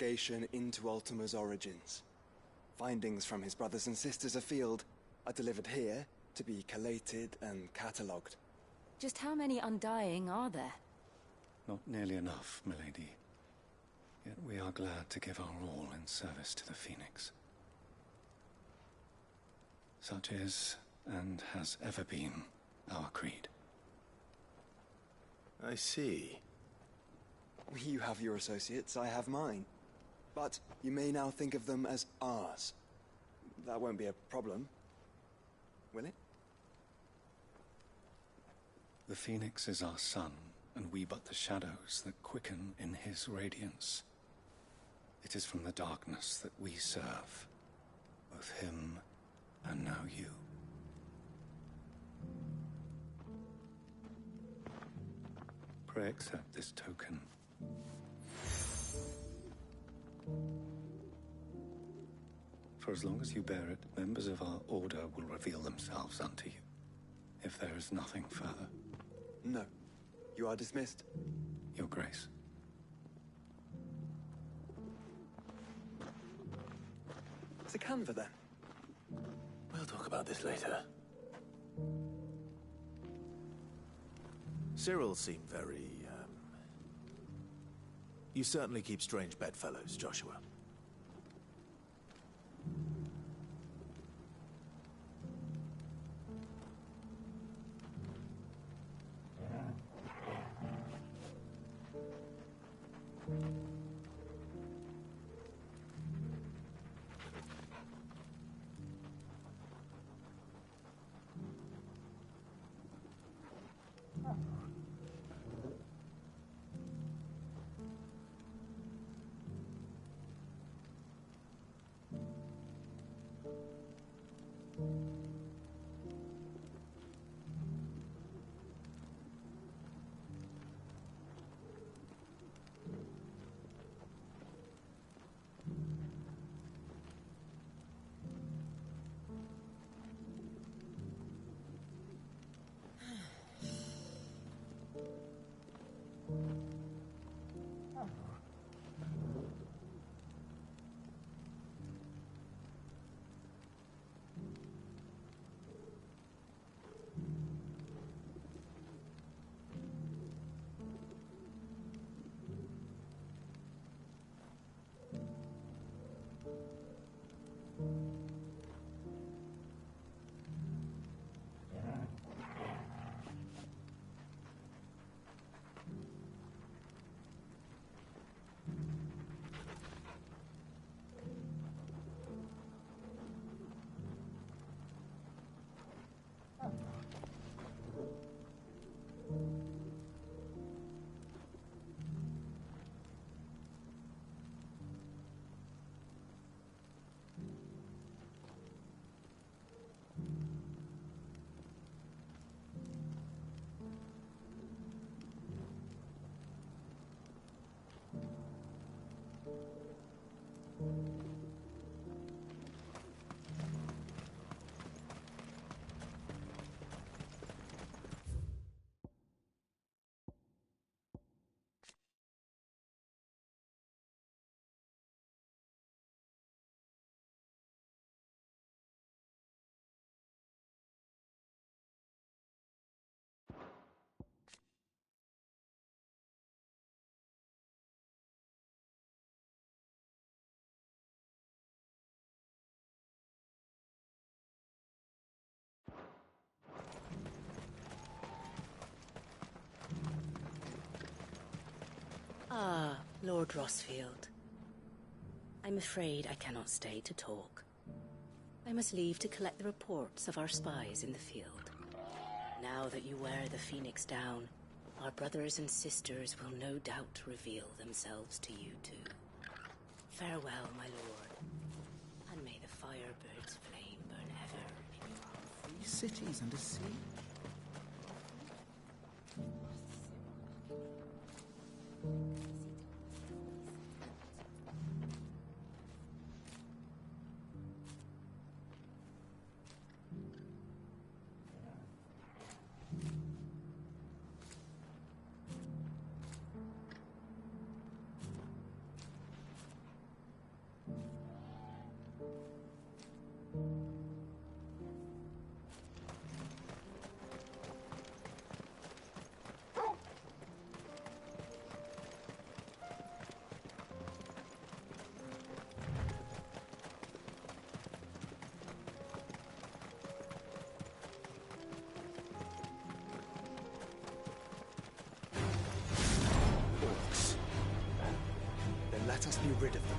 investigation into Ultima's origins. Findings from his brothers and sisters afield are delivered here to be collated and catalogued. Just how many Undying are there? Not nearly enough, milady. Yet we are glad to give our all in service to the Phoenix. Such is, and has ever been, our creed. I see. You have your associates, I have mine. But you may now think of them as ours. That won't be a problem, will it? The Phoenix is our sun, and we but the shadows that quicken in his radiance. It is from the darkness that we serve, both him and now you. Pray accept this token. For as long as you bear it, members of our order will reveal themselves unto you, if there is nothing further. No. You are dismissed. Your Grace. It's a canva, then. We'll talk about this later. Cyril seemed very, You certainly keep strange bedfellows, Joshua. Ah, Lord Rossfield. I'm afraid I cannot stay to talk. I must leave to collect the reports of our spies in the field. Now that you wear the Phoenix down, our brothers and sisters will no doubt reveal themselves to you too. Farewell, my lord, and may the Firebird's flame burn ever in your heart. 3 cities and a sea. let us be rid of them.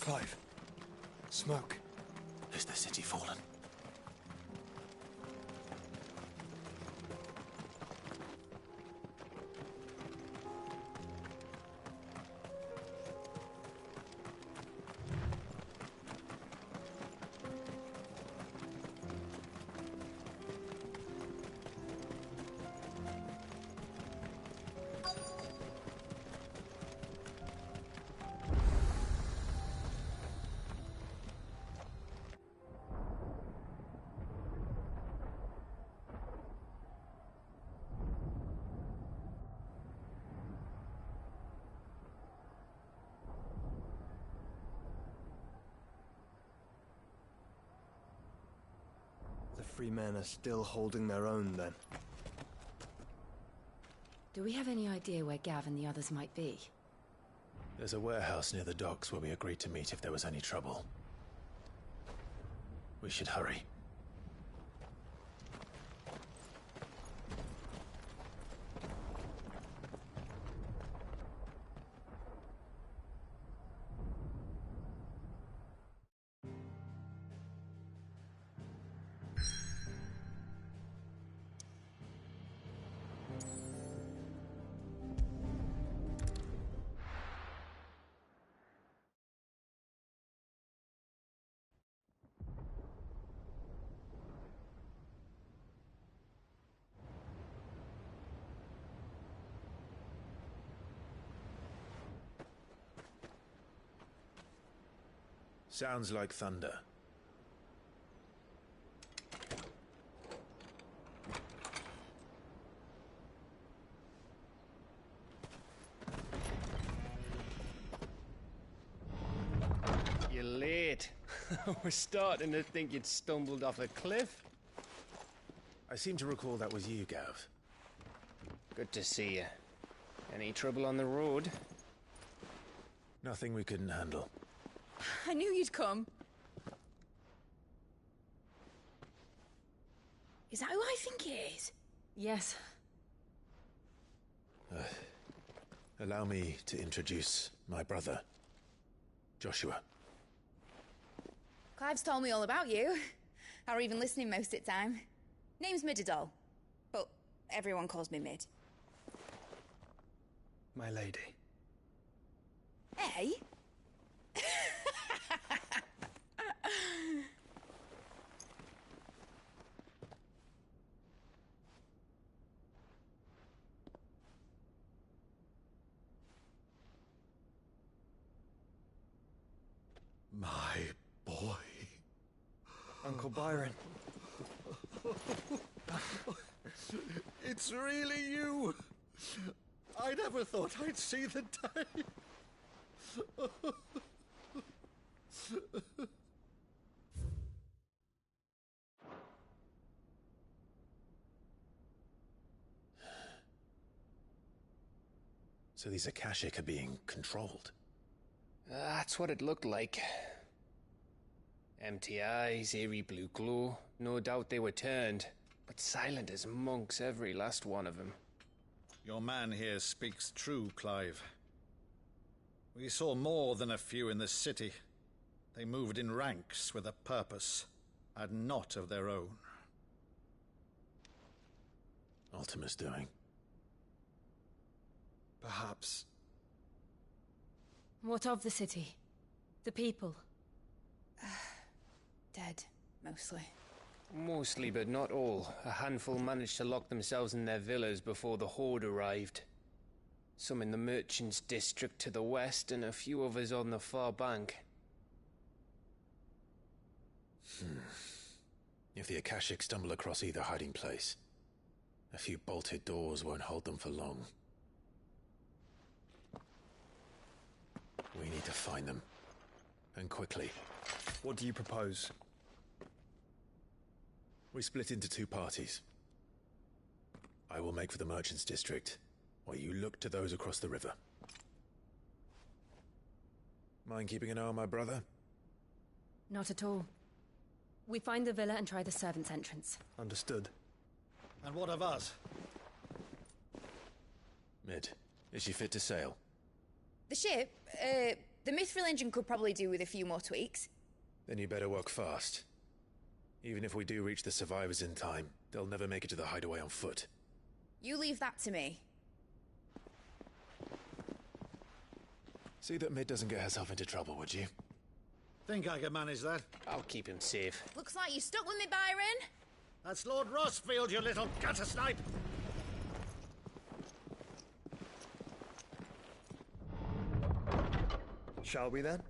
Clive. Smoke. Is the city fallen? The free men are still holding their own, then. Do we have any idea where Gav and the others might be? There's a warehouse near the docks where we agreed to meet if there was any trouble. We should hurry. Sounds like thunder. You're late. We're starting to think you'd stumbled off a cliff. I seem to recall that was you, Gav. Good to see you. Any trouble on the road? Nothing we couldn't handle. I knew you'd come. Is that who I think it is? Yes. Allow me to introduce my brother, Joshua. Clive's told me all about you. Or even listening most of the time. Name's Midadol, but everyone calls me Mid. My lady. Hey? My boy. Uncle Byron. It's really you. I never thought I'd see the day. So these Akashic are being controlled. That's what it looked like. Empty eyes, eerie blue glow. No doubt they were turned, but silent as monks, every last one of them. Your man here speaks true, Clive. We saw more than a few in this city. They moved in ranks with a purpose, and not of their own. Ultima's doing. Perhaps. What of the city? The people? Dead, mostly. Mostly, but not all. A handful managed to lock themselves in their villas before the Horde arrived. Some in the Merchants' District to the west, and a few others on the far bank. If the Akashic stumble across either hiding place, a few bolted doors won't hold them for long. We need to find them. And quickly. What do you propose? We split into two parties. I will make for the Merchants' District, while you look to those across the river. Mind keeping an eye on my brother? Not at all. We find the villa and try the servants' entrance. Understood. And what of us? Mid, is she fit to sail? The ship? The Mithril engine could probably do with a few more tweaks. Then you better work fast. Even if we do reach the survivors in time, they'll never make it to the hideaway on foot. You leave that to me. See that Mid doesn't get herself into trouble, would you? Think I can manage that? I'll keep him safe. Looks like you stuck with me, Byron. That's Lord Rossfield, you little gutter snipe! Shall we then?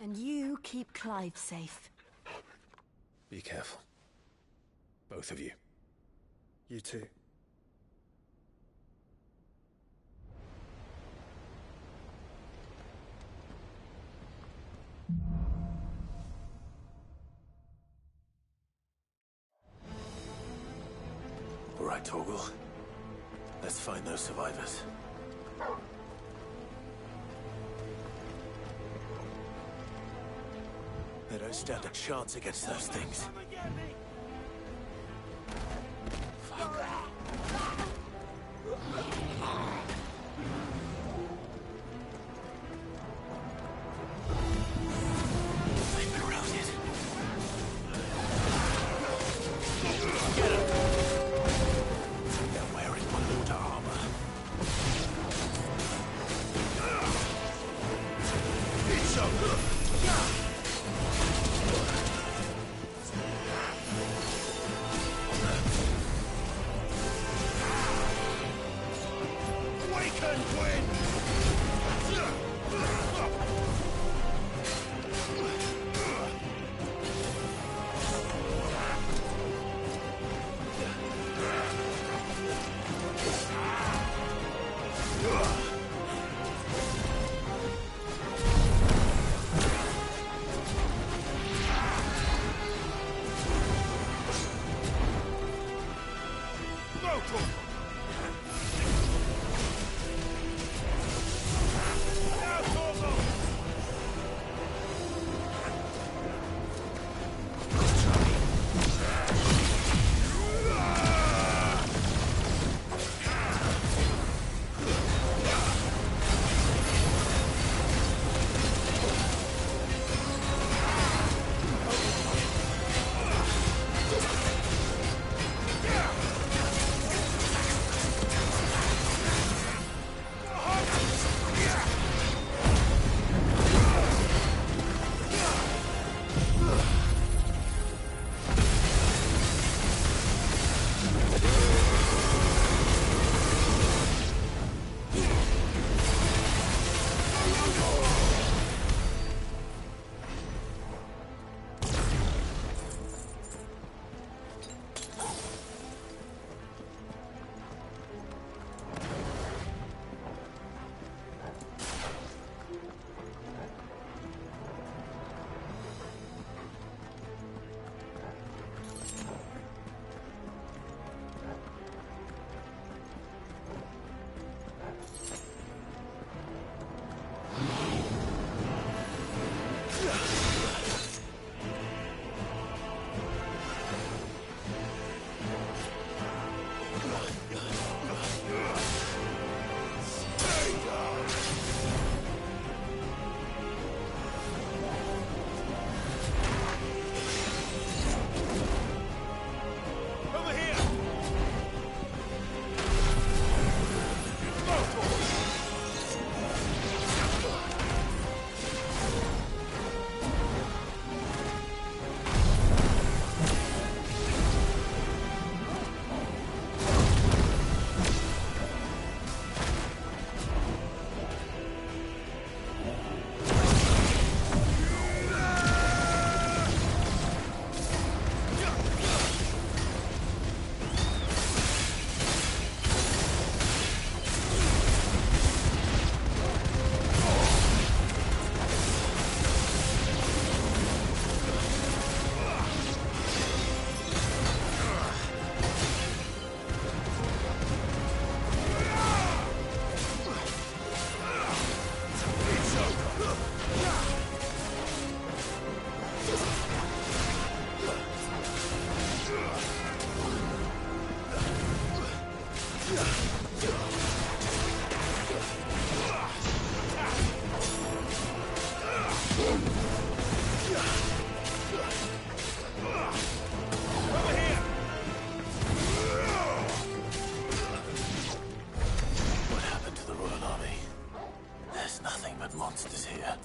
And you keep Clive safe. Be careful. Both of you. You too. All right, Torgal. Let's find those survivors. They don't stand a chance against those things. Fuck. They've corroded. Get him! They're wearing water armor. It's over! monsters here.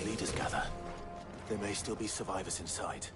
leaders gather, there may still be survivors inside.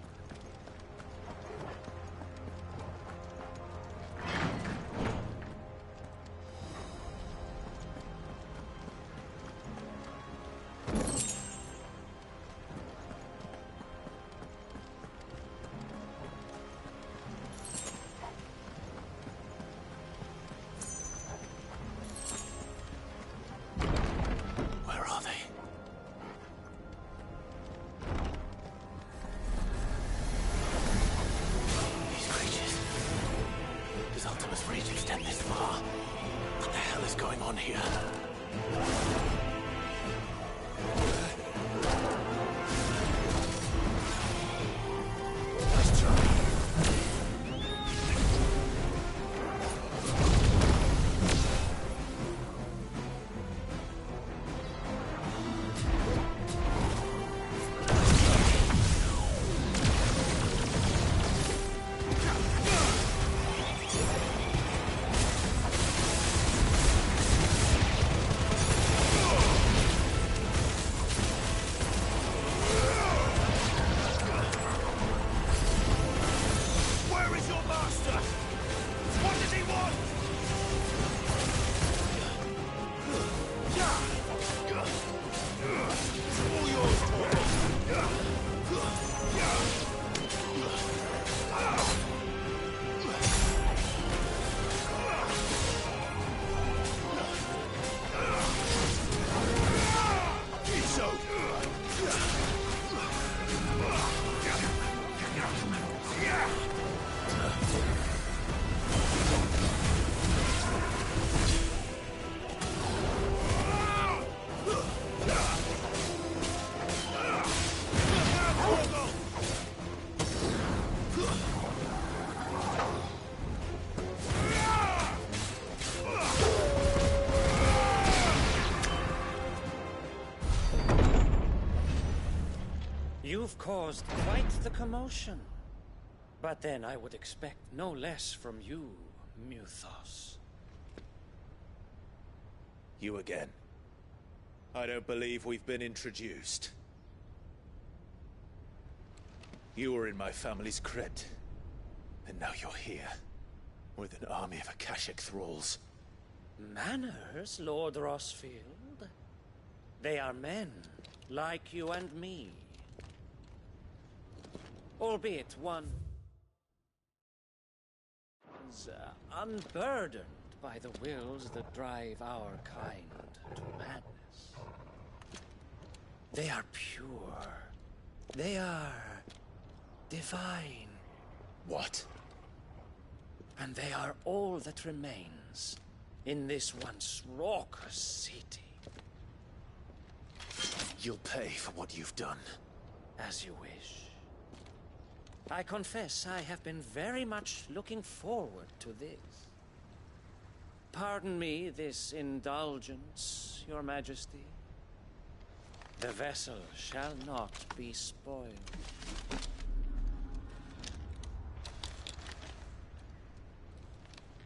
You've caused quite the commotion. But then I would expect no less from you, Muthos. You again. I don't believe we've been introduced. You were in my family's crypt. And now you're here. With an army of Akashic thralls. Manners, Lord Rossfield? They are men, like you and me. Albeit one is unburdened by the wills that drive our kind to madness. They are pure. They are divine. What? And they are all that remains in this once raucous city. You'll pay for what you've done. As you wish. I confess I have been very much looking forward to this. Pardon me this indulgence, Your Majesty. The vessel shall not be spoiled.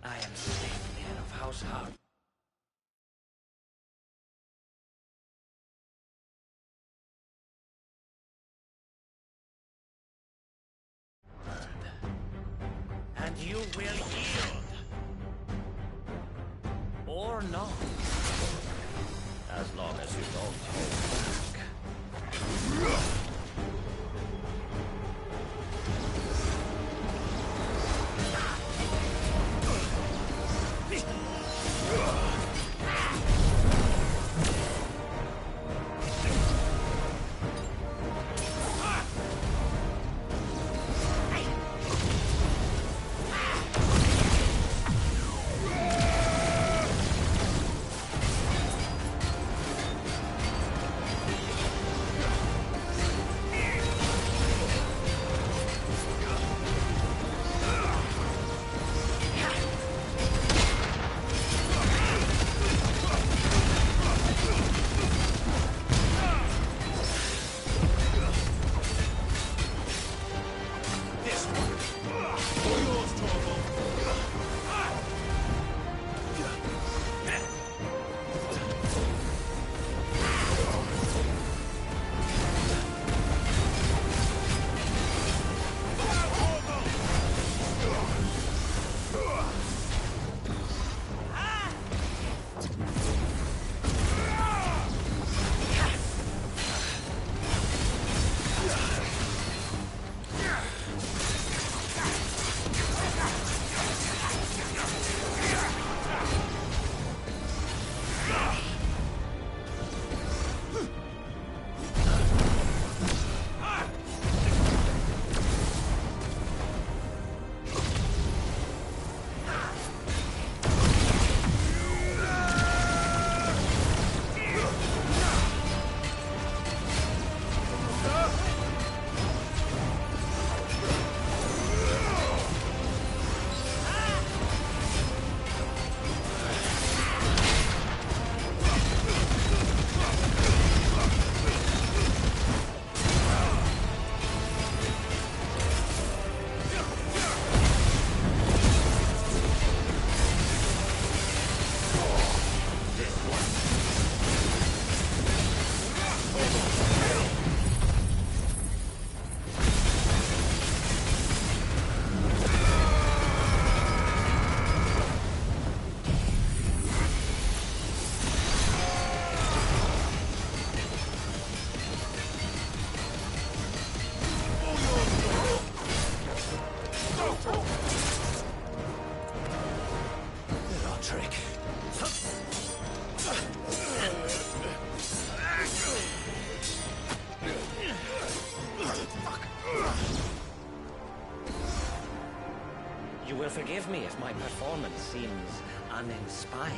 I am Statman of House Hart. And you will yield. Or not. As long as you don't hold back. will forgive me if my performance seems uninspired.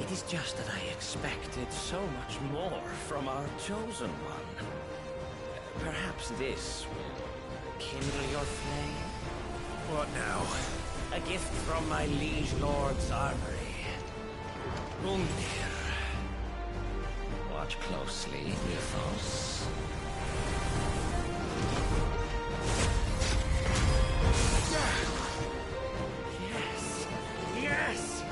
It is just that I expected so much more from our chosen one. Perhaps this will kindle your flame? What now? A gift from my liege lord's armory. Undir. Watch closely, Mythos. Yes! Yes!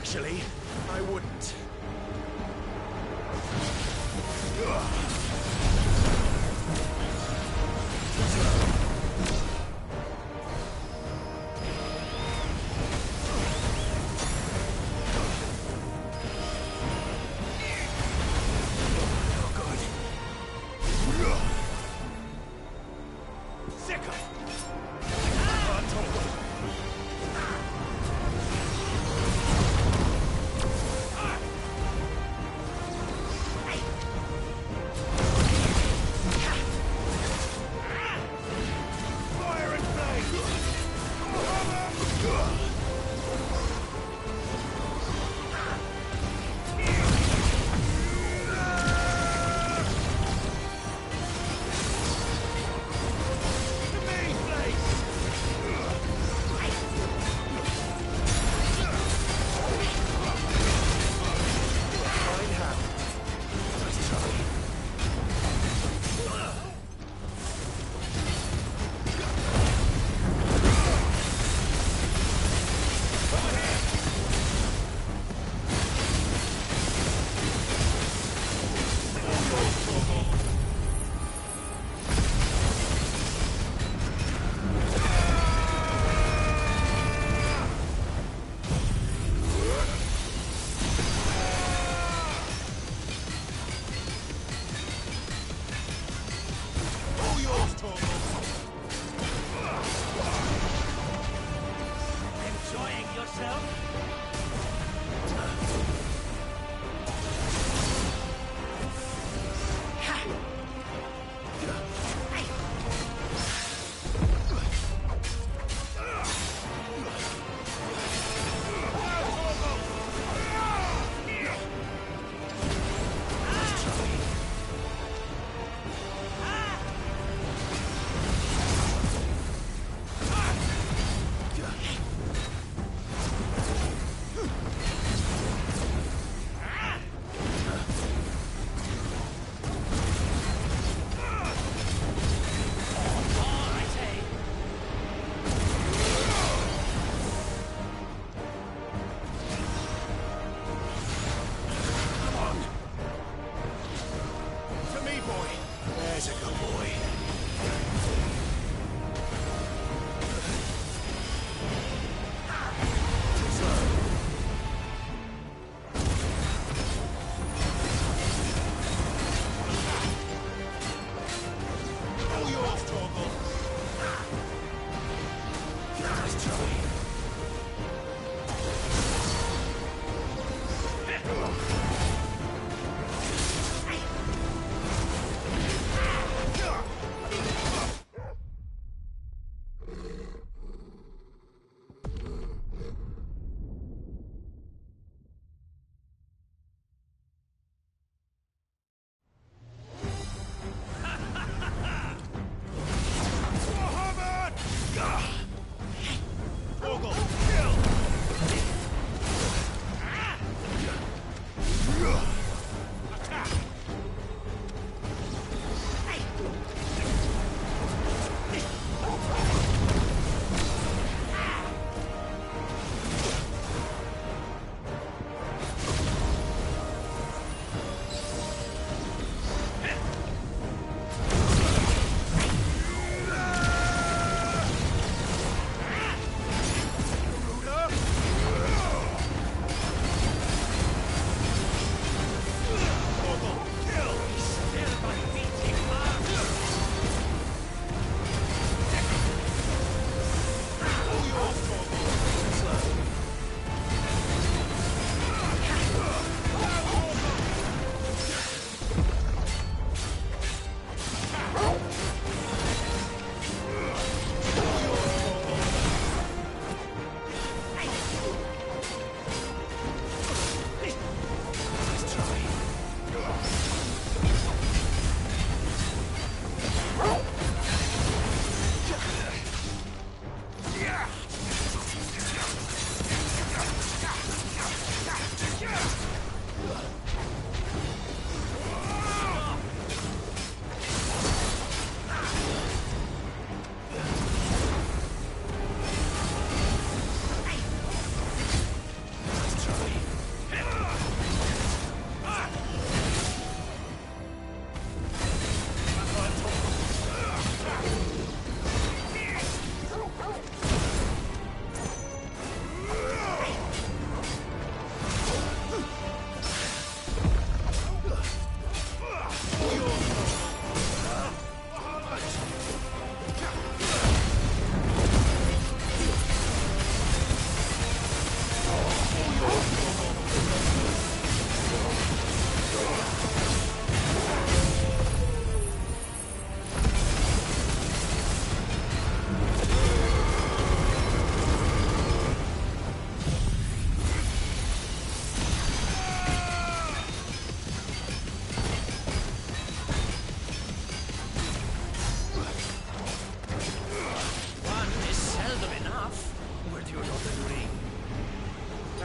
Actually, I wouldn't.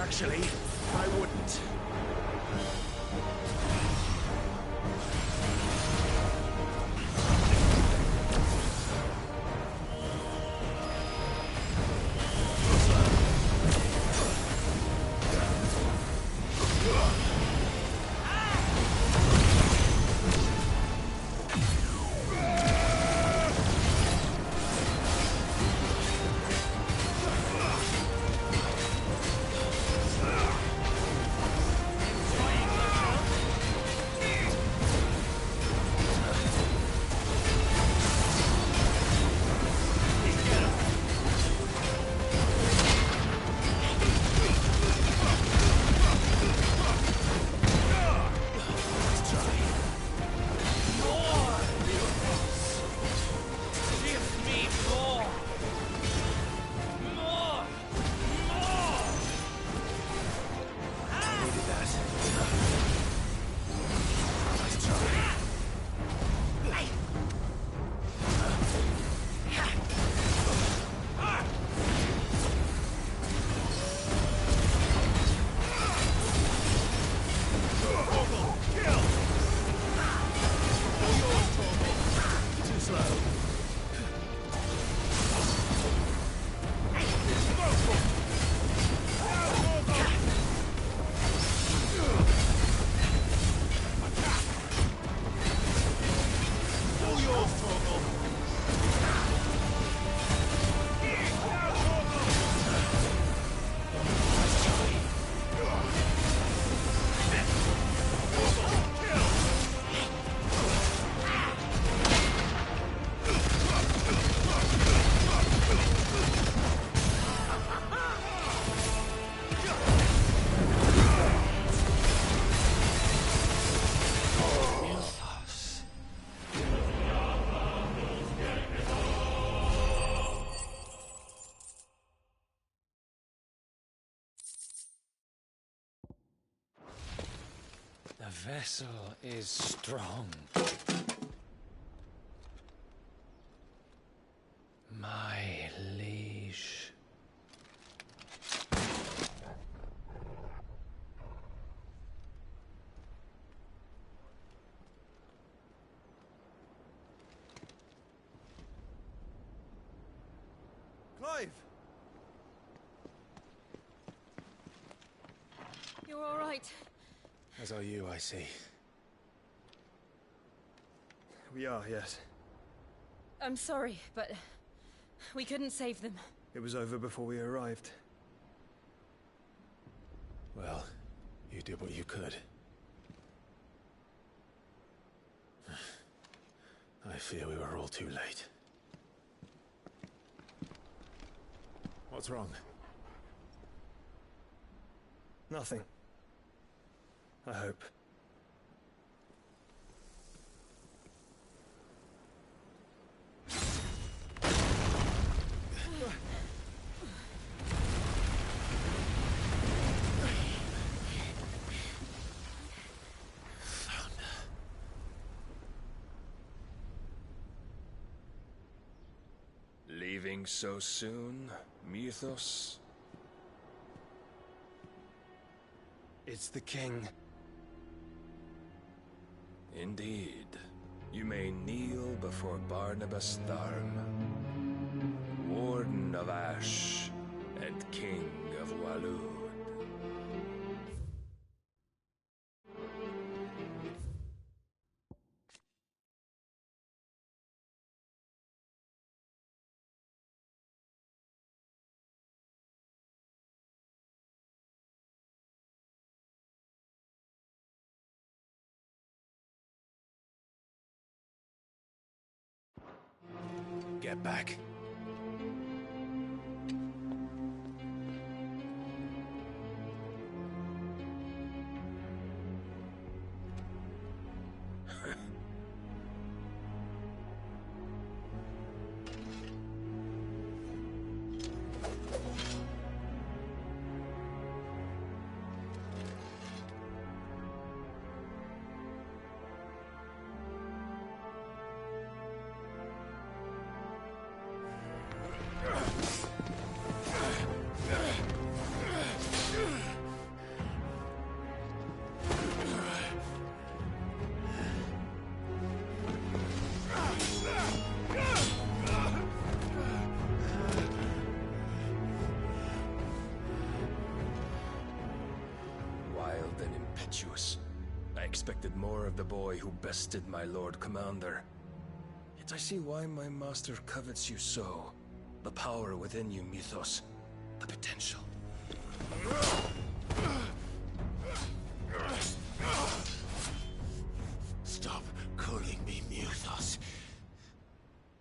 Actually, I wouldn't. The vessel is strong. My liege. Clive! You're all right. As are you, I see. We are, yes. I'm sorry, but we couldn't save them. It was over before we arrived. Well, you did what you could. I fear we were all too late. What's wrong? Nothing. I hope. Leaving so soon, Mythos? It's the king. Indeed. You may kneel before Barnabas Tharm, Warden of Ash and King of Waloed. Get back. impetuous. I expected more of the boy who bested my Lord Commander. Yet I see why my master covets you so. The power within you, Mythos. The potential. Stop calling me Mythos.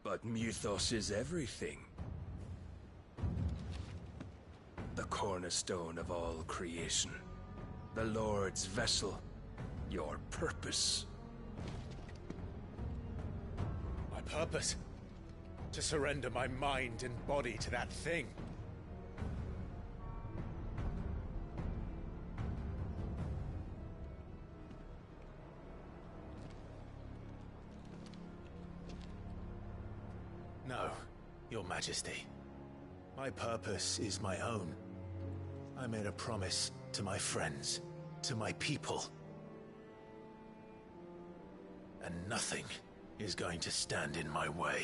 But Mythos is everything. The cornerstone of all creation. The Lord's vessel. Your purpose. My purpose? To surrender my mind and body to that thing. No, Your Majesty. My purpose is my own. I made a promise to my friends, to my people. And nothing is going to stand in my way.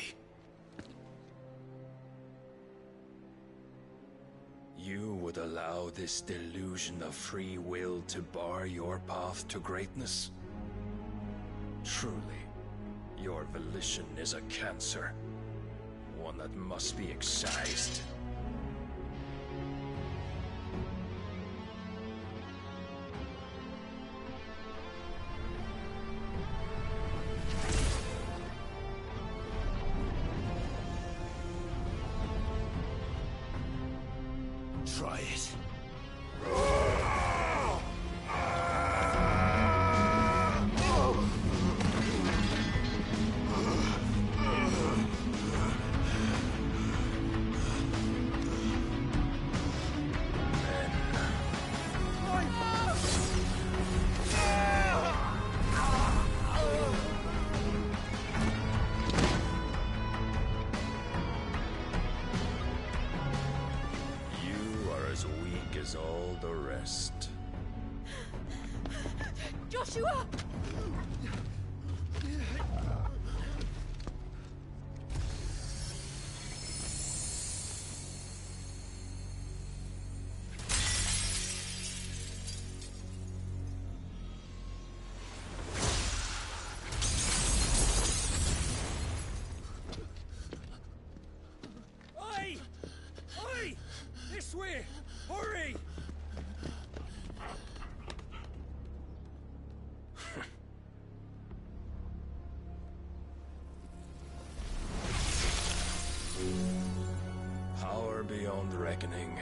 You would allow this delusion of free will to bar your path to greatness? Truly, your volition is a cancer. One that must be excised. Try it. As all the rest. Joshua! Oi! Oi! This way! Hurry! Power beyond reckoning,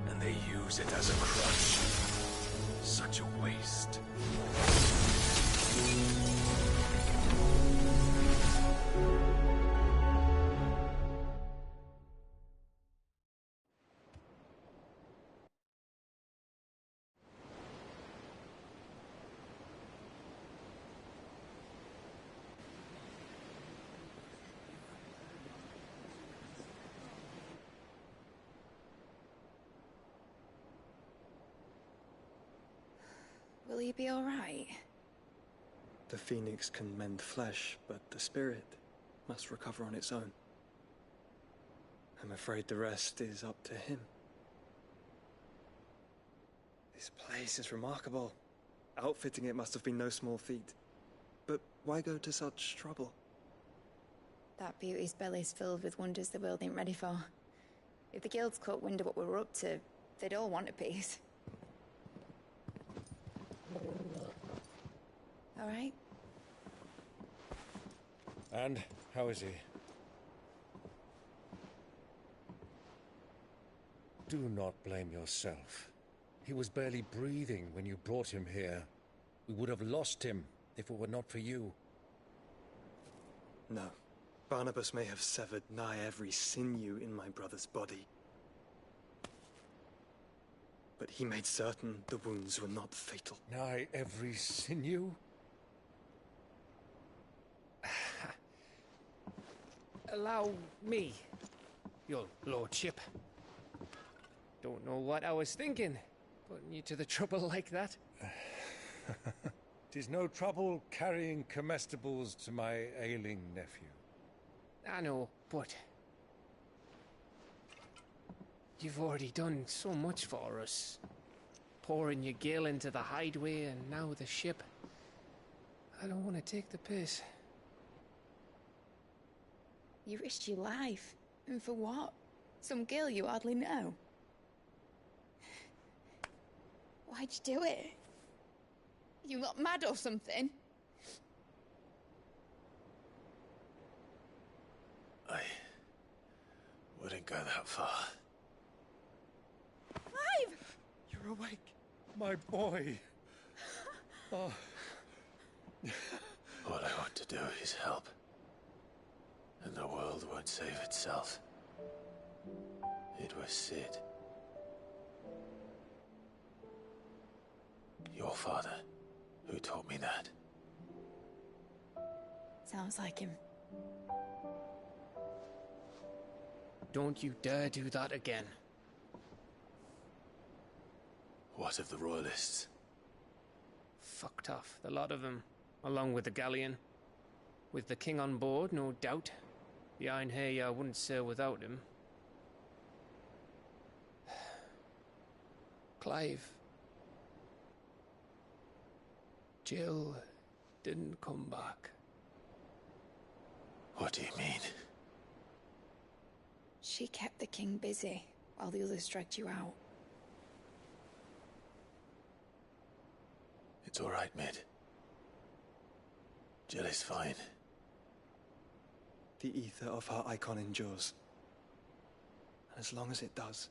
and they use it as a crutch. Such a waste. Will he be all right? The Phoenix can mend flesh, but the spirit must recover on its own. I'm afraid the rest is up to him. This place is remarkable. Outfitting it must have been no small feat. But why go to such trouble? That beauty's belly's filled with wonders the world ain't ready for. If the guilds caught wind of what we were up to, they'd all want a piece. All right? And how is he? Do not blame yourself. He was barely breathing when you brought him here. We would have lost him if it were not for you. No. Barnabas may have severed nigh every sinew in my brother's body. But he made certain the wounds were not fatal. Nigh every sinew? Allow me, your lordship. Don't know what I was thinking, putting you to the trouble like that. 'Tis no trouble carrying comestibles to my ailing nephew. I know, but you've already done so much for us. pouring your gale into the hideaway and now the ship. I don't want to take the piss. You risked your life. And for what? Some girl you hardly know. Why'd you do it? You got mad or something? I wouldn't go that far. Clive! You're awake. My boy. Oh. All I want to do is help. And the world won't save itself. It was Sid. Your father, who taught me that. Sounds like him. Don't you dare do that again. What of the Royalists? Fucked off, the lot of them, along with the galleon. With the king on board, no doubt. The Iron Hair wouldn't sail without him. Clive. Jill didn't come back. What do you mean? She kept the king busy while the others dragged you out. It's all right, Mid. Jill is fine. The ether of her icon endures. And as long as it does,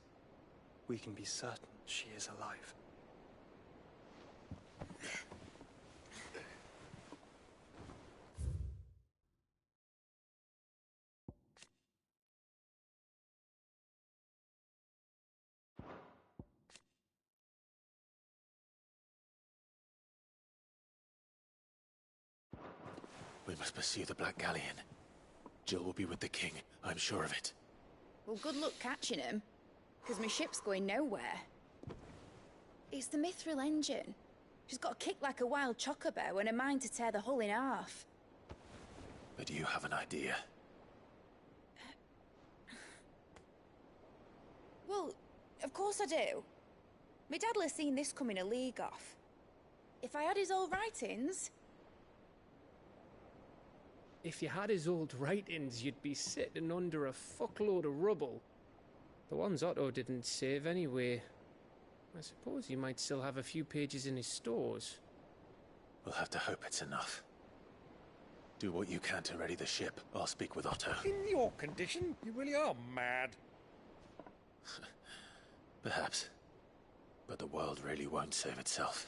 we can be certain she is alive. We must pursue the Black Galleon. Jill will be with the king, I'm sure of it. Well, good luck catching him, because my ship's going nowhere. It's the Mithril engine. She's got a kick like a wild chocobo and a mind to tear the hull in half. But do you have an idea? Well, of course I do. My dad'll have seen this coming a league off. If I had his old writings... If you had his old writings, you'd be sitting under a fuckload of rubble. The ones Otto didn't save anyway. I suppose he might still have a few pages in his stores. We'll have to hope it's enough. Do what you can to ready the ship. I'll speak with Otto. In your condition, you really are mad. Perhaps. But the world really won't save itself.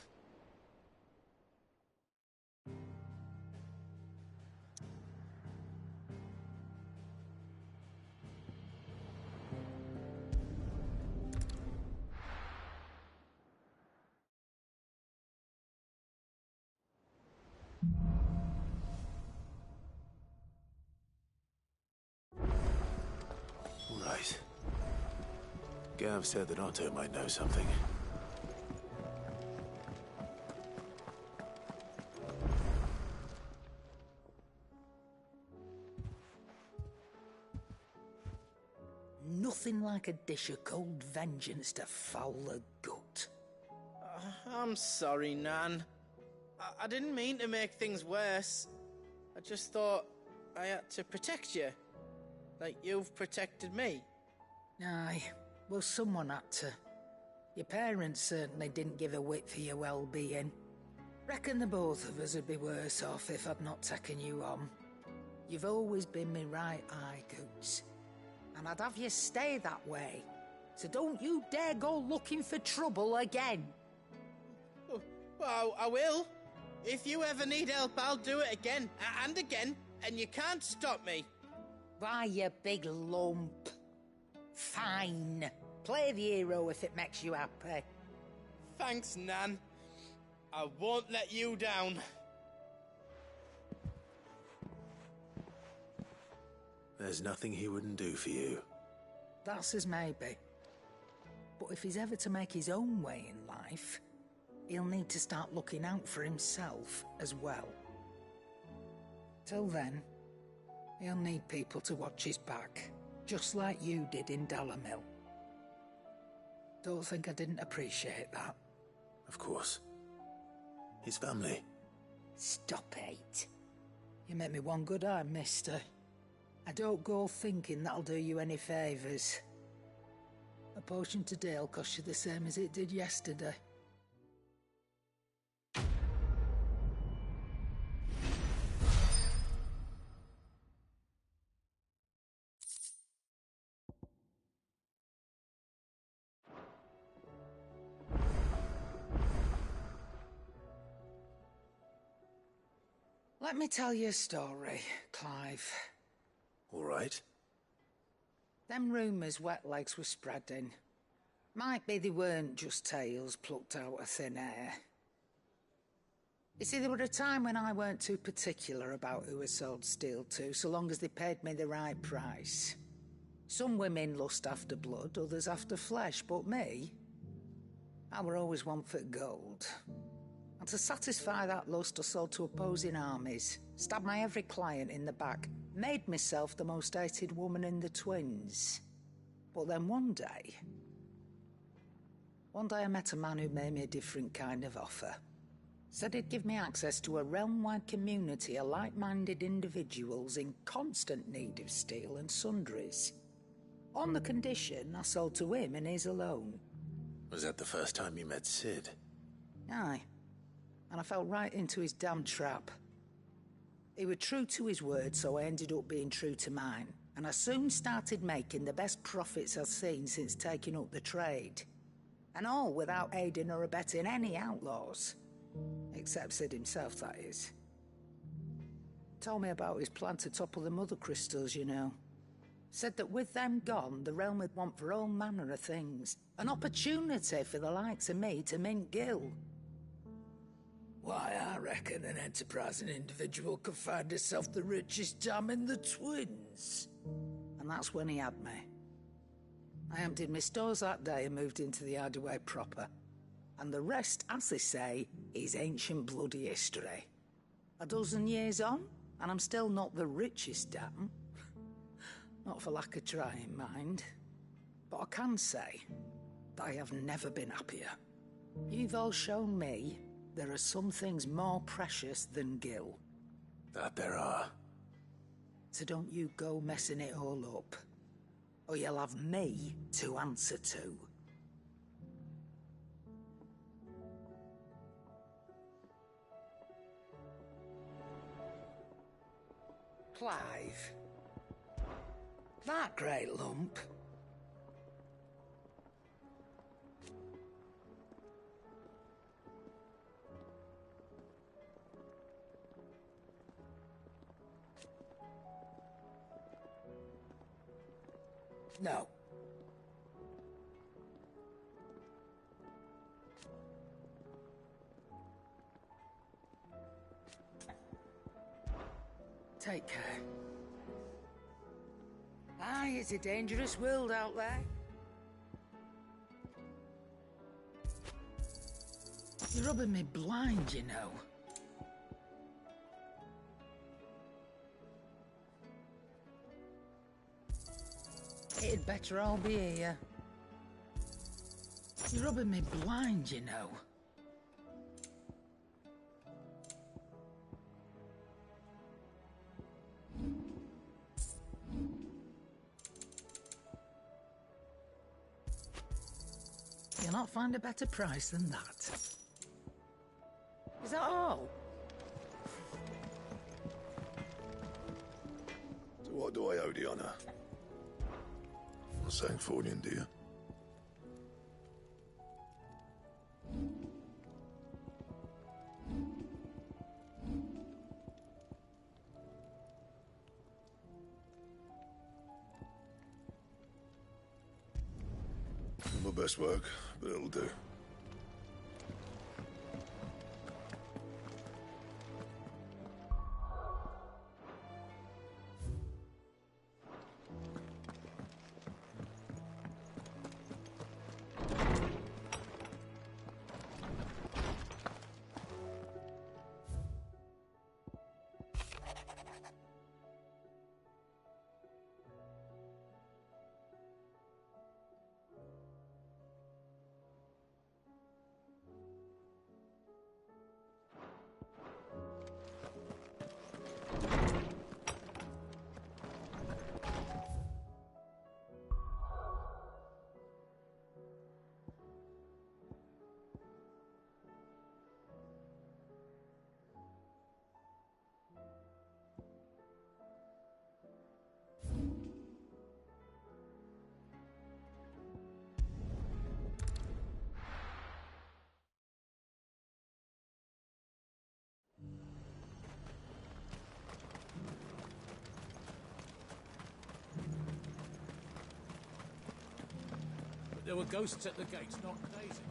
Right. Gav said that Otto might know something. Nothing like a dish of cold vengeance to foul the gut. I'm sorry, Nan. I didn't mean to make things worse. I just thought I had to protect you. Like you've protected me. Aye, well, someone had to. Your parents certainly didn't give a whit for your well-being. Reckon the both of us would be worse off if I'd not taken you on. You've always been me right eye, Goots. And I'd have you stay that way. So don't you dare go looking for trouble again. Oh, well, I will. If you ever need help, I'll do it again and again, and you can't stop me. Why, you big lump. Fine. Play the hero if it makes you happy. Thanks, Nan. I won't let you down. There's nothing he wouldn't do for you. That's as maybe. But if he's ever to make his own way in life, he'll need to start looking out for himself as well. Till then, he'll need people to watch his back, just like you did in Dalamil. Don't think I didn't appreciate that. of course. His family. Stop it. You make me one good eye, mister. I don't go thinking that'll do you any favours. A potion today'll cost you the same as it did yesterday. Let me tell you a story, Clive. All right. Them rumours Wetlegs were spreading. Might be they weren't just tales plucked out of thin air. You see, there were a time when I weren't too particular about who I sold steel to, so long as they paid me the right price. Some women lust after blood, others after flesh, but me, I were always one for gold. And to satisfy that lust, I sold to opposing armies, stabbed my every client in the back, made myself the most hated woman in the twins. But then one day I met a man who made me a different kind of offer. Said he'd give me access to a realm-wide community of like-minded individuals in constant need of steel and sundries. On the condition I sold to him and his alone. Was that the first time you met Sid? Aye. And I fell right into his damn trap. He was true to his word, so I ended up being true to mine. And I soon started making the best profits I've seen since taking up the trade. And all without aiding or abetting any outlaws. Except Sid himself, that is. Told me about his plan to topple the mother crystals, you know. Said that with them gone, the realm would want for all manner of things. An opportunity for the likes of me to mint gil. Why, I reckon an enterprising individual could find himself the richest dam in the twins. And that's when he had me. I emptied my stores that day and moved into the hideaway proper. And the rest, as they say, is ancient bloody history. A dozen years on, and I'm still not the richest dam. Not for lack of trying, mind. But I can say that I have never been happier. You've all shown me there are some things more precious than gil. That there are. So don't you go messing it all up, or you'll have me to answer to. Clive. That great lump. No. Take care. Aye, it's a dangerous world out there. You're rubbing me blind, you know. It'd better all be here. You're rubbing me blind, you know. You'll not find a better price than that. Is that all? So what do I owe the honor? Saying Fordian, do you? My best work, but it'll do. there were ghosts at the gates, not Daisy.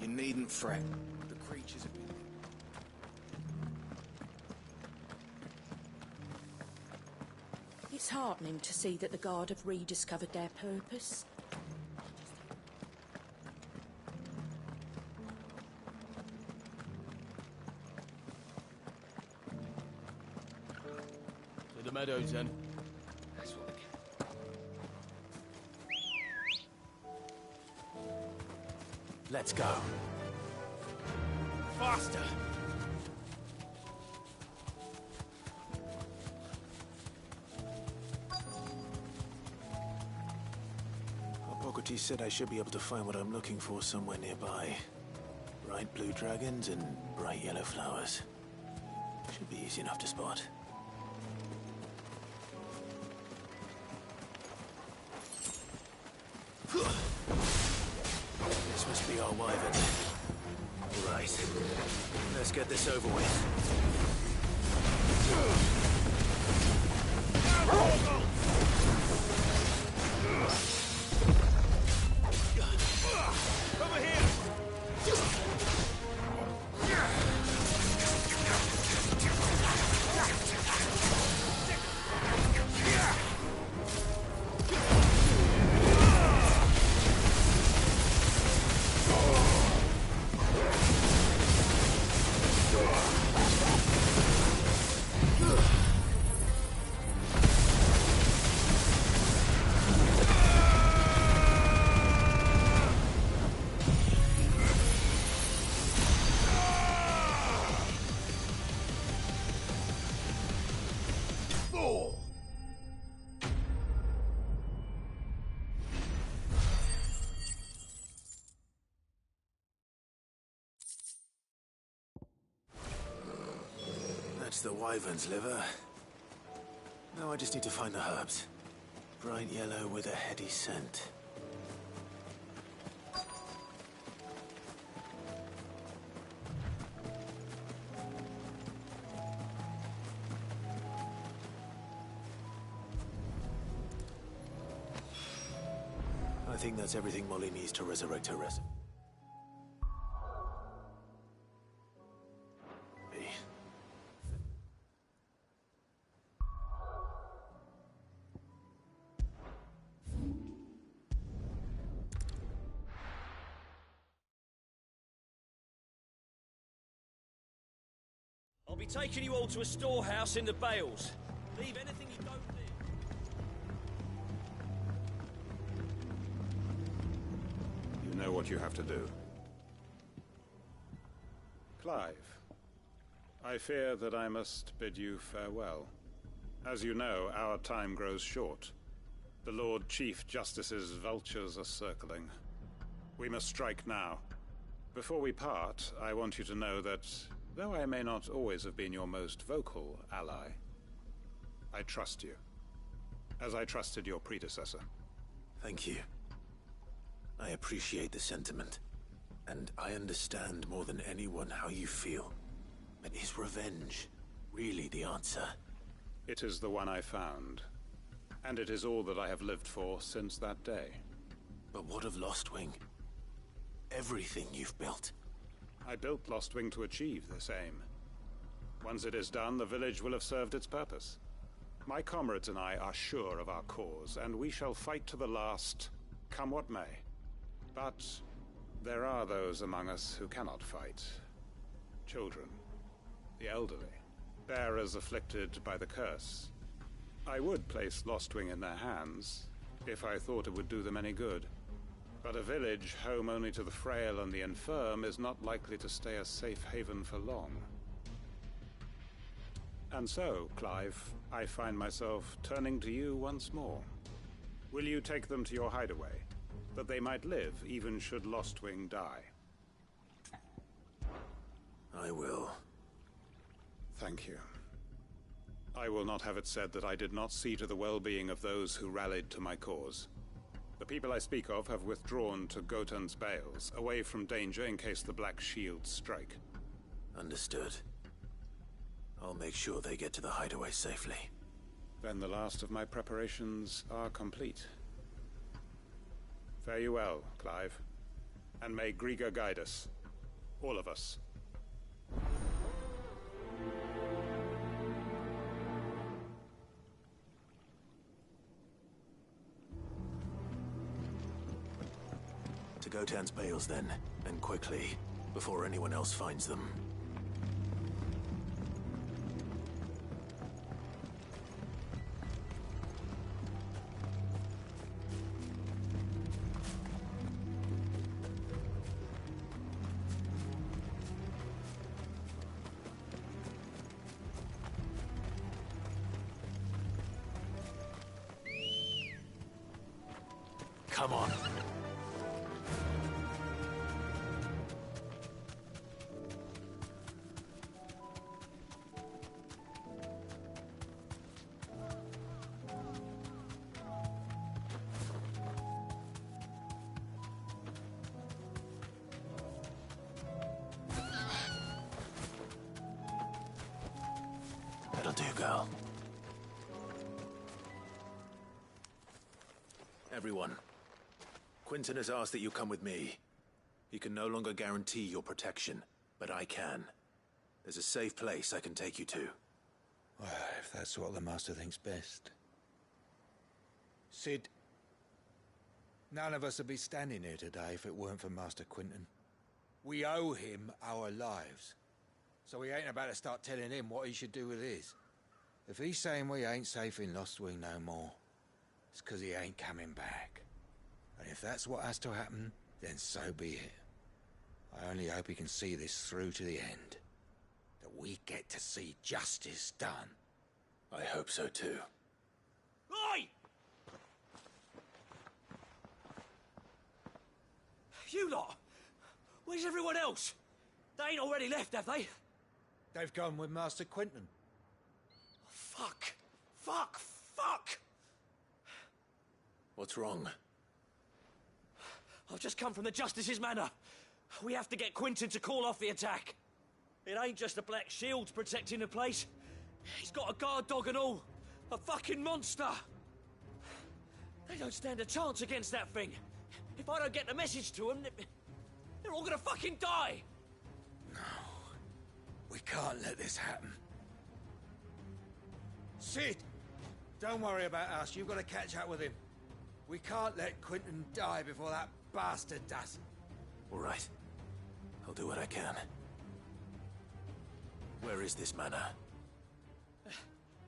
You needn't fret. The creatures have been... It's heartening to see that the Guard have rediscovered their purpose. To the meadows, then. That's what we get. Let's go. Faster! Hippocrates said I should be able to find what I'm looking for somewhere nearby. Bright blue dragons and bright yellow flowers. Should be easy enough to spot. This must be our wyvern. Right. Let's get this over with. Over here! That's the wyvern's liver. Now I just need to find the herbs. Bright yellow with a heady scent. I think that's everything Molly needs to resurrect her recipe. I'll be taking you all to a storehouse in the Bales. Leave anything you don't need. You know what you have to do. Clive, I fear that I must bid you farewell. As you know, our time grows short. The Lord Chief Justice's vultures are circling. We must strike now. Before we part, I want you to know that though I may not always have been your most vocal ally, I trust you, as I trusted your predecessor. Thank you. I appreciate the sentiment, and I understand more than anyone how you feel. But is revenge really the answer? It is the one I found, and it is all that I have lived for since that day. But what of Lostwing? Everything you've built. I built Lostwing to achieve this aim. Once it is done, the village will have served its purpose. My comrades and I are sure of our cause, and we shall fight to the last, come what may. But there are those among us who cannot fight. Children, the elderly, bearers afflicted by the curse. I would place Lostwing in their hands, if I thought it would do them any good. But a village home only to the frail and the infirm is not likely to stay a safe haven for long. And so, Clive, I find myself turning to you once more. Will you take them to your hideaway, that they might live even should Lostwing die? I will. Thank you. I will not have it said that I did not see to the well-being of those who rallied to my cause. The people I speak of have withdrawn to Gotan's Bales, away from danger in case the Black Shields strike. Understood. I'll make sure they get to the hideaway safely. Then the last of my preparations are complete. Fare you well, Clive. And may Griga guide us. All of us. To Gotan's bales, then, and quickly, before anyone else finds them. Come on. That'll do, girl. Everyone. Quinton has asked that you come with me. He can no longer guarantee your protection, but I can. There's a safe place I can take you to. Well, if that's what the Master thinks best. Sid, none of us would be standing here today if it weren't for Master Quinton. We owe him our lives. So we ain't about to start telling him what he should do with his. If he's saying we ain't safe in Lost Wing no more, it's 'cause he ain't coming back. And if that's what has to happen, then so be it. I only hope he can see this through to the end. That we get to see justice done. I hope so too. Oi! You lot! Where's everyone else? They ain't already left, have they? They've gone with Master Quinton. Fuck! Fuck! Fuck! What's wrong? I've just come from the Justice's manor. We have to get Quinton to call off the attack. It ain't just the Black Shields protecting the place. He's got a guard dog and all. A fucking monster. They don't stand a chance against that thing. If I don't get the message to them, they're all gonna fucking die. No. We can't let this happen. Sid! Don't worry about us. You've got to catch up with him. We can't let Quinton die before that bastard does. All right. I'll do what I can. Where is this manor?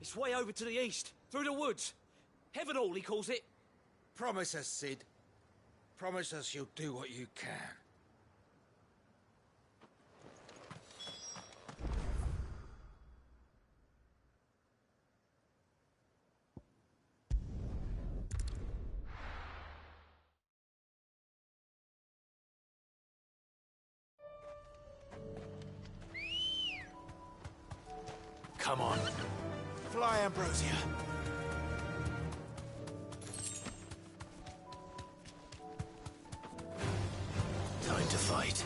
It's way over to the east, through the woods. Heavenhall, he calls it. Promise us, Sid. Promise us you'll do what you can. Come on. Fly, Ambrosia. Time to fight.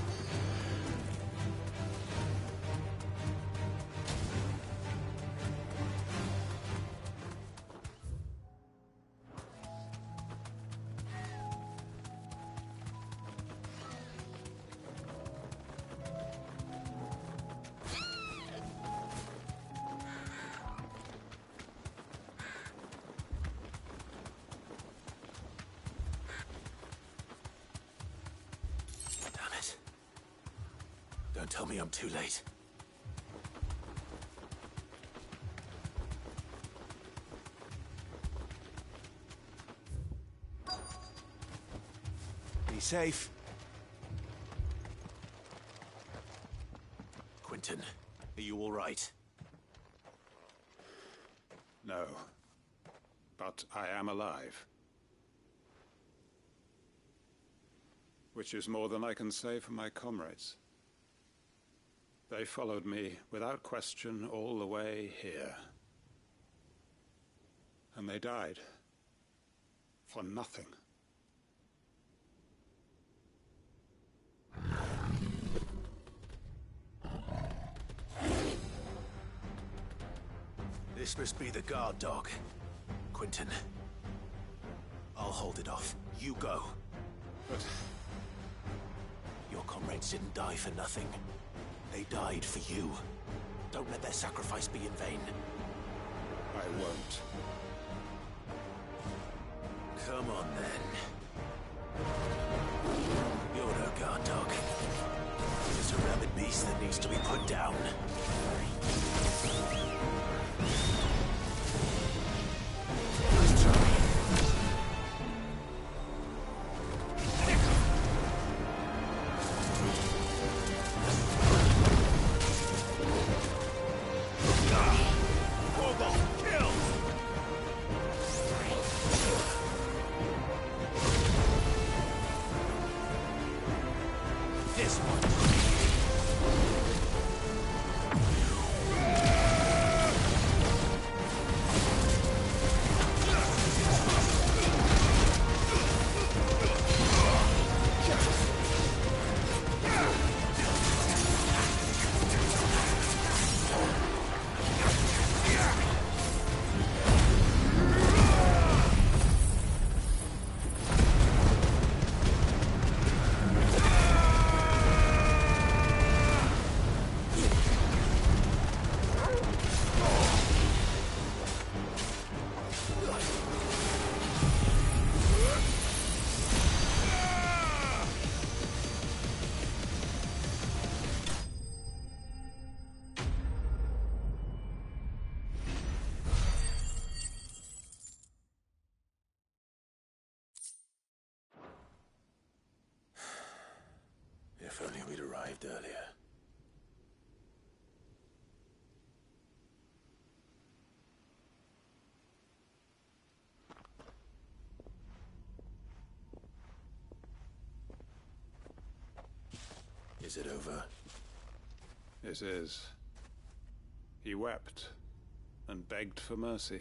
Don't tell me I'm too late. Be safe. Quinton, are you all right? No. But I am alive. Which is more than I can say for my comrades. They followed me without question all the way here. And they died. For nothing. This must be the guard dog. Quentin. I'll hold it off. You go. But... Your comrades didn't die for nothing. They died for you. Don't let their sacrifice be in vain. I won't. Come on, then. You're no guard dog. It's a rabid beast that needs to be put down. Nice try. If only we'd arrived earlier. Is it over? It is. He wept and begged for mercy.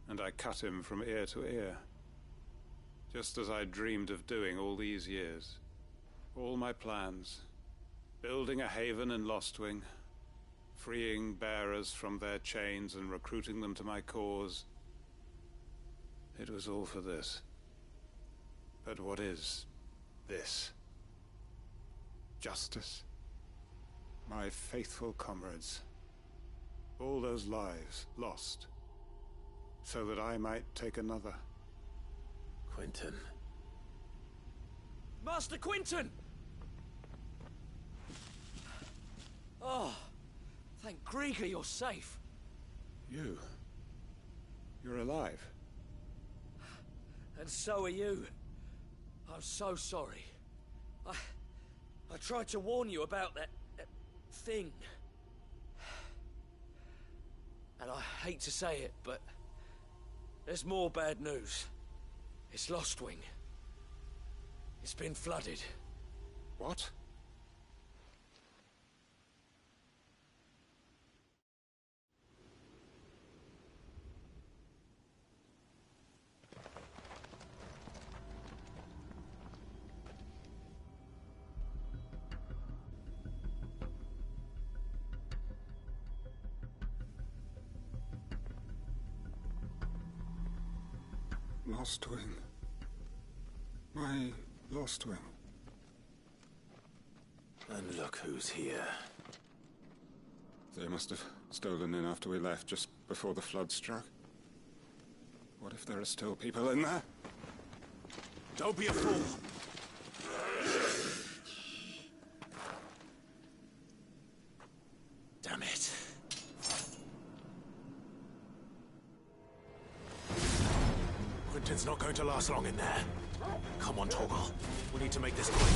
And I cut him from ear to ear. Just as I dreamed of doing all these years. All my plans. Building a haven in Lostwing. Freeing bearers from their chains and recruiting them to my cause. It was all for this. But what is this? Justice? My faithful comrades. All those lives lost. So that I might take another. Quentin. Master Quentin! Oh, thank Grieger you're safe. You're alive. And so are you. I'm so sorry. I tried to warn you about that thing. And I hate to say it, but there's more bad news. It's Lostwing. It's been flooded. What? Lostwing. My Lostwing. And look who's here. They must have stolen in after we left, just before the flood struck. What if there are still people in there? Don't be a fool! Damn it. Quentin's not going to last long in there. Come on, Torgal. We need to make this quick.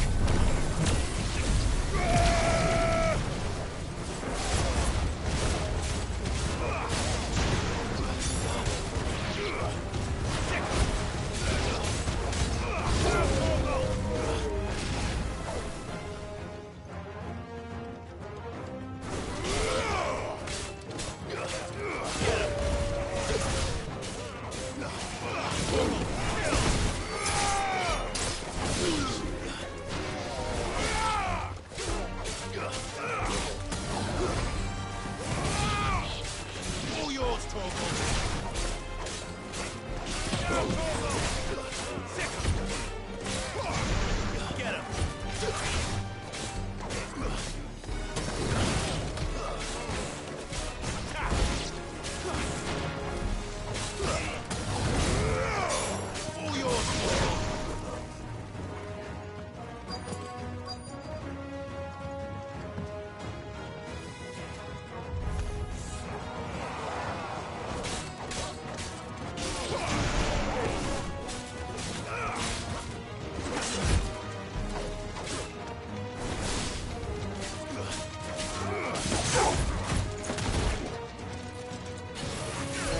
All yours, Torgal. Get him! All yours!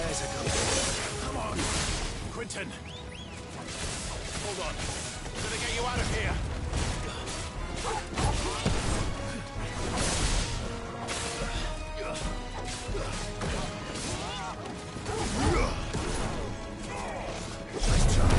There's a good one. Come on. Quentin! Hold on. I'm gonna get you out of here! Nice job.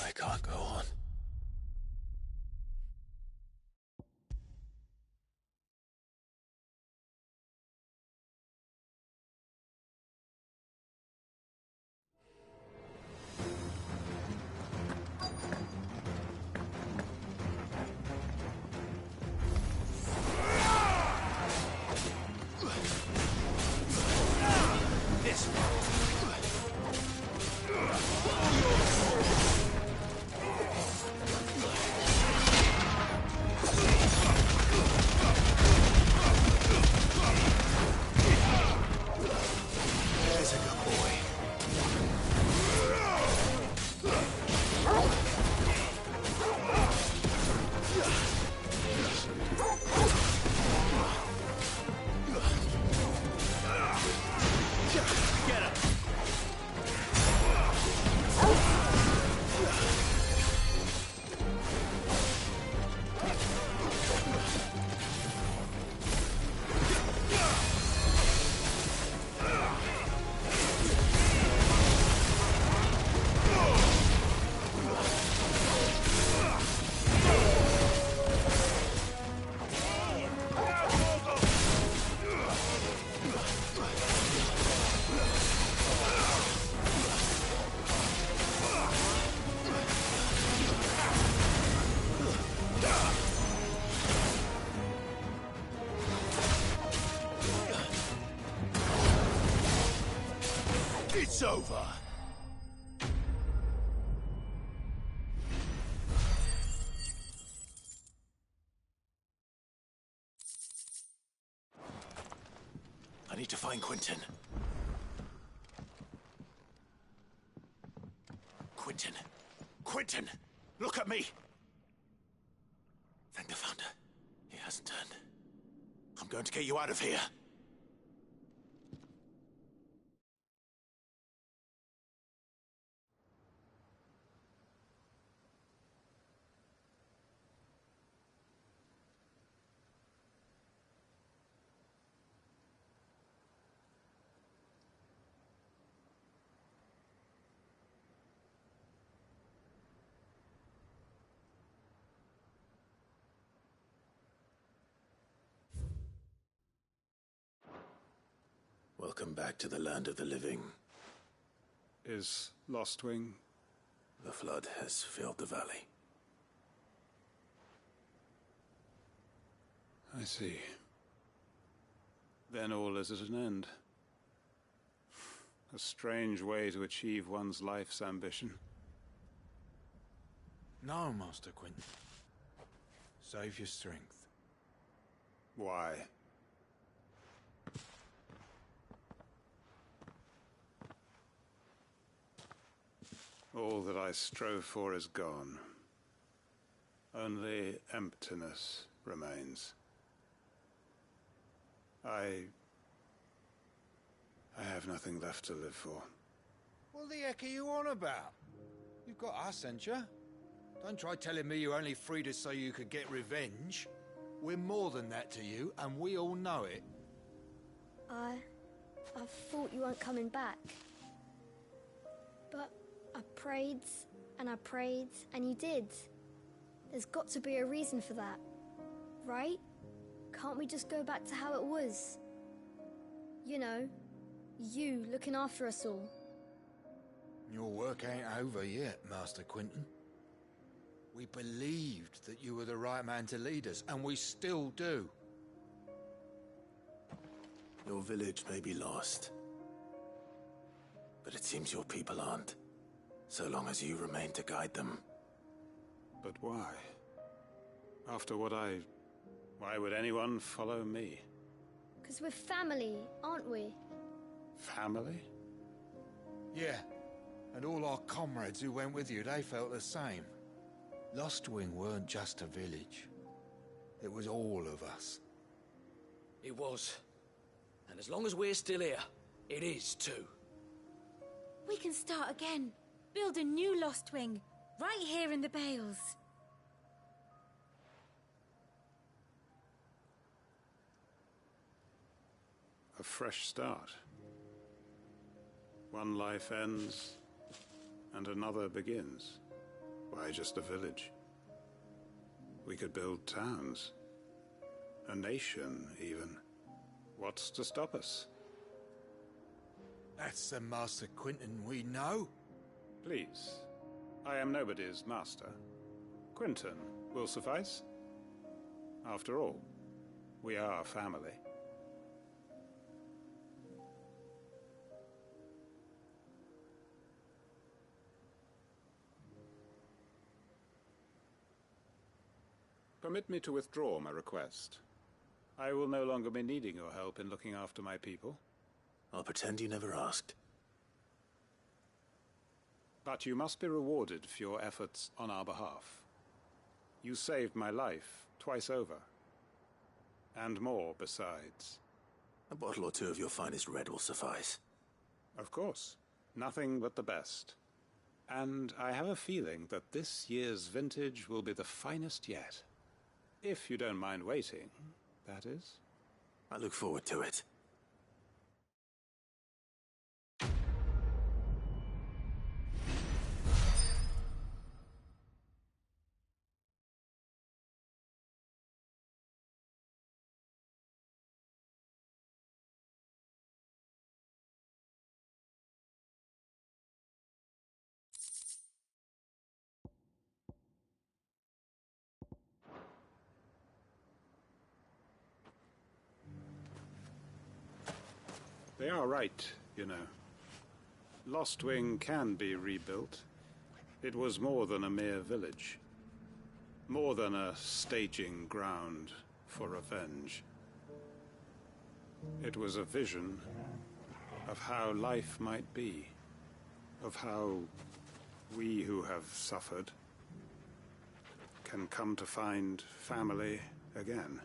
I can't go on. This! There's a good boy. Get him! It's over. I need to find Quentin. Quentin! Quentin! Look at me! Thank the Founder. He hasn't turned. I'm going to get you out of here. Welcome back to the land of the living. Is Lostwing? The flood has filled the valley. I see. Then all is at an end. A strange way to achieve one's life's ambition. No, Master Quentin. Save your strength. Why? All that I strove for is gone. Only emptiness remains. I have nothing left to live for. What the heck are you on about? You've got us, ain't you? Don't try telling me you only freed us so you could get revenge. We're more than that to you, and we all know it. I thought you weren't coming back. But I prayed, and you did. There's got to be a reason for that, right? Can't we just go back to how it was? You know, you looking after us all. Your work ain't over yet, Master Quentin. We believed that you were the right man to lead us, and we still do. Your village may be lost, but it seems your people aren't, so long as you remain to guide them. But why? After what why would anyone follow me? 'Cause we're family, aren't we? Family? Yeah, and all our comrades who went with you, they felt the same. Lostwing weren't just a village. It was all of us. It was. And as long as we're still here, it is too. We can start again. Build a new Lostwing, right here in the Bales. A fresh start. One life ends, and another begins. Why just a village? We could build towns. A nation, even. What's to stop us? That's the Master Quentin we know. Please. I am nobody's master. Quentin will suffice. After all, we are family. Permit me to withdraw my request. I will no longer be needing your help in looking after my people. I'll pretend you never asked. But you must be rewarded for your efforts on our behalf. You saved my life twice over. And more besides. A bottle or two of your finest red will suffice. Of course. Nothing but the best. And I have a feeling that this year's vintage will be the finest yet. If you don't mind waiting, that is. I look forward to it. They are right, you know. Lostwing can be rebuilt. It was more than a mere village. More than a staging ground for revenge. It was a vision of how life might be. Of how we who have suffered can come to find family again.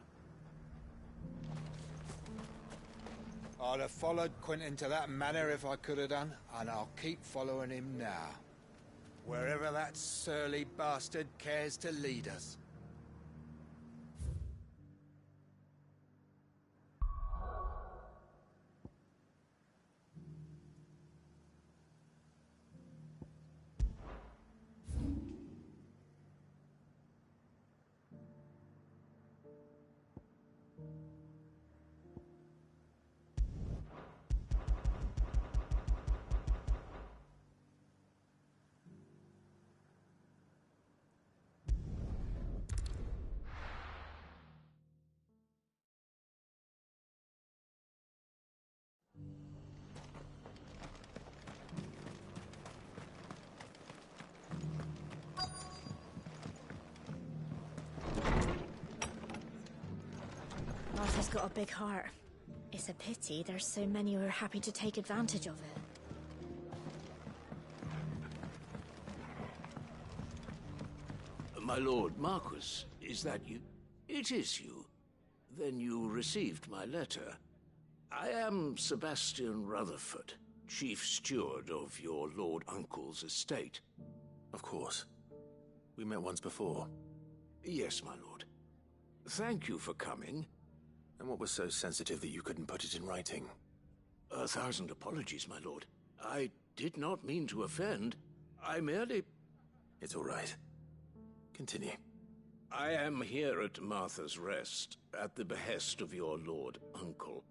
I'd have followed Quentin to that manor if I could have done, and I'll keep following him now. Wherever that surly bastard cares to lead us. Martha's got a big heart. It's a pity there's so many who are happy to take advantage of it. My lord Marquis, is that you? It is you. Then you received my letter. I am Sebastian Rutherford, Chief Steward of your Lord Uncle's estate. Of course. We met once before. Yes, my lord. Thank you for coming. And what was so sensitive that you couldn't put it in writing? 1,000 apologies, my lord. I did not mean to offend. I merely... It's all right. Continue. I am here at Martha's Rest, at the behest of your Lord Uncle,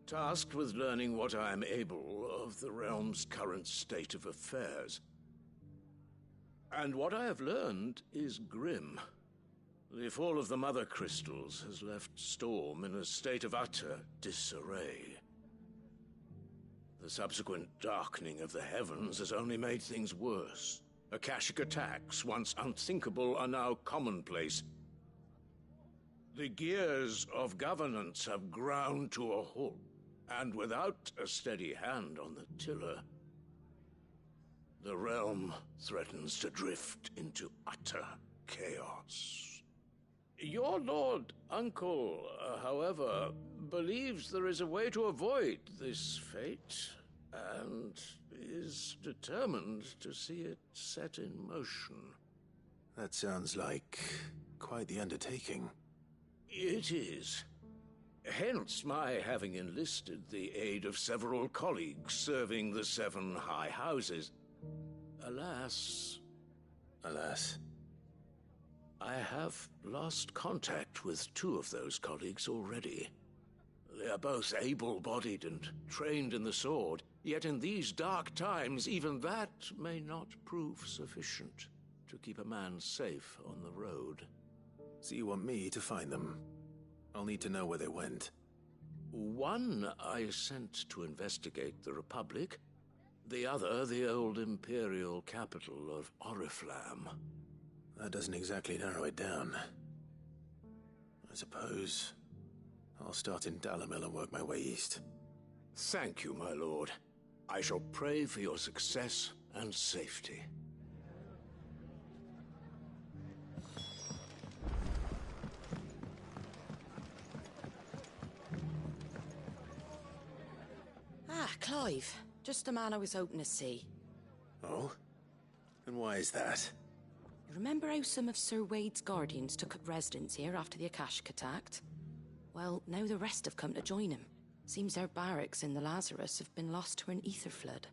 tasked with learning what I am able of the realm's current state of affairs. And what I have learned is grim. The fall of the Mother Crystals has left Storm in a state of utter disarray. The subsequent darkening of the heavens has only made things worse. Akashic attacks, once unthinkable, are now commonplace. The gears of governance have ground to a halt, and without a steady hand on the tiller, the realm threatens to drift into utter chaos. Your Lord Uncle, however, believes there is a way to avoid this fate, and is determined to see it set in motion. That sounds like quite the undertaking. It is. Hence my having enlisted the aid of several colleagues serving the 7 high houses. Alas... Alas? I have lost contact with 2 of those colleagues already. They are both able-bodied and trained in the sword, yet in these dark times, even that may not prove sufficient to keep a man safe on the road. So you want me to find them? I'll need to know where they went. One I sent to investigate the Republic, the other the old Imperial capital of Oriflamme. That doesn't exactly narrow it down. I suppose I'll start in Dalamil and work my way east. Thank you, my lord. I shall pray for your success and safety. Ah, Clive. Just the man I was hoping to see. Oh? And why is that? You remember how some of Sir Wade's guardians took up residence here after the Akashic attacked? Well, now the rest have come to join him. Seems their barracks in the Lazarus have been lost to an ether flood.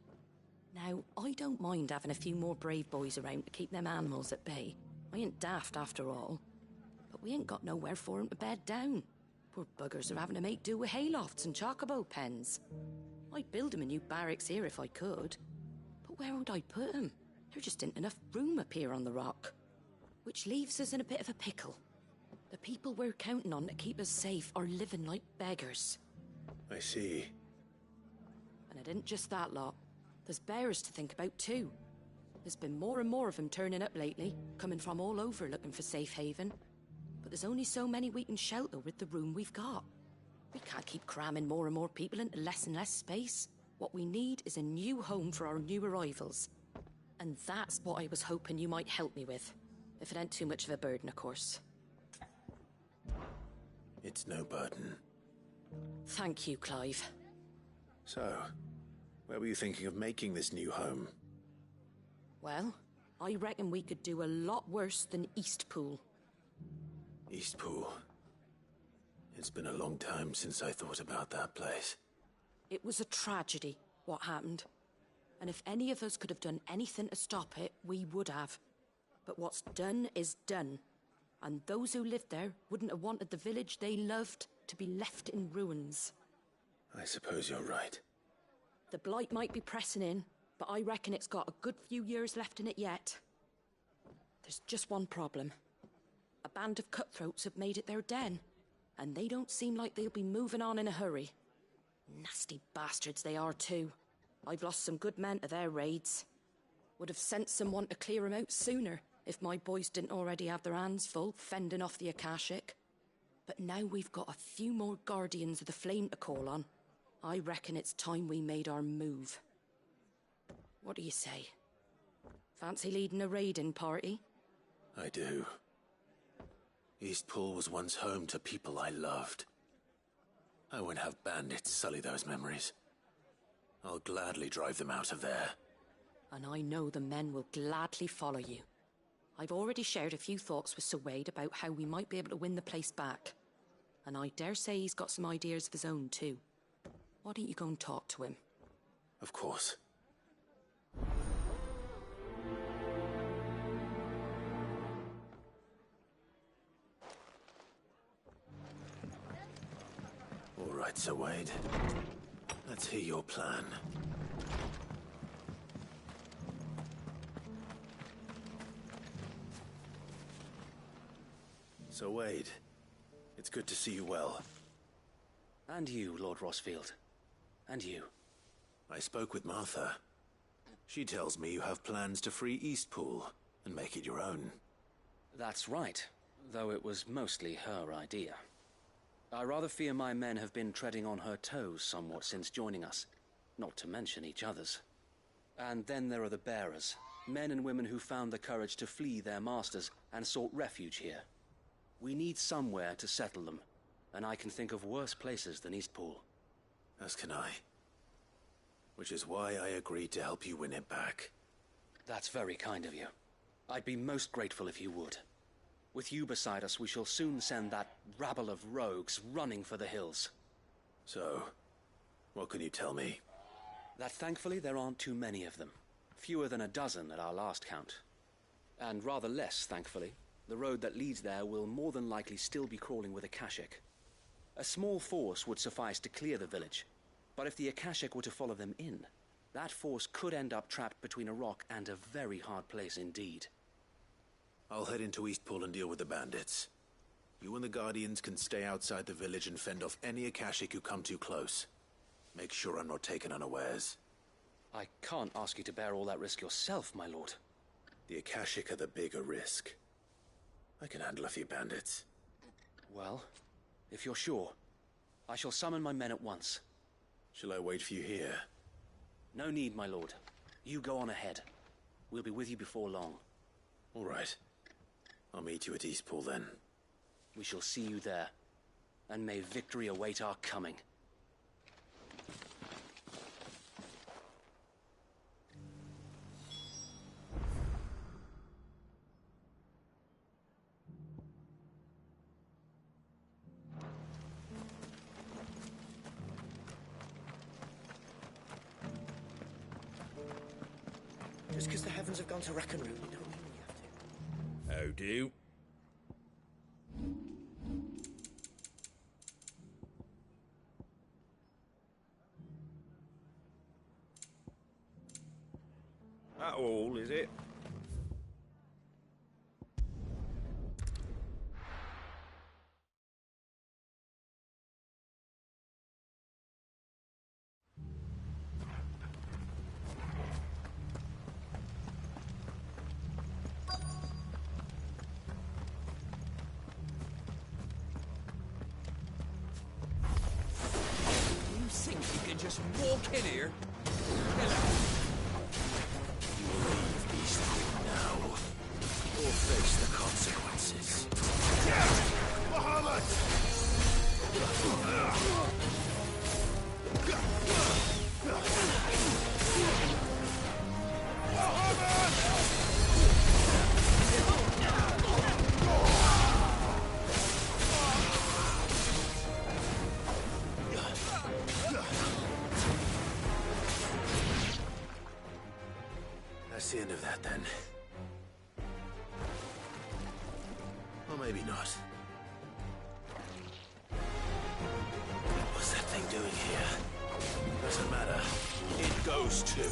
Now, I don't mind having a few more brave boys around to keep them animals at bay. I ain't daft after all. But we ain't got nowhere for 'em to bed down. Poor buggers are having to make do with haylofts and chocobo pens. I'd build 'em a new barracks here if I could. But where would I put 'em? There just ain't enough room up here on the rock. Which leaves us in a bit of a pickle. The people we're counting on to keep us safe are living like beggars. I see. And it isn't just that lot. There's bears to think about too. There's been more and more of them turning up lately, coming from all over looking for safe haven. But there's only so many we can shelter with the room we've got. We can't keep cramming more and more people into less and less space. What we need is a new home for our new arrivals. And that's what I was hoping you might help me with. If it ain't too much of a burden, of course. It's no burden. Thank you, Clive. So, where were you thinking of making this new home? Well, I reckon we could do a lot worse than Eastpool. Eastpool. It's been a long time since I thought about that place. It was a tragedy, what happened. And if any of us could have done anything to stop it, we would have. But what's done is done. And those who lived there wouldn't have wanted the village they loved to be left in ruins. I suppose you're right. The blight might be pressing in, but I reckon it's got a good few years left in it yet. There's just one problem. A band of cutthroats have made it their den, and they don't seem like they'll be moving on in a hurry. Nasty bastards they are too. I've lost some good men to their raids. Would have sent someone to clear 'em out sooner, if my boys didn't already have their hands full fending off the Akashic. But now we've got a few more Guardians of the Flame to call on. I reckon it's time we made our move. What do you say? Fancy leading a raiding party? I do. Eastpool was once home to people I loved. I won't have bandits sully those memories. I'll gladly drive them out of there. And I know the men will gladly follow you. I've already shared a few thoughts with Sir Wade about how we might be able to win the place back. And I dare say he's got some ideas of his own too. Why don't you go and talk to him? Of course. All right, Sir Wade. Let's hear your plan. Sir Wade, it's good to see you well. And you, Lord Rosfield. And you. I spoke with Martha. She tells me you have plans to free Eastpool and make it your own. That's right, though it was mostly her idea. I rather fear my men have been treading on her toes somewhat since joining us, not to mention each other's. And then there are the bearers, men and women who found the courage to flee their masters and sought refuge here. We need somewhere to settle them, and I can think of worse places than Eastpool. As can I. Which is why I agreed to help you win it back. That's very kind of you. I'd be most grateful if you would. With you beside us, we shall soon send that rabble of rogues running for the hills. So, what can you tell me? That thankfully there aren't too many of them. Fewer than a dozen at our last count. And rather less, thankfully. The road that leads there will more than likely still be crawling with Akashic. A small force would suffice to clear the village, but if the Akashic were to follow them in, that force could end up trapped between a rock and a very hard place indeed. I'll head into Eastpool and deal with the bandits. You and the Guardians can stay outside the village and fend off any Akashic who come too close. Make sure I'm not taken unawares. I can't ask you to bear all that risk yourself, my lord. The Akashic are the bigger risk. I can handle a few bandits. Well, if you're sure, I shall summon my men at once. Shall I wait for you here? No need, my lord. You go on ahead. We'll be with you before long. All right. I'll meet you at Eastpool then. We shall see you there. And may victory await our coming. Just because the heavens have gone to rack and ruin, you don't mean you have to. How do? That all, is it? Just walk in here. You will leave Eastpool now, or face the consequences. Muhammad! That's the end of that, then. Or maybe not. What's that thing doing here? Doesn't matter. It goes too.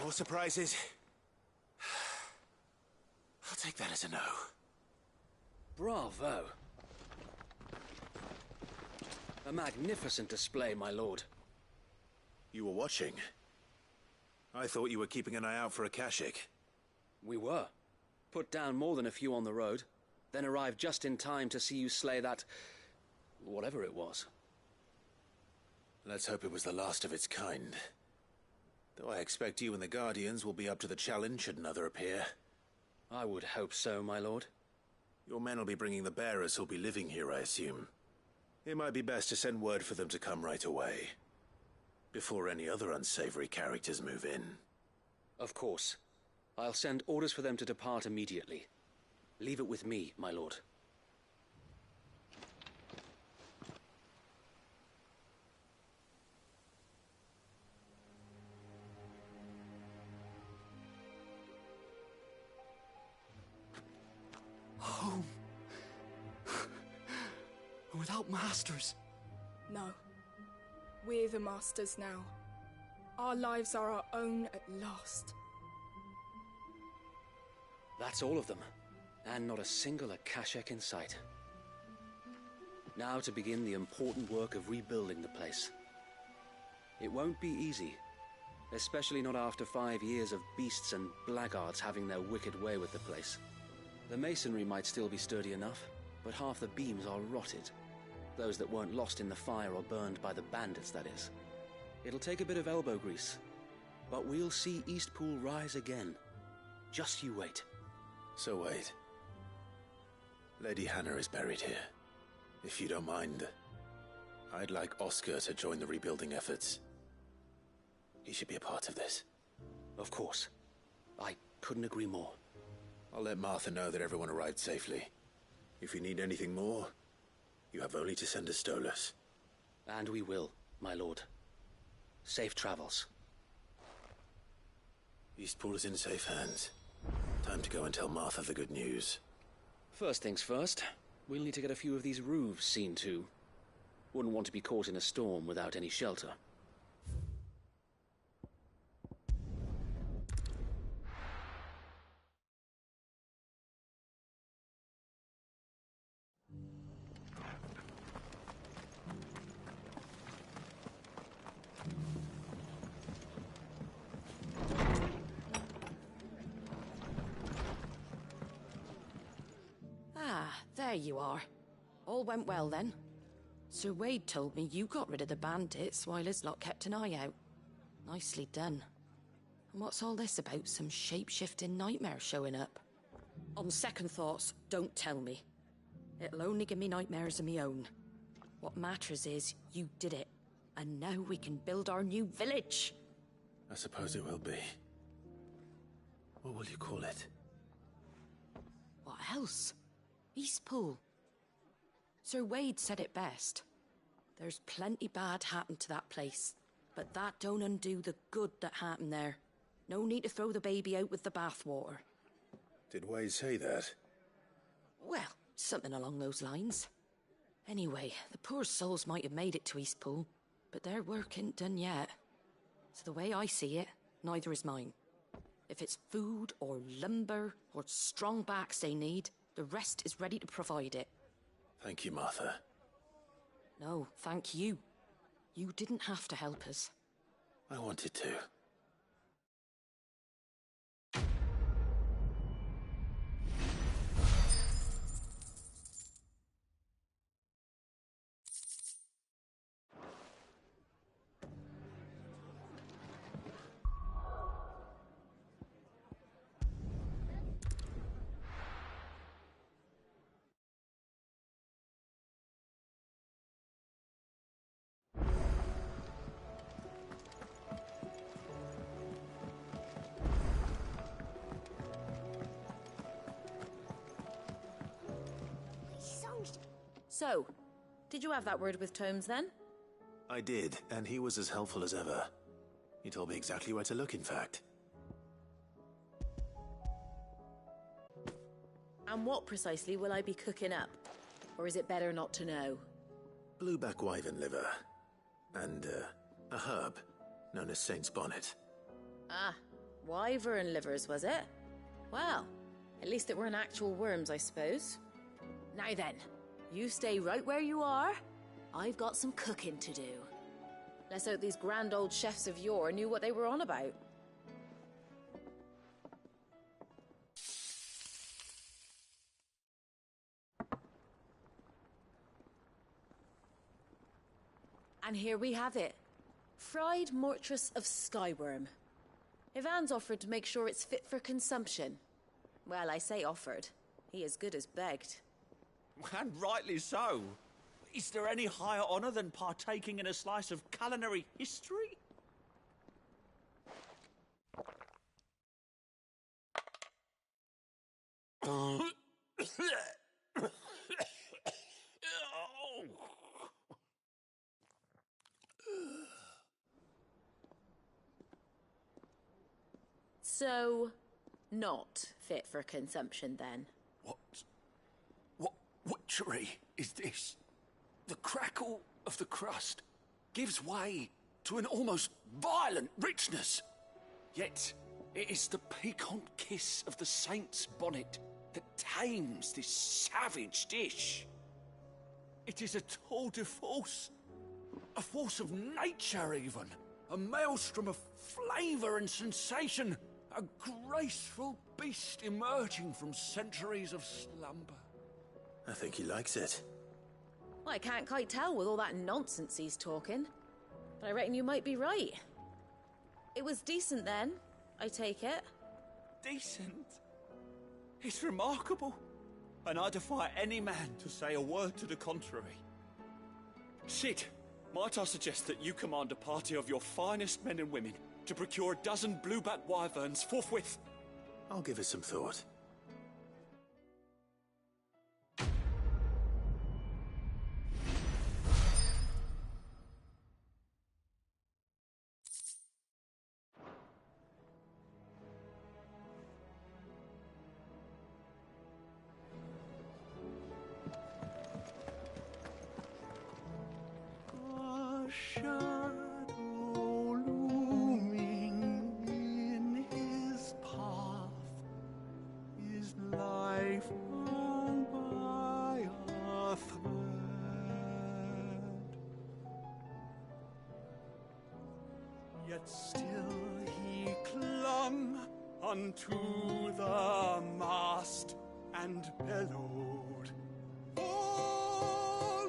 more surprises? I'll take that as a no. Bravo. A magnificent display, my lord. You were watching? I thought you were keeping an eye out for a Kashik. We were. Put down more than a few on the road, then arrived just in time to see you slay that... whatever it was. Let's hope it was the last of its kind. Though I expect you and the Guardians will be up to the challenge should another appear. I would hope so, my lord. Your men will be bringing the bearers who'll be living here, I assume. It might be best to send word for them to come right away, before any other unsavory characters move in. Of course. I'll send orders for them to depart immediately. Leave it with me, my lord. Home. Without masters. No. We're the masters now. Our lives are our own at last. That's all of them. And not a single Akashek in sight. Now to begin the important work of rebuilding the place. It won't be easy. Especially not after 5 years of beasts and blackguards having their wicked way with the place. The masonry might still be sturdy enough, but half the beams are rotted. Those that weren't lost in the fire or burned by the bandits, that is. It'll take a bit of elbow grease, but we'll see Eastpool rise again. Just you wait. So wait. Lady Hannah is buried here. If you don't mind, I'd like Oscar to join the rebuilding efforts. He should be a part of this. Of course. I couldn't agree more. I'll let Martha know that everyone arrived safely. If you need anything more, you have only to send a Stolas. And we will, my lord. Safe travels. Eastpool is in safe hands. Time to go and tell Martha the good news. First things first, we'll need to get a few of these roofs seen to. Wouldn't want to be caught in a storm without any shelter. There you are. All went well then. Sir Wade told me you got rid of the bandits while his lot kept an eye out. Nicely done. And what's all this about some shape-shifting nightmare showing up? On second thoughts, don't tell me. It'll only give me nightmares of me own. What matters is you did it. And now we can build our new village. I suppose it will be. What will you call it? What else? Eastpool. Sir Wade said it best. There's plenty bad happened to that place, but that don't undo the good that happened there. No need to throw the baby out with the bathwater. Did Wade say that? Well, something along those lines. Anyway, the poor souls might have made it to Eastpool, but their work ain't done yet. So the way I see it, neither is mine. If it's food or lumber or strong backs they need, the rest is ready to provide it. Thank you, Martha. No, thank you. You didn't have to help us. I wanted to. So, did you have that word with Tomes then? I did, and he was as helpful as ever. He told me exactly where to look, in fact. And what precisely will I be cooking up? Or is it better not to know? Blueback wyvern liver. And, a herb known as Saint's Bonnet. Ah, Wyvern livers, was it? Well, at least it weren't actual worms, I suppose. Now then, you stay right where you are. I've got some cooking to do. Let's hope these grand old chefs of yore knew what they were on about. And here we have it. Fried mortress of skyworm. Ivan's offered to make sure it's fit for consumption. Well, I say offered. He as good as begged. And rightly so. Is there any higher honour than partaking in a slice of culinary history? So, not fit for consumption then? What witchery is this? The crackle of the crust gives way to an almost violent richness. Yet, it is the piquant kiss of the saint's bonnet that tames this savage dish. It is a tour de force. A force of nature, even. A maelstrom of flavour and sensation. A graceful beast emerging from centuries of slumber. I think he likes it. Well, I can't quite tell with all that nonsense he's talking. But I reckon you might be right. It was decent then, I take it. Decent? It's remarkable. And I defy any man to say a word to the contrary. Sid, might I suggest that you command a party of your finest men and women to procure a dozen blueback wyverns forthwith? I'll give it some thought. Yet still he clung unto the mast and bellowed, "All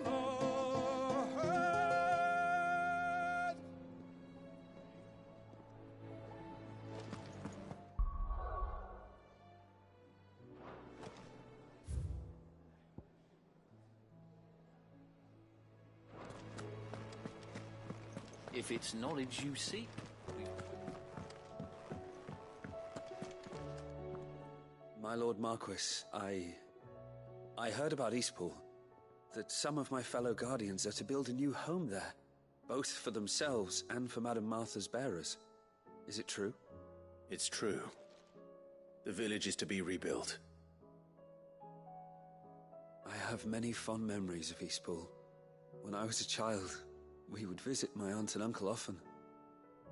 ahead!" If it's knowledge you seek. My Lord Marquis, I heard about Eastpool. That some of my fellow Guardians are to build a new home there, both for themselves and for Madame Martha's bearers. Is it true? It's true. The village is to be rebuilt. I have many fond memories of Eastpool. When I was a child, we would visit my aunt and uncle often.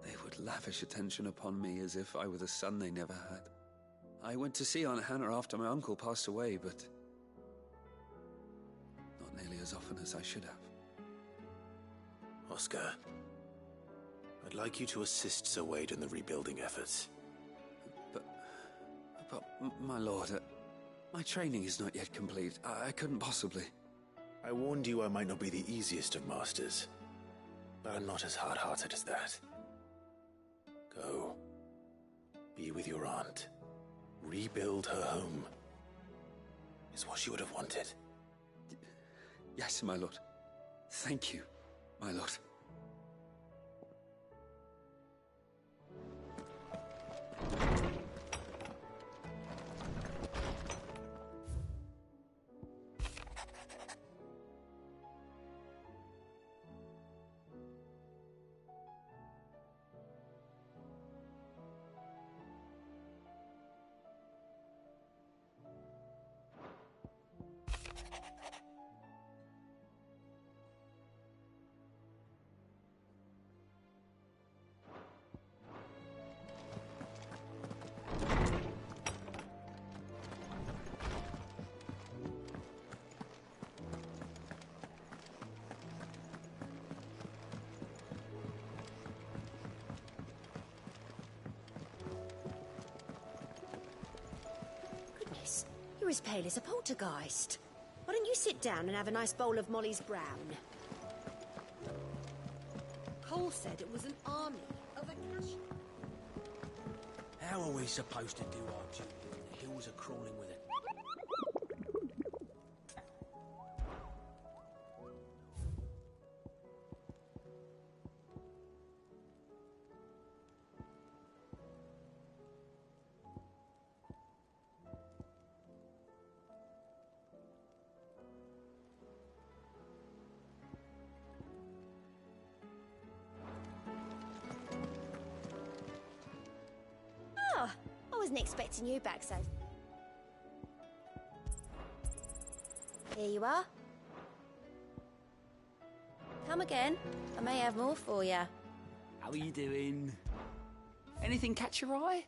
They would lavish attention upon me as if I were the son they never had. I went to see Aunt Hannah after my uncle passed away, but not nearly as often as I should have. Oscar, I'd like you to assist Sir Wade in the rebuilding efforts. But my lord, my training is not yet complete. I couldn't possibly. I warned you I might not be the easiest of masters, but I'm not as hard-hearted as that. Go. Be with your aunt. Rebuild her home. Is what she would have wanted. Yes, my lord. Thank you, my lord. You're as pale as a poltergeist. Why don't you sit down and have a nice bowl of Molly's brown? Cole said it was an army of a cash. How are we supposed to do our duty when the hills are crawling with it? Oh, I wasn't expecting you back so. Here you are. Come again. I may have more for you. How are you doing? Anything catch your eye?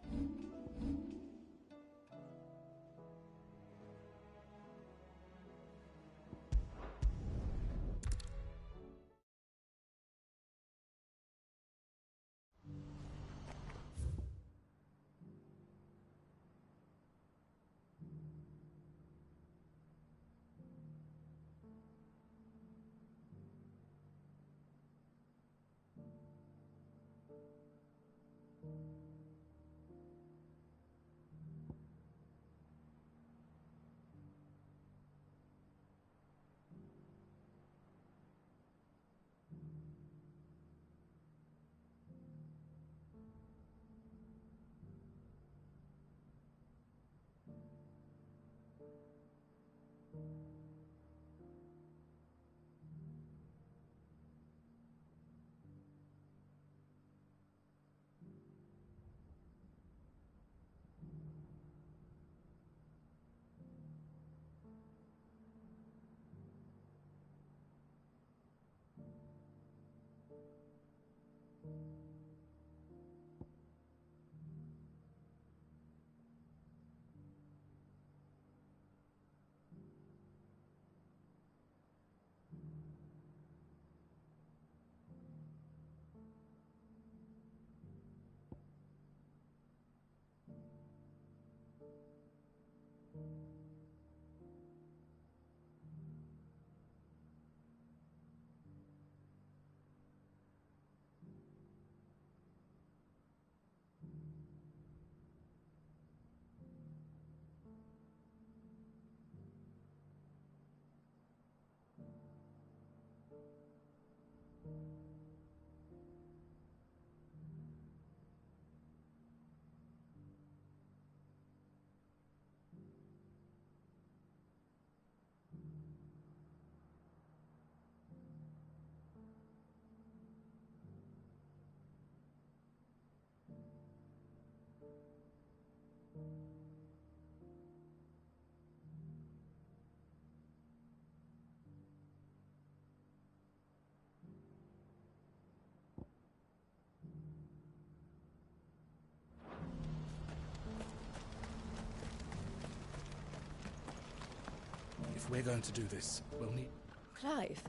If we're going to do this, we'll need... Clive,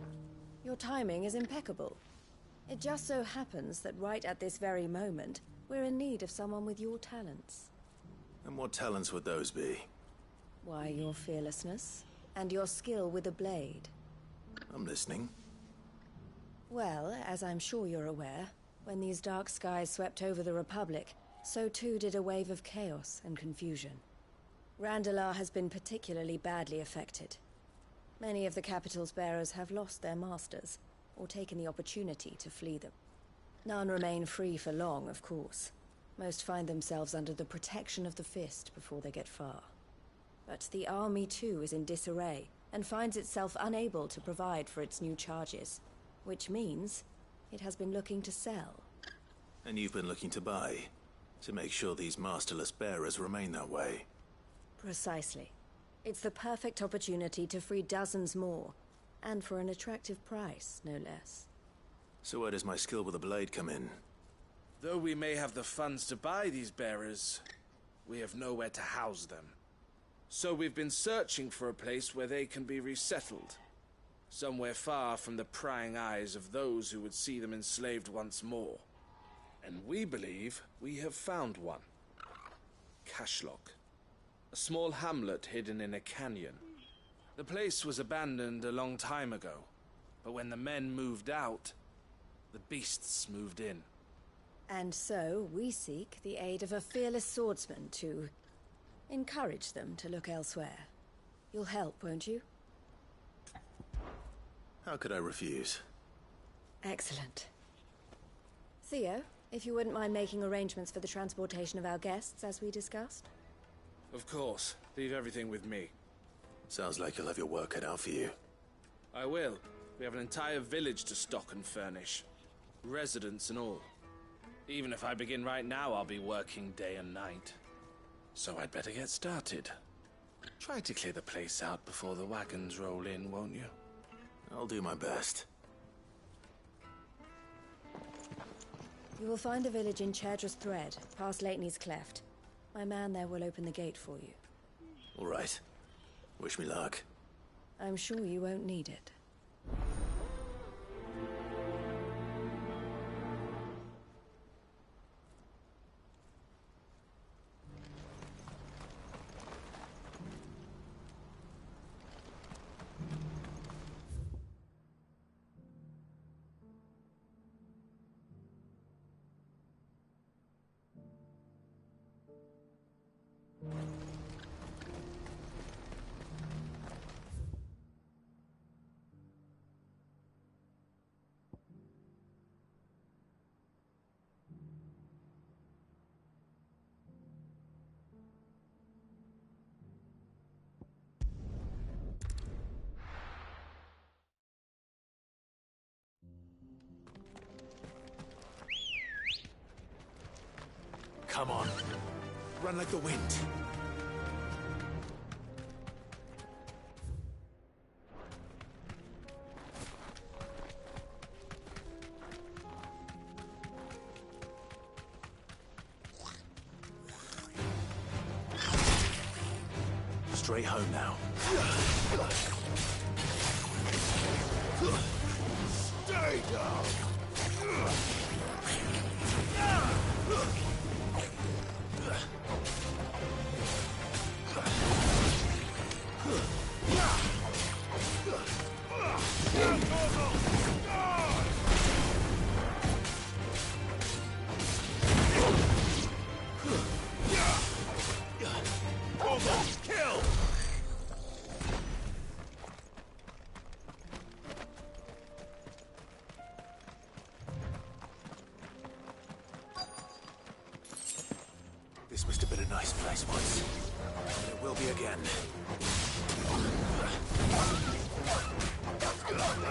your timing is impeccable. It just so happens that right at this very moment, we're in need of someone with your talents. And what talents would those be? Why, your fearlessness, and your skill with a blade. I'm listening. Well, as I'm sure you're aware, when these dark skies swept over the Republic, so too did a wave of chaos and confusion. Randalar has been particularly badly affected. Many of the capital's bearers have lost their masters, or taken the opportunity to flee them. None remain free for long, of course. Most find themselves under the protection of the Fist before they get far. But the army too is in disarray, and finds itself unable to provide for its new charges. Which means it has been looking to sell. And you've been looking to buy, to make sure these masterless bearers remain that way. Precisely. It's the perfect opportunity to free dozens more, and for an attractive price, no less. So where does my skill with a blade come in? Though we may have the funds to buy these bearers, we have nowhere to house them. So we've been searching for a place where they can be resettled. Somewhere far from the prying eyes of those who would see them enslaved once more. And we believe we have found one. Cashlock. A small hamlet hidden in a canyon. The place was abandoned a long time ago, but when the men moved out, the beasts moved in. And so we seek the aid of a fearless swordsman to encourage them to look elsewhere. You'll help, won't you? How could I refuse? Excellent. Theo, if you wouldn't mind making arrangements for the transportation of our guests, as we discussed. Of course. Leave everything with me. Sounds like you'll have your work cut out for you. I will. We have an entire village to stock and furnish. Residents and all. Even if I begin right now, I'll be working day and night. So I'd better get started. Try to clear the place out before the wagons roll in, won't you? I'll do my best. You will find a village in Chadra's Thread, past Lateney's Cleft. My man there will open the gate for you. All right. Wish me luck. I'm sure you won't need it. Come on. Run like the wind. Straight home now. Stay down! Almost killed! This must have been a nice place once. And it will be again. Over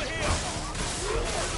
here!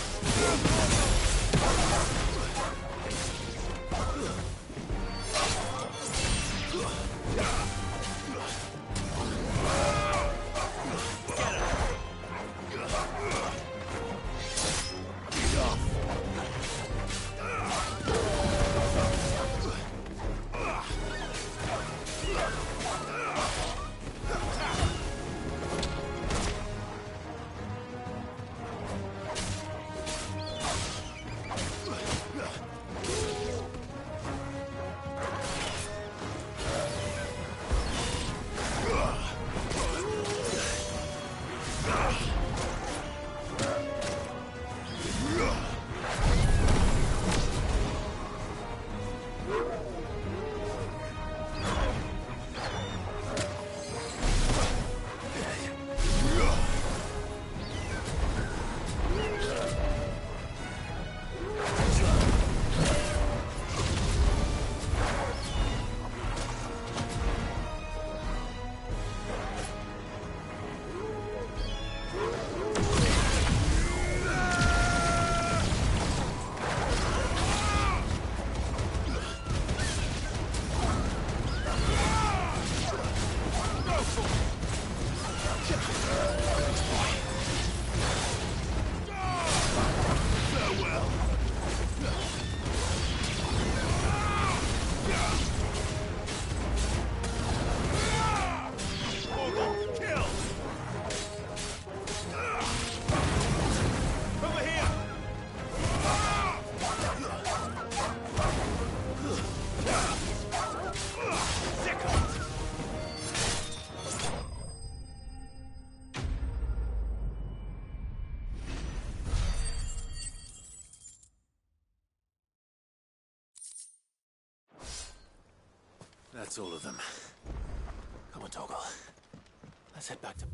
That's all of them. Come on, Toggle. Let's head back to...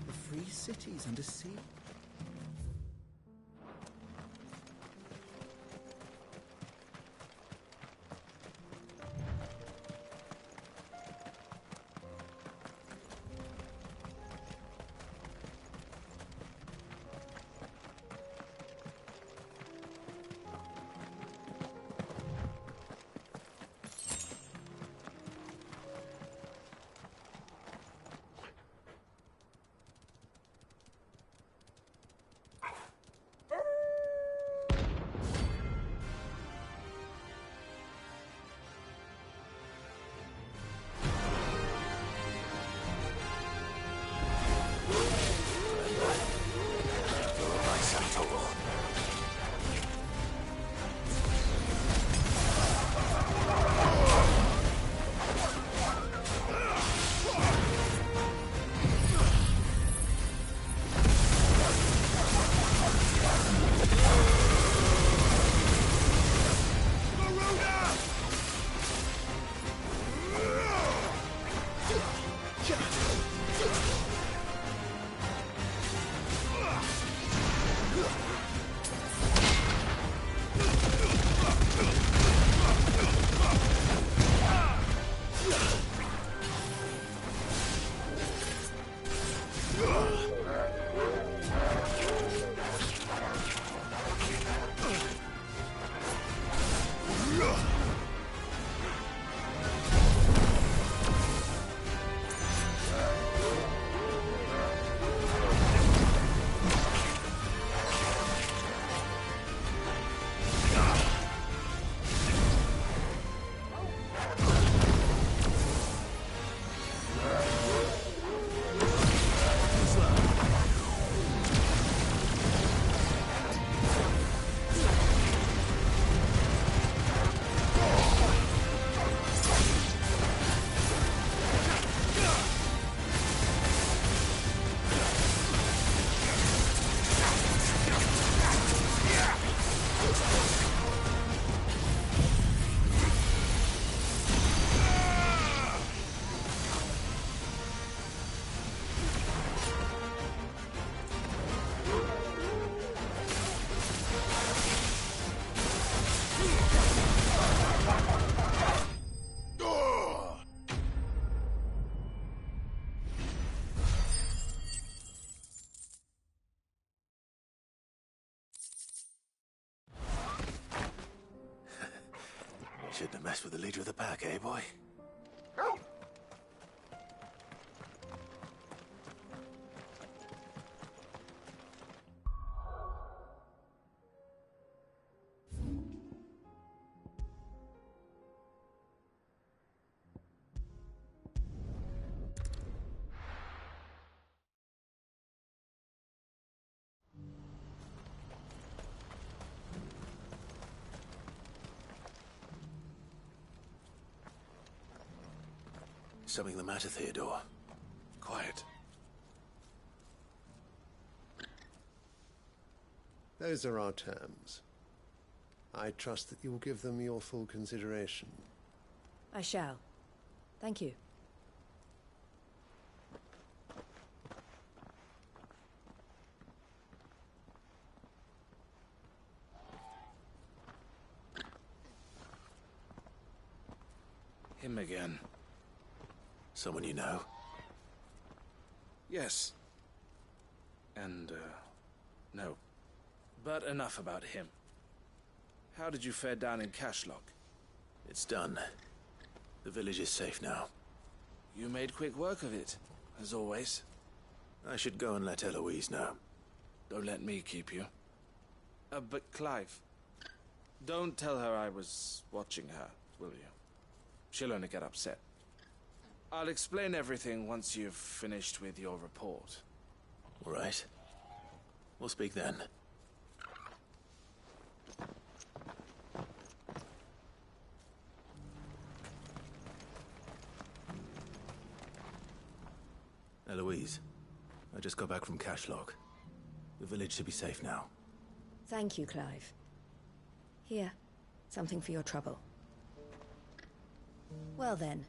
The free cities under siege. Shouldn't have messed with the leader of the pack, eh, boy? Something the matter, Theodore? Quiet. Those are our terms. I trust that you will give them your full consideration. I shall. Thank you. Him again. Someone you know? Yes. And, no. But enough about him. How did you fare down in Cashlock? It's done. The village is safe now. You made quick work of it, as always. I should go and let Eloise know. Don't let me keep you. But Clive, don't tell her I was watching her, will you? She'll only get upset. I'll explain everything once you've finished with your report. All right. We'll speak then. Eloise, I just got back from Cashlock. The village should be safe now. Thank you, Clive. Here, something for your trouble. Well then,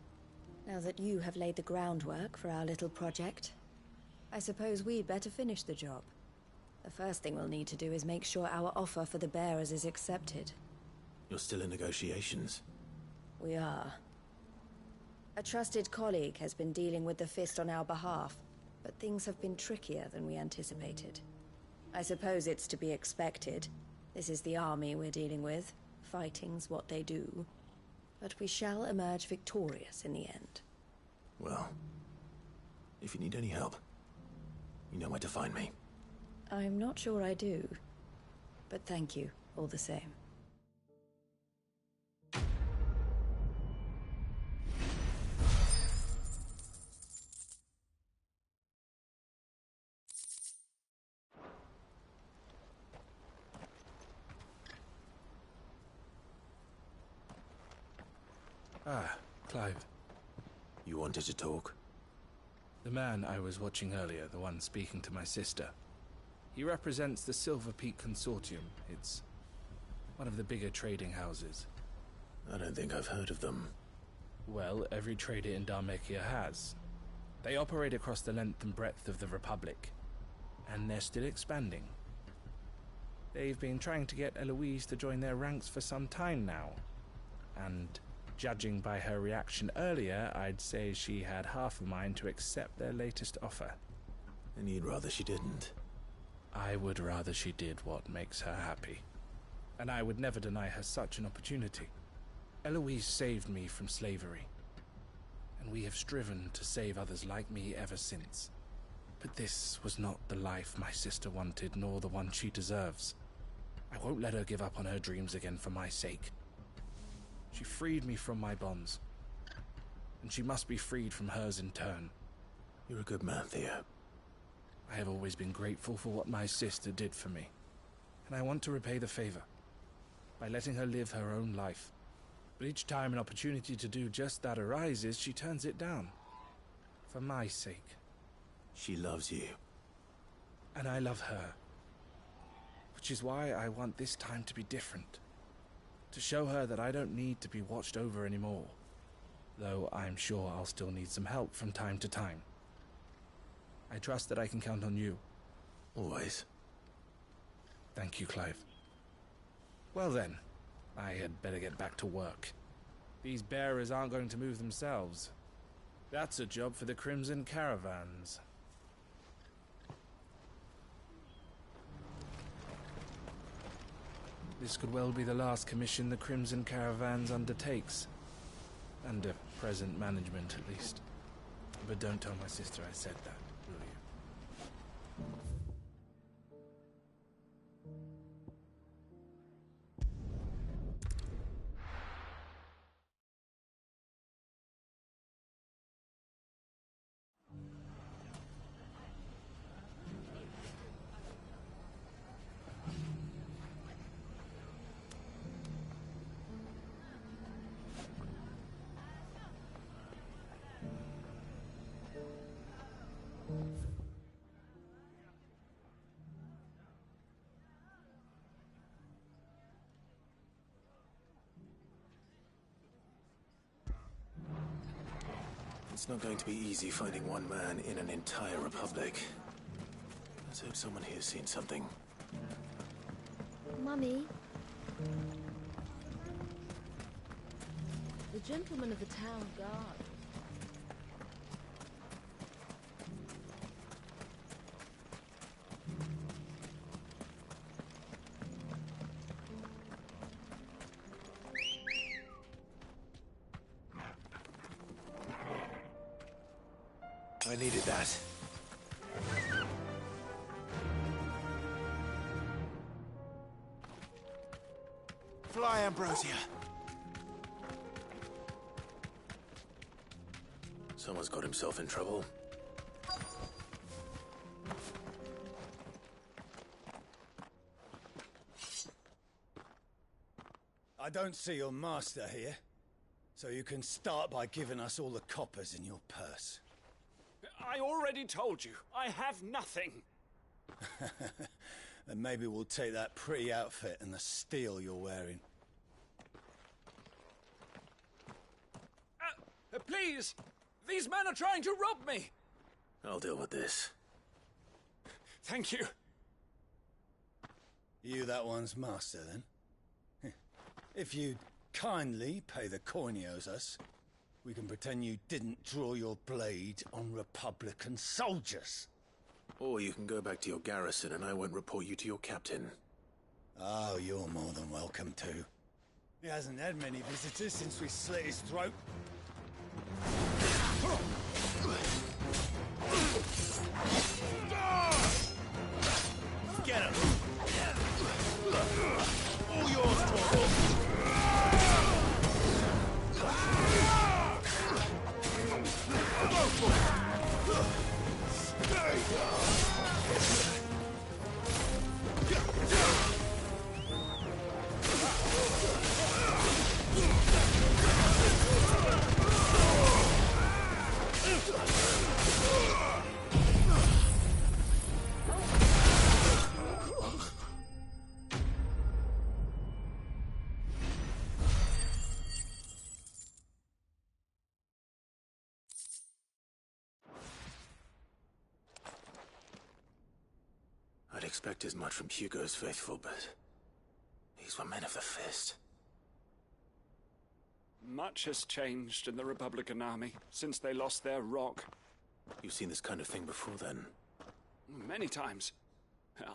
now that you have laid the groundwork for our little project, I suppose we'd better finish the job. The first thing we'll need to do is make sure our offer for the bearers is accepted. You're still in negotiations? We are. A trusted colleague has been dealing with the Fist on our behalf, but things have been trickier than we anticipated. I suppose it's to be expected. This is the army we're dealing with. Fighting's what they do. But we shall emerge victorious in the end. Well, if you need any help, you know where to find me. I'm not sure I do, but thank you all the same. Ah, Clive. You wanted to talk? The man I was watching earlier, the one speaking to my sister. He represents the Silver Peak Consortium. It's one of the bigger trading houses. I don't think I've heard of them. Well, every trader in Dharmekia has. They operate across the length and breadth of the Republic, and they're still expanding. They've been trying to get Eloise to join their ranks for some time now, and judging by her reaction earlier, I'd say she had half a mind to accept their latest offer. And you'd rather she didn't? I would rather she did what makes her happy. And I would never deny her such an opportunity. Eloise saved me from slavery, and we have striven to save others like me ever since. But this was not the life my sister wanted, nor the one she deserves. I won't let her give up on her dreams again for my sake. She freed me from my bonds, and she must be freed from hers in turn. You're a good man, Theo. I have always been grateful for what my sister did for me, and I want to repay the favor by letting her live her own life. But each time an opportunity to do just that arises, she turns it down. For my sake. She loves you. And I love her. Which is why I want this time to be different. To show her that I don't need to be watched over anymore. Though I'm sure I'll still need some help from time to time. I trust that I can count on you. Always. Thank you, Clive. Well then, I had better get back to work. These bearers aren't going to move themselves. That's a job for the Crimson Caravans. This could well be the last commission the Crimson Caravans undertakes. Under present management, at least. But don't tell my sister I said that, will you? It's not going to be easy finding one man in an entire republic. Let's hope someone here's seen something. Mummy? The gentleman of the town guard. I needed that. Fly, Ambrosia. Someone's got himself in trouble. I don't see your master here, so you can start by giving us all the coppers in your purse. I already told you, I have nothing. Then maybe we'll take that pretty outfit and the steel you're wearing. Please! These men are trying to rob me! I'll deal with this. Thank you. You that one's master, then? If you'd kindly pay the coin he owes us, we can pretend you didn't draw your blade on Republican soldiers. Or you can go back to your garrison and I won't report you to your captain. Oh, you're more than welcome to. He hasn't had many visitors since we slit his throat. Get him! All yours, Torvald! I'd expect as much from Hugo's faithful, but these were men of the fist. Much has changed in the Republican army since they lost their rock. You've seen this kind of thing before, then? Many times.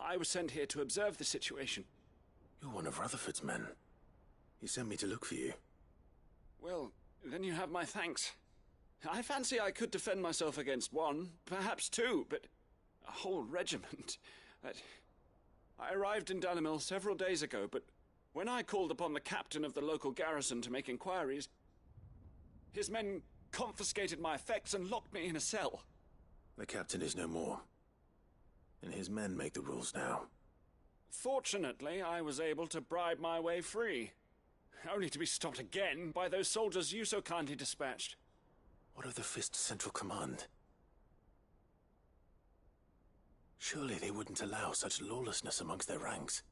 I was sent here to observe the situation. You're one of Rutherford's men. He sent me to look for you. Well, then you have my thanks. I fancy I could defend myself against one, perhaps two, but a whole regiment. I arrived in Dalimil several days ago, but when I called upon the captain of the local garrison to make inquiries, his men confiscated my effects and locked me in a cell. The captain is no more, and his men make the rules now. Fortunately, I was able to bribe my way free, only to be stopped again by those soldiers you so kindly dispatched. What of the Fist's Central Command? Surely they wouldn't allow such lawlessness amongst their ranks.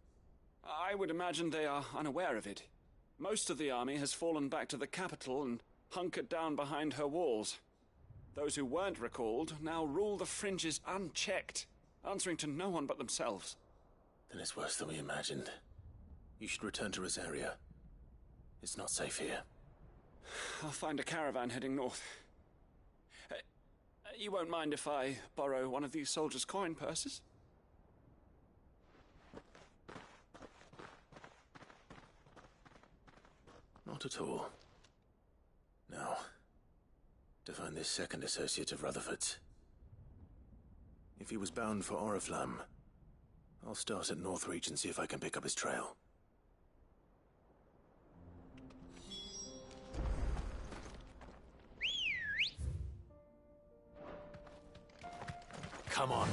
I would imagine they are unaware of it. Most of the army has fallen back to the capital and hunkered down behind her walls. Those who weren't recalled now rule the fringes unchecked, answering to no one but themselves. Then it's worse than we imagined. You should return to Rosaria. It's not safe here. I'll find a caravan heading north. You won't mind if I borrow one of these soldiers' coin purses? Not at all. Now, to find this second associate of Rutherford's. If he was bound for Oriflamme, I'll start at Northreach and see if I can pick up his trail. Come on.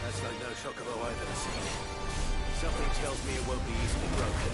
That's like no Shockabo I've ever seen. Something tells me it won't be easily broken.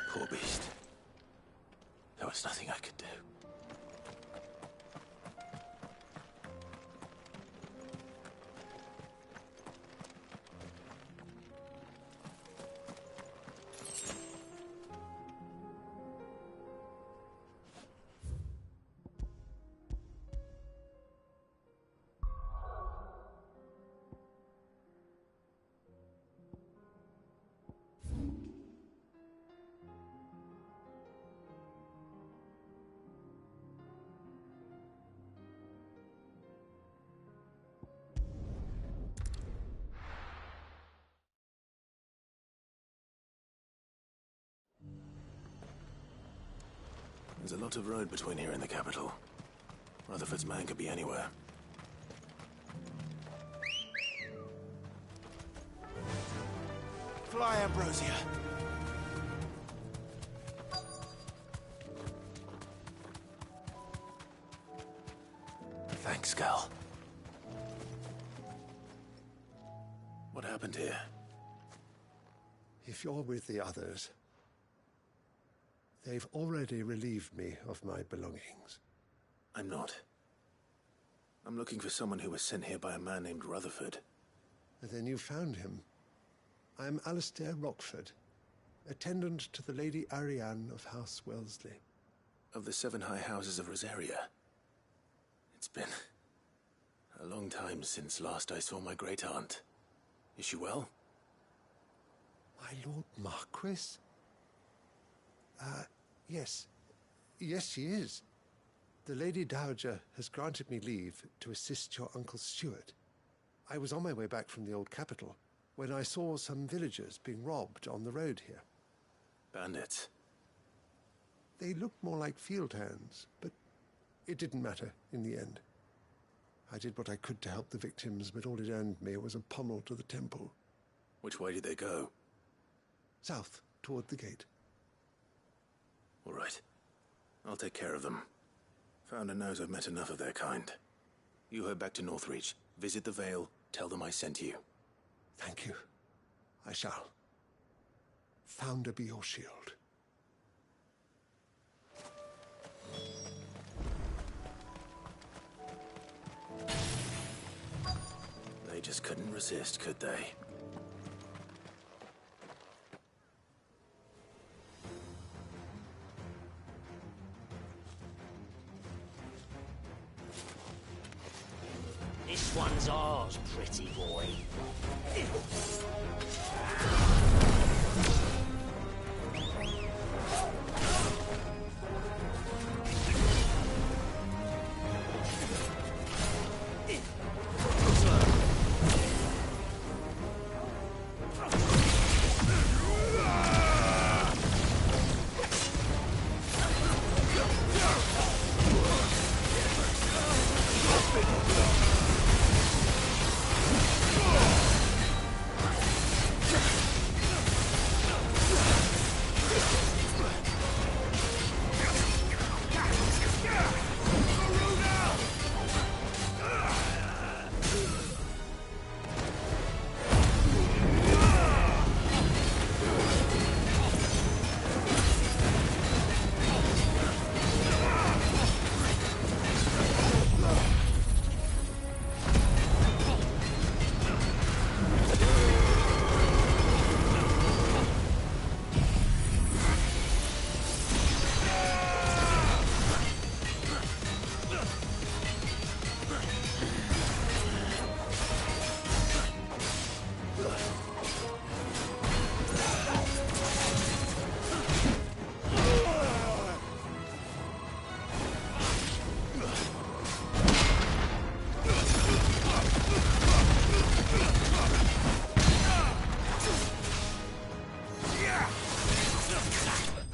Poor beast. There was nothing I could do. There's a lot of road between here and the capital. Rutherford's man could be anywhere. Fly, Ambrosia. Thanks, Cal. What happened here? If you're with the others, they've already relieved me of my belongings. I'm not. I'm looking for someone who was sent here by a man named Rutherford. Then you found him. I'm Alistair Rockford, attendant to the Lady Ariane of House Wellesley. Of the 7 high houses of Rosaria. It's been a long time since last I saw my great-aunt. Is she well? My Lord Marquis? Yes. Yes, she is. The Lady Dowager has granted me leave to assist your Uncle Stuart. I was on my way back from the old capital when I saw some villagers being robbed on the road here. Bandits? They looked more like field hands, but it didn't matter in the end. I did what I could to help the victims, but all it earned me was a pommel to the temple. Which way did they go? South, toward the gate. All right. I'll take care of them. Founder knows I've met enough of their kind. You head back to Northreach, visit the Vale, tell them I sent you. Thank you. I shall. Founder be your shield. They just couldn't resist, could they? This one's ours, pretty boy.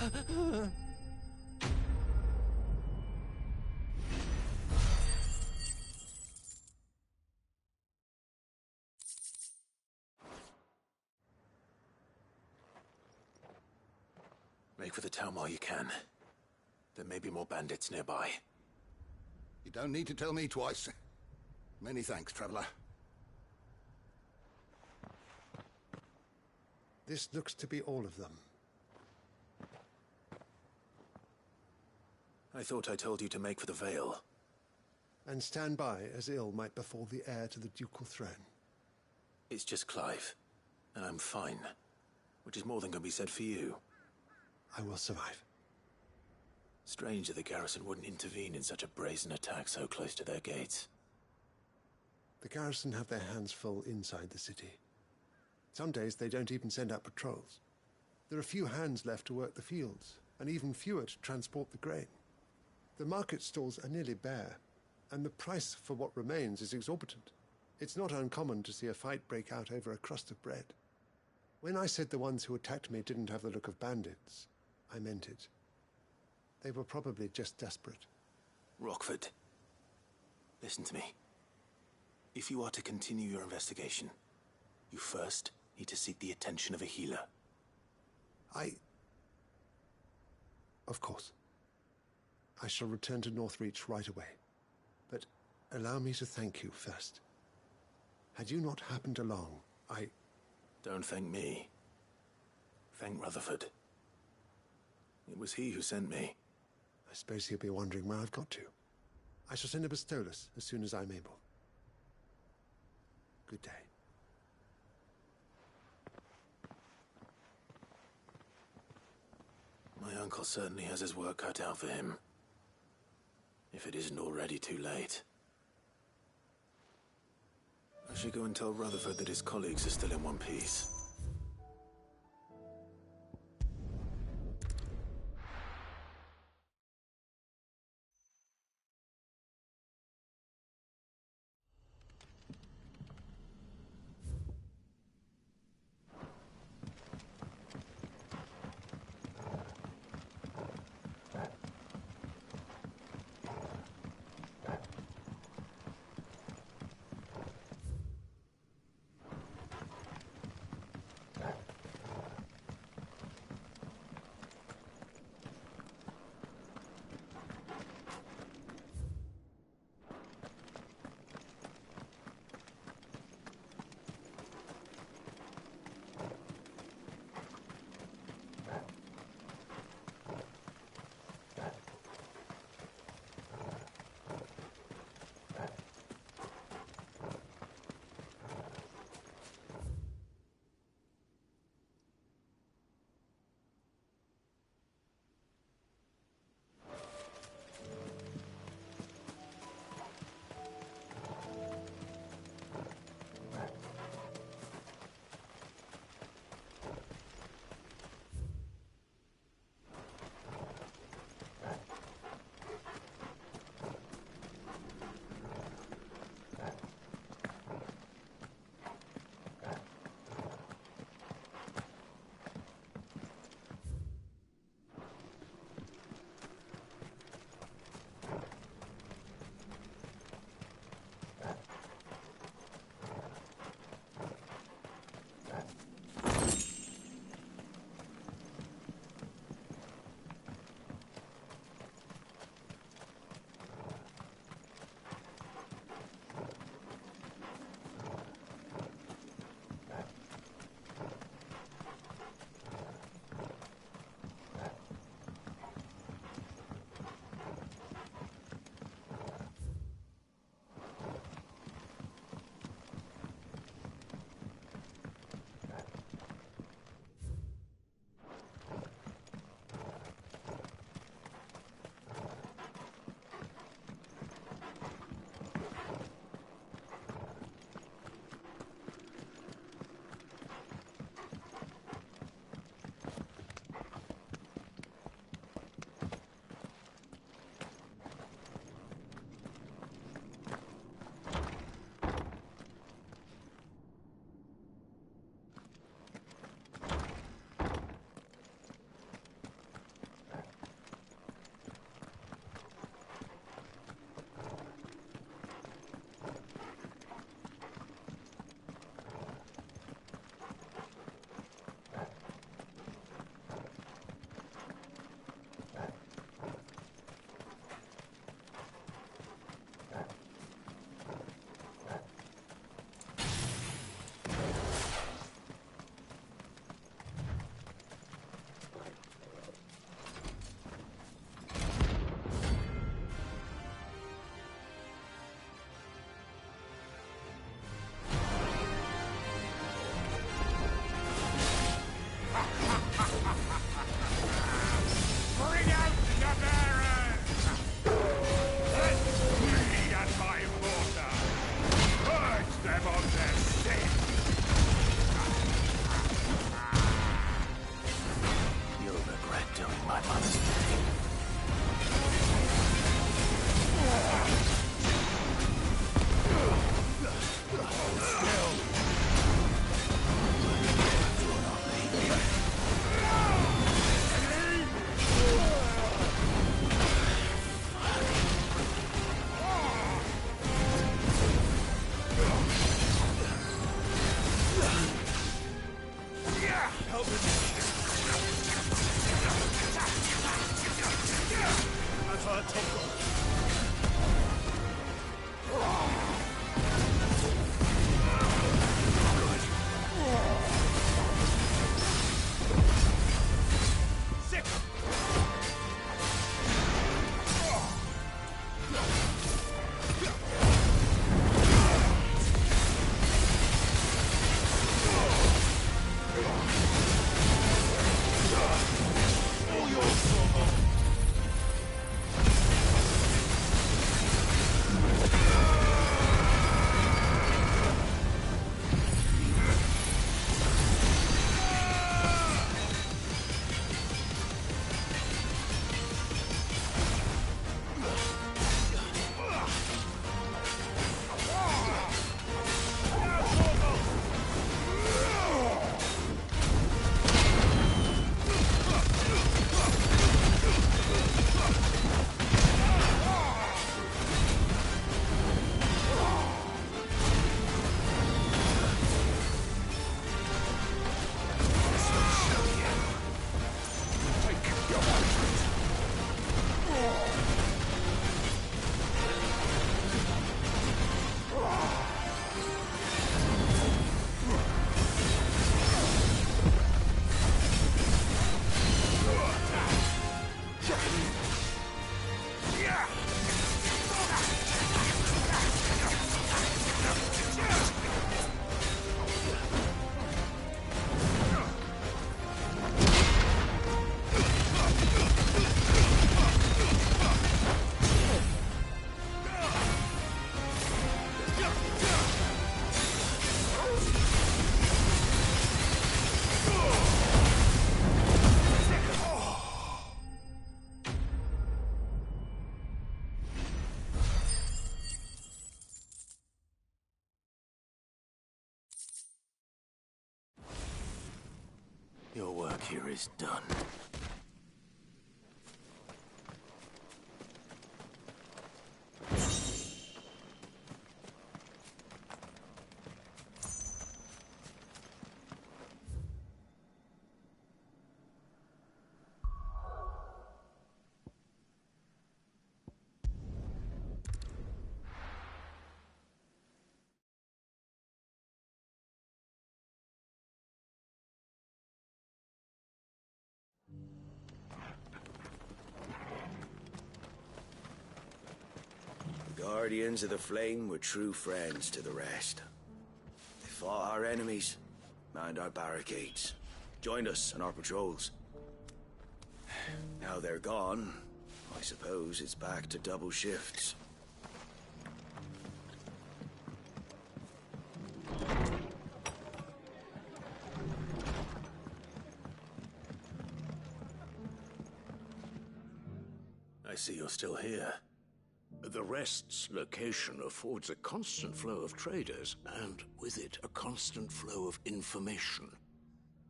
Make for the town while you can. There may be more bandits nearby. You don't need to tell me twice. Many thanks, traveler. This looks to be all of them. I thought I told you to make for the Vale. And stand by as ill might befall the heir to the ducal throne. It's just Clive, and I'm fine. Which is more than can be said for you. I will survive. Strange that the garrison wouldn't intervene in such a brazen attack so close to their gates. The garrison have their hands full inside the city. Some days they don't even send out patrols. There are few hands left to work the fields, and even fewer to transport the grain. The market stalls are nearly bare, and the price for what remains is exorbitant. It's not uncommon to see a fight break out over a crust of bread. When I said the ones who attacked me didn't have the look of bandits, I meant it. They were probably just desperate. Rockford, listen to me. If you are to continue your investigation, you first need to seek the attention of a healer. Of course. I shall return to Northreach right away. But allow me to thank you first. Had you not happened along, Don't thank me. Thank Rutherford. It was he who sent me. I suppose he'll be wondering where I've got to. I shall send a Bastolus as soon as I'm able. Good day. My uncle certainly has his work cut out for him. If it isn't already too late. I should go and tell Rutherford that his colleagues are still in one piece. is done. Guardians of the Flame were true friends to the rest. They fought our enemies, manned our barricades, joined us on our patrols. Now they're gone, I suppose it's back to double shifts. I see you're still here. The Rest's location affords a constant flow of traders, and with it, a constant flow of information.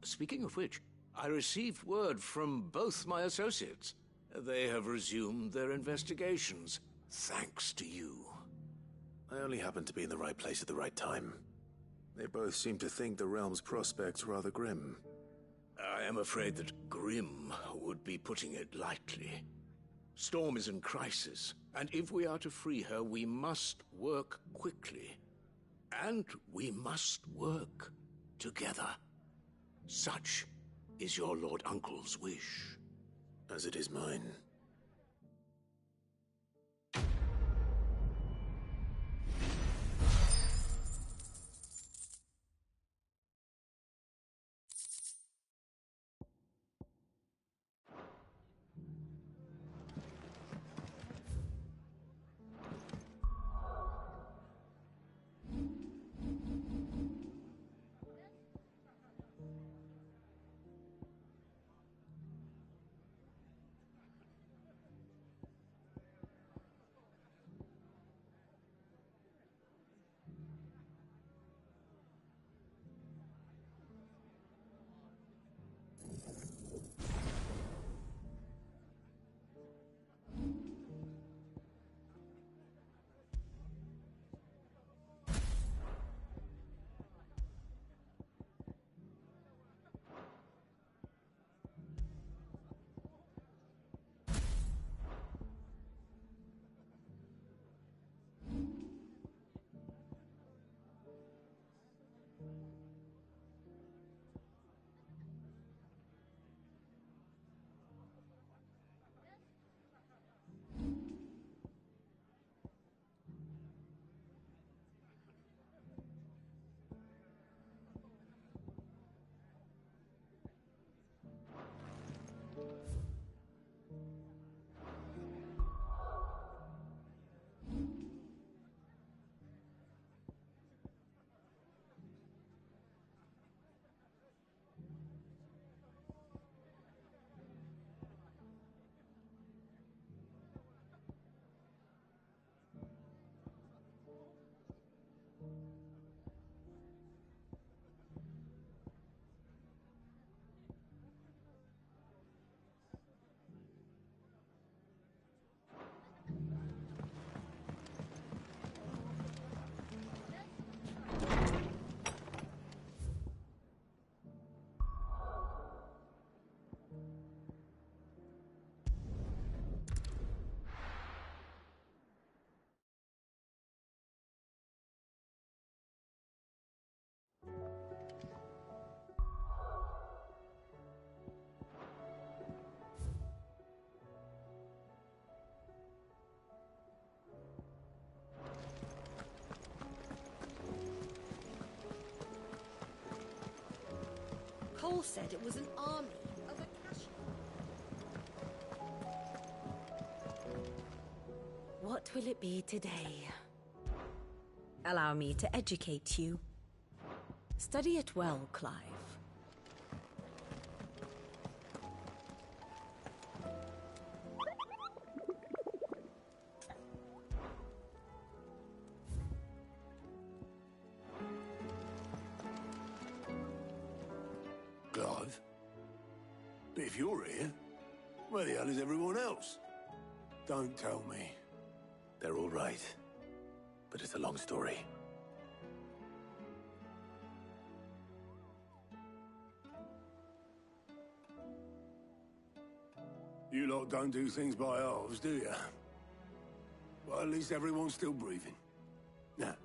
Speaking of which, I received word from both my associates. They have resumed their investigations, thanks to you. I only happened to be in the right place at the right time. They both seem to think the realm's prospects rather grim. I am afraid that grim would be putting it lightly. Storm is in crisis, and if we are to free her, we must work quickly. And we must work together. Such is your Lord Uncle's wish. As it is mine. Cole said it was an army of Akasha. What will it be today? Allow me to educate you. Study it well, Clive. Clive? If you're here, where the hell is everyone else? Don't tell me. They're all right. But it's a long story. You lot don't do things by halves, do you? Well, at least everyone's still breathing. Now,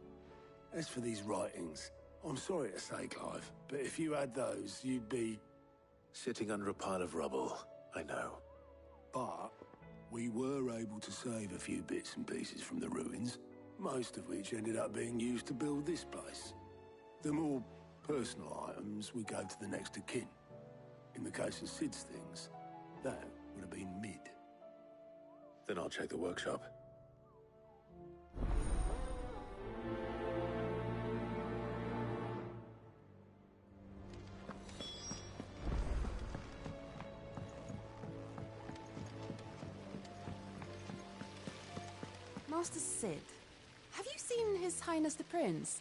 as for these writings, I'm sorry to say, Clive, but if you had those, you'd be... Sitting under a pile of rubble, I know. But we were able to save a few bits and pieces from the ruins, most of which ended up being used to build this place. The more personal items we gave to the next of kin. In the case of Sid's things, that would have been mid. Then I'll check the workshop. Master Sid, have you seen His Highness the Prince?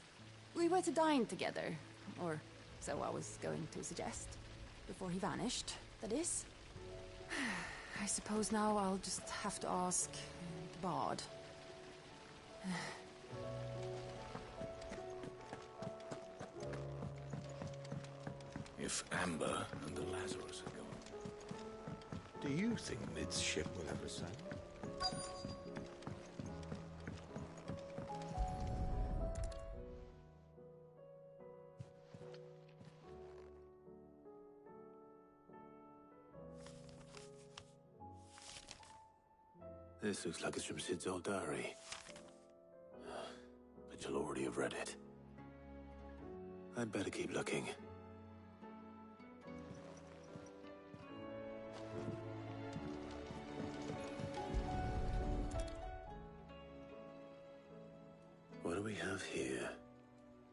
We were to dine together, or so I was going to suggest. Before he vanished, that is. I suppose now I'll just have to ask the Bard. If Amber and the Lazarus are gone, do you think Mid's ship will ever sail? This looks like it's from Sid's old diary. But you'll already have read it. I'd better keep looking. What do we have here?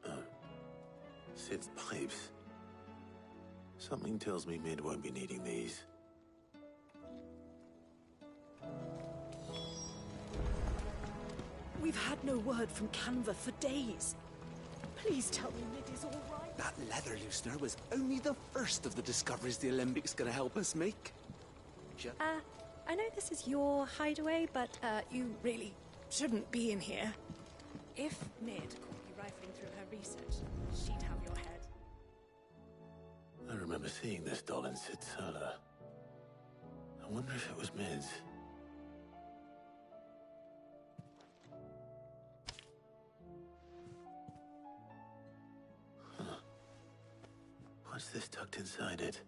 Oh. Sid's pipes. Something tells me Mid won't be needing these. We've had no word from Canva for days. Please tell me Mid is all right. That leather loosener was only the first of the discoveries the Alembics gonna help us make. I know this is your hideaway, but, you really shouldn't be in here. If Mid caught you rifling through her research, she'd have your head. I remember seeing this doll in Sid's cellar. I wonder if it was Mid's. What's this tucked inside it?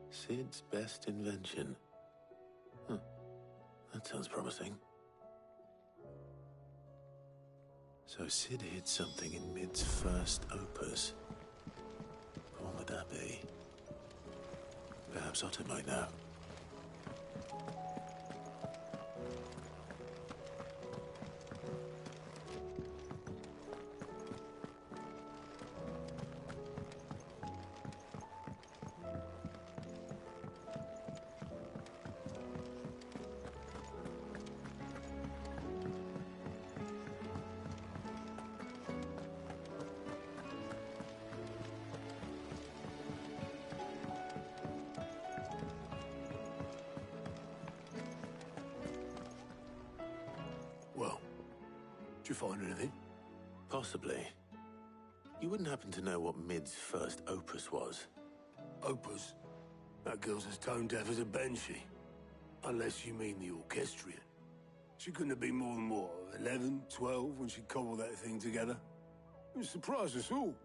Sid's best invention. Huh. That sounds promising. So Sid hid something in Mid's first opus. What would that be? Perhaps Otto might know. Well, did you find anything? Possibly. You wouldn't happen to know what Mid's first opus was? Opus? That girl's as tone deaf as a banshee. Unless you mean the orchestrion. She couldn't have been more than, what, 11, 12 when she cobbled that thing together? It surprised us all.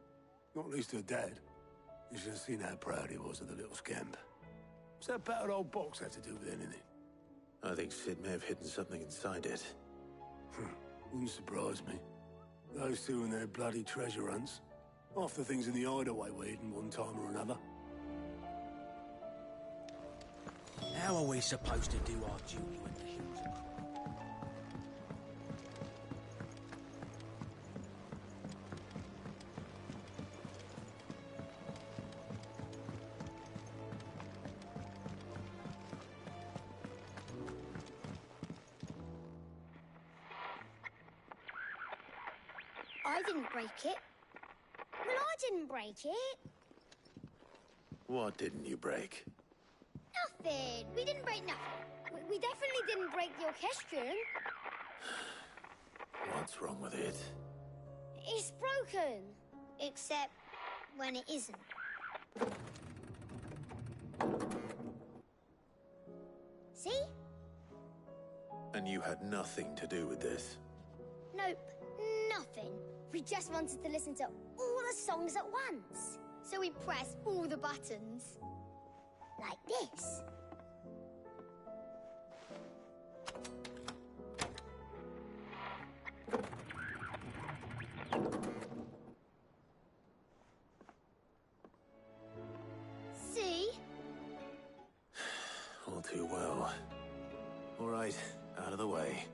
Not least her dad. You should have seen how proud he was of the little scamp. What's that battered old box have to do with anything? I think Sid may have hidden something inside it. Wouldn't surprise me. Those two and their bloody treasure hunts. Half the things in the hideaway were hidden one time or another. How are we supposed to do our duty when the hills are I didn't break it. Well, I didn't break it. What didn't you break? Nothing. We didn't break nothing. We definitely didn't break the orchestrion. What's wrong with it? It's broken. Except when it isn't. See? And you had nothing to do with this? Nope, nothing. We just wanted to listen to all the songs at once. So we pressed all the buttons. Like this. See? All too well. All right, out of the way.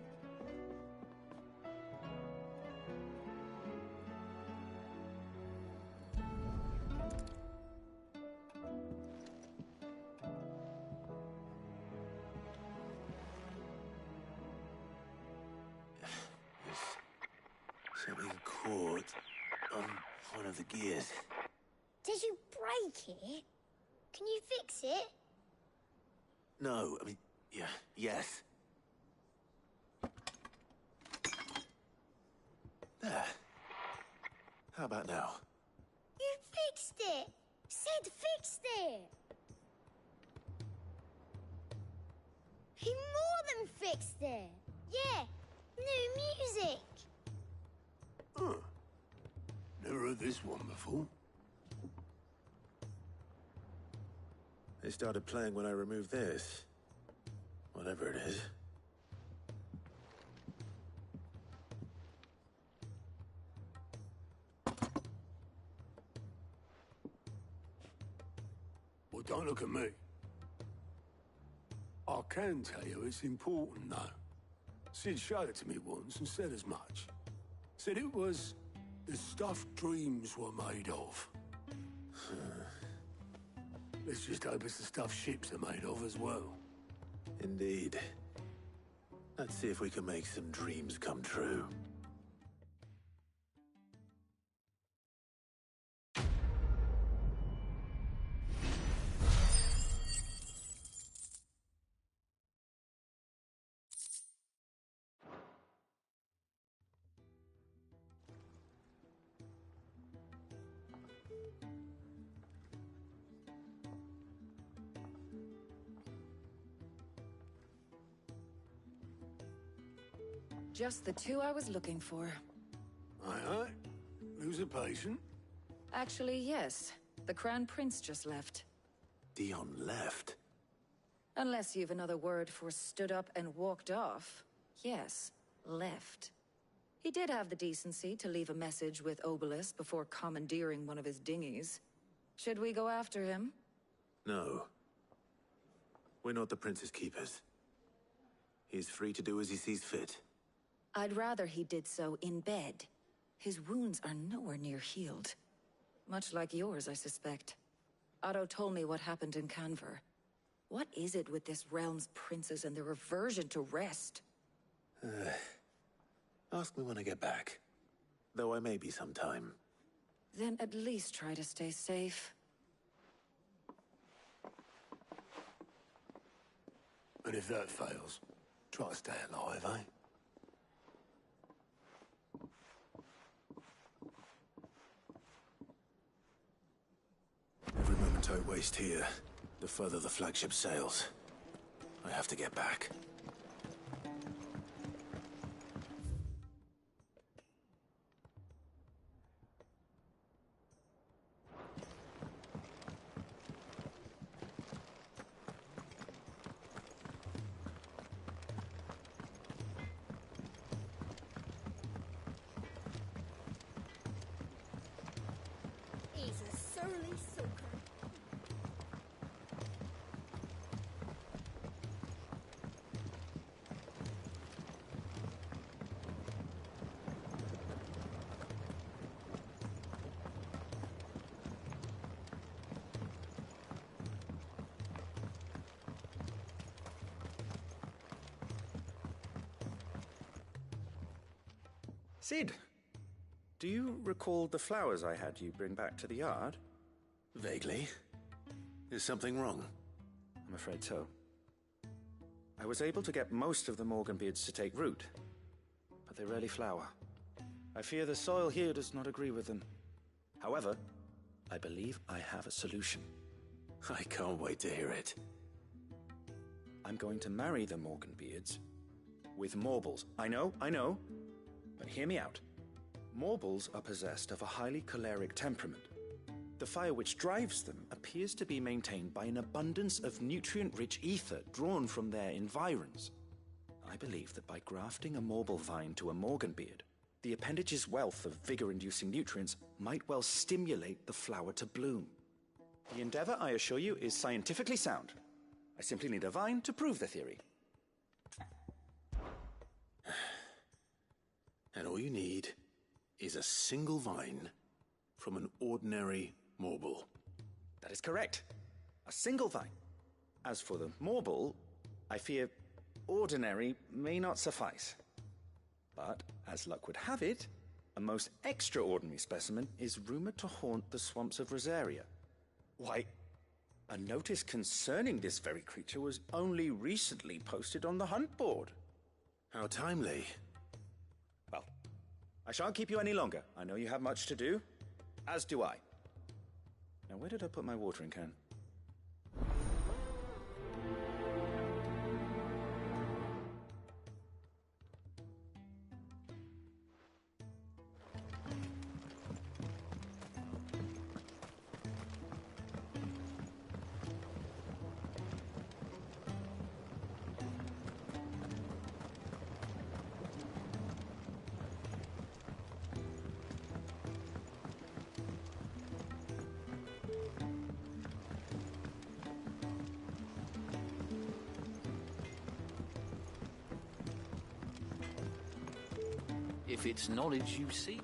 Something caught on one of the gears. Did you break it? Can you fix it? No, I mean, yeah, yes. There. How about now? You fixed it! Sid fixed it! He more than fixed it! Yeah, new music! Huh. Never heard this one before. They started playing when I removed this. Whatever it is. Well, don't look at me. I can tell you it's important, though. Sid showed it to me once and said as much. Said it was the stuff dreams were made of. Let's just hope it's the stuff ships are made of as well. Indeed. Let's see if we can make some dreams come true. Just the two I was looking for. Aye. Lose a patient? Actually, yes. The Crown Prince just left. Dion left? Unless you've another word for stood up and walked off. Yes, left. He did have the decency to leave a message with Obelisk before commandeering one of his dinghies. Should we go after him? No. We're not the Prince's keepers. He's free to do as he sees fit. I'd rather he did so in bed. His wounds are nowhere near healed. Much like yours, I suspect. Otto told me what happened in Canver. What is it with this realm's princes and their aversion to rest? Ask me when I get back. Though I may be sometime. Then at least try to stay safe. And if that fails, try to stay alive, eh? Every moment I waste here, the further the flagship sails. I have to get back. He's a surly soaker. Sid, Do you recall the flowers I had you bring back to the yard? Vaguely. Is something wrong? I'm afraid so. I was able to get most of the Morganbeards to take root, but they rarely flower. I fear the soil here does not agree with them. However, I believe I have a solution. I can't wait to hear it. I'm going to marry the Morganbeards with Morbles. I know, but hear me out. Morbles are possessed of a highly choleric temperament. The fire which drives them appears to be maintained by an abundance of nutrient-rich ether drawn from their environs. I believe that by grafting a Morble vine to a Morganbeard, the appendage's wealth of vigor-inducing nutrients might well stimulate the flower to bloom. The endeavor, I assure you, is scientifically sound. I simply need a vine to prove the theory. And all you need is a single vine from an ordinary Morble. That is correct. A single vine. As for the Morble, I fear ordinary may not suffice. But, as luck would have it, a most extraordinary specimen is rumored to haunt the swamps of Rosaria. Why, a notice concerning this very creature was only recently posted on the hunt board. How timely. Well, I shan't keep you any longer. I know you have much to do, as do I. Now, where did I put my watering can? If it's knowledge you seek.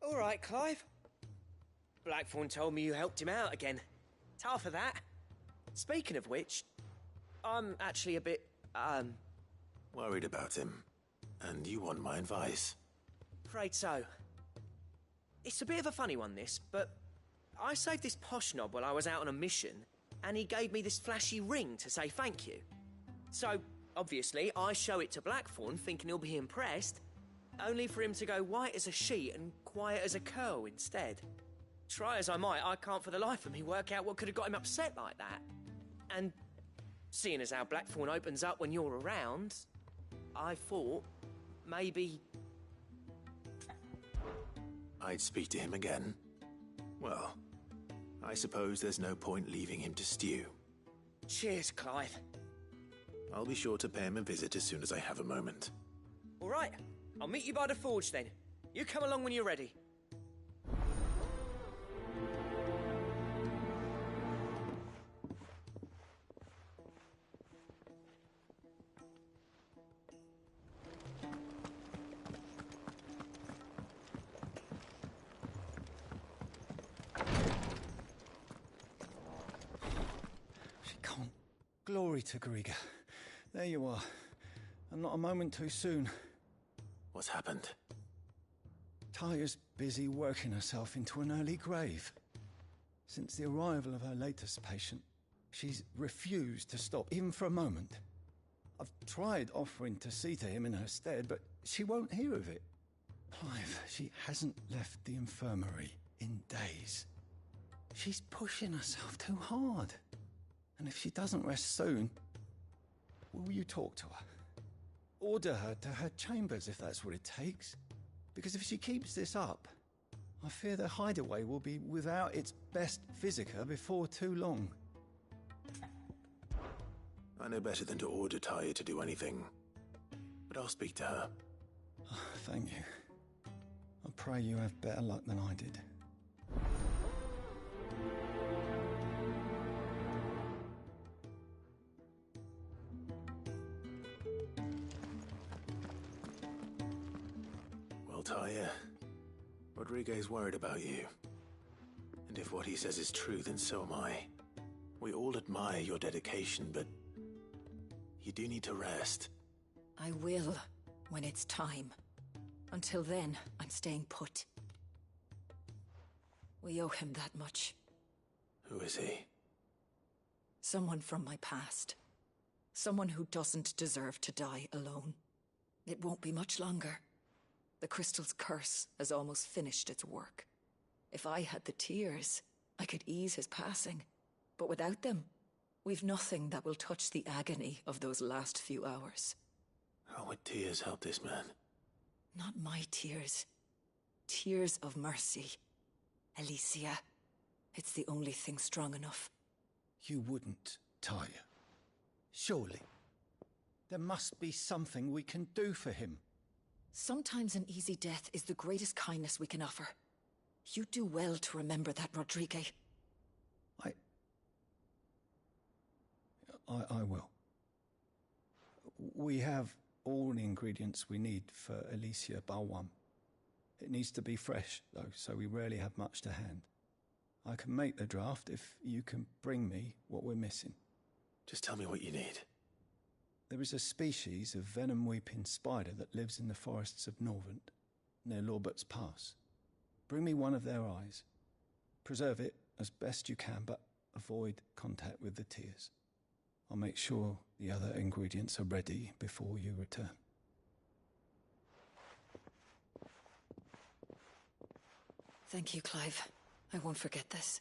All right, Clive. Blackthorn told me you helped him out again. Tough for that. Speaking of which, I'm actually a bit, Worried about him. And you want my advice? afraid so. It's a bit of a funny one, this, but I saved this posh knob while I was out on a mission, and he gave me this flashy ring to say thank you. So, obviously, I show it to Blackthorn, thinking he'll be impressed, only for him to go white as a sheet and quiet as a curl instead. Try as I might, I can't for the life of me work out what could have got him upset like that. And seeing as how Blackthorn opens up when you're around, I thought maybe... I'd speak to him again. Well, I suppose there's no point leaving him to stew. Cheers, Clive. I'll be sure to pay him a visit as soon as I have a moment. All right, I'll meet you by the forge then. You come along when you're ready. She can't. Glory to Griga. There you are. And not a moment too soon. What's happened? Tyre's busy working herself into an early grave. Since the arrival of her latest patient, she's refused to stop, even for a moment. I've tried offering to see to him in her stead, but she won't hear of it. Clive, she hasn't left the infirmary in days. She's pushing herself too hard. And if she doesn't rest soon, will you talk to her? Order her to her chambers if that's what it takes. Because if she keeps this up, I fear the hideaway will be without its best physica before too long. I know better than to order Tyre to do anything, but I'll speak to her. Thank you. I pray you have better luck than I did. Well, Tyre, Rodriguez worried about you. And if what he says is true, then so am I. We all admire your dedication, but you do need to rest. I will, when it's time. Until then, I'm staying put. We owe him that much. Who is he? Someone from my past. Someone who doesn't deserve to die alone. It won't be much longer. The crystal's curse has almost finished its work. If I had the tears, I could ease his passing. But without them, we've nothing that will touch the agony of those last few hours. How would tears help this man? Not my tears. Tears of mercy. Alicia, it's the only thing strong enough. You wouldn't, Tyre. Surely. There must be something we can do for him. Sometimes an easy death is the greatest kindness we can offer. You do well to remember that, Rodriguez. I will. We have all the ingredients we need for Alicia Balwam. It needs to be fresh, though, so we rarely have much to hand. I can make the draft if you can bring me what we're missing. Just tell me what you need. There is a species of venom-weeping spider that lives in the forests of Norvent, near Lorbert's Pass. Bring me one of their eyes. Preserve it as best you can, but avoid contact with the tears. I'll make sure the other ingredients are ready before you return. Thank you, Clive. I won't forget this.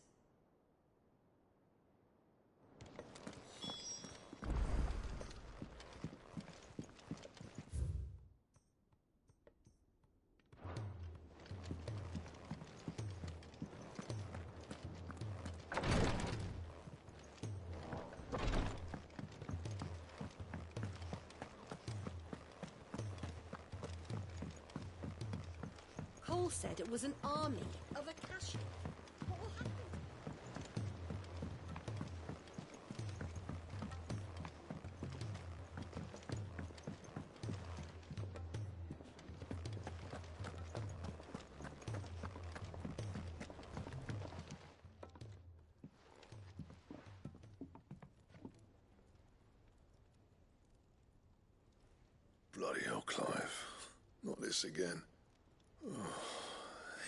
Cole said it was an army of Akashi. What will happen? Bloody hell, Clive. Not this again.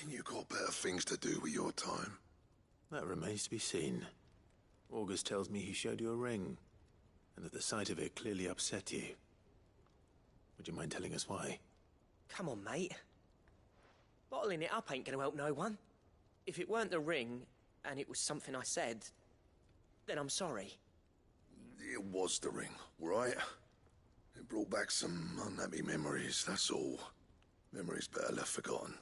Ain't you got better things to do with your time? That remains to be seen. August tells me he showed you a ring, and that the sight of it clearly upset you. Would you mind telling us why? Come on, mate. Bottling it up ain't gonna help no one. If it weren't the ring, and it was something I said, then I'm sorry. It was the ring, right? It brought back some unhappy memories, that's all. Memories better left forgotten.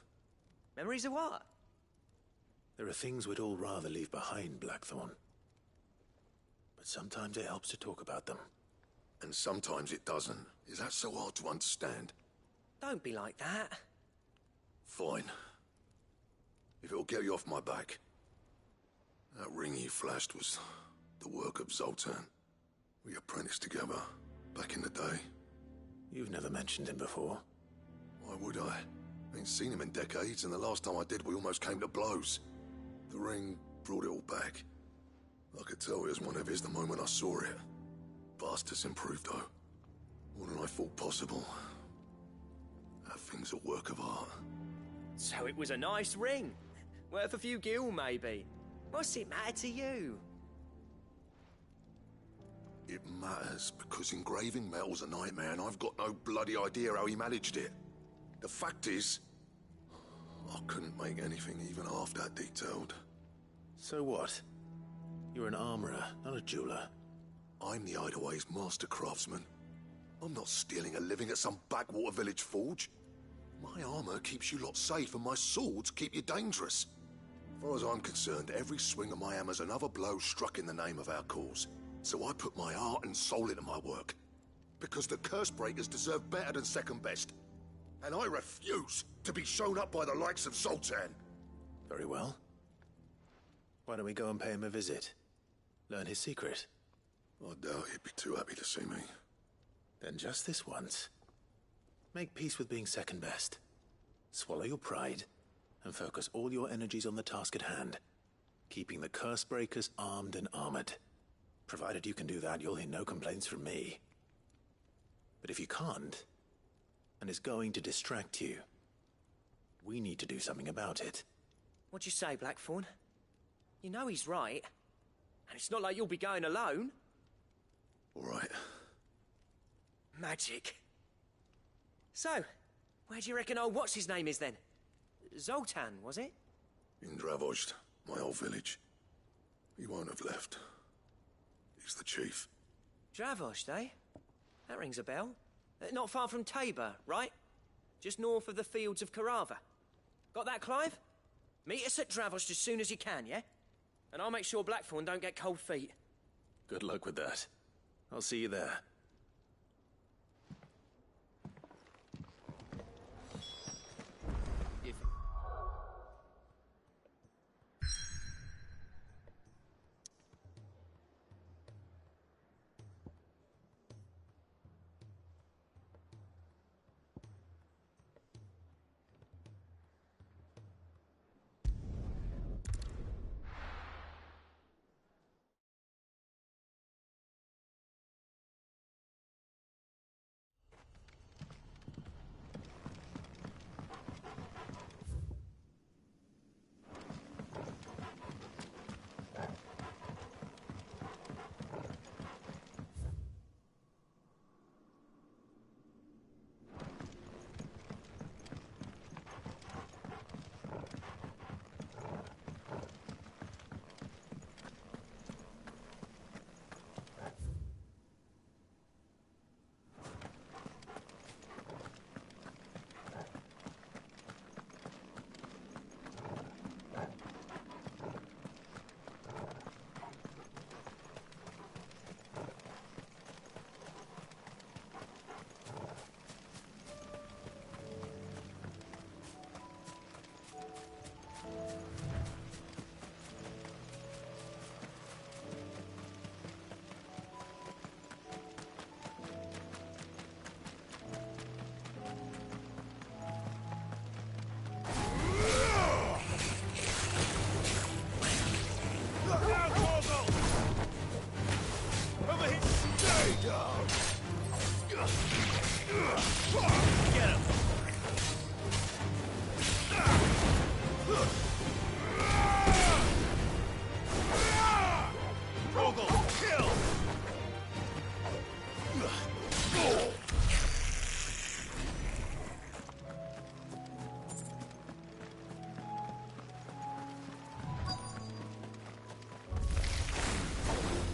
Memories of what? There are things we'd all rather leave behind, Blackthorn. But sometimes it helps to talk about them. And sometimes it doesn't. Is that so hard to understand? Don't be like that. Fine. If it'll get you off my back. That ring you flashed was the work of Zoltan. We apprenticed together, back in the day. You've never mentioned him before. Why would I? Ain't seen him in decades, and the last time I did, we almost came to blows. The ring brought it all back. I could tell it was one of his the moment I saw it. Bastard's improved, though. More than I thought possible. That thing's a work of art. So it was a nice ring. Worth a few gil, maybe. What's it matter to you? It matters because engraving metal's a nightmare, and I've got no bloody idea how he managed it. The fact is, I couldn't make anything even half that detailed. So what? You're an armorer, not a jeweler. I'm the Hideaway's master craftsman. I'm not stealing a living at some backwater village forge. My armor keeps you lot safe and my swords keep you dangerous. As far as I'm concerned, every swing of my hammer's another blow struck in the name of our cause. So I put my heart and soul into my work. Because the curse breakers deserve better than second best. And I refuse to be shown up by the likes of Zoltan. Very well. Why don't we go and pay him a visit? Learn his secret. I doubt he'd be too happy to see me. Then just this once, make peace with being second best. Swallow your pride, and focus all your energies on the task at hand. Keeping the curse breakers armed and armored. Provided you can do that, you'll hear no complaints from me. But if you can't, and it's going to distract you, we need to do something about it. What'd you say, Blackthorn? You know he's right. And it's not like you'll be going alone. All right. Magic. So, where do you reckon old what's-his-name is then? Zoltan, was it? Unravel, my old village. He won't have left. He's the chief. Dravost, eh? That rings a bell. Not far from Tabor, right? Just north of the fields of Carava. Got that, Clive? Meet us at Dravost as soon as you can, yeah? And I'll make sure Blackthorn don't get cold feet. Good luck with that. I'll see you there.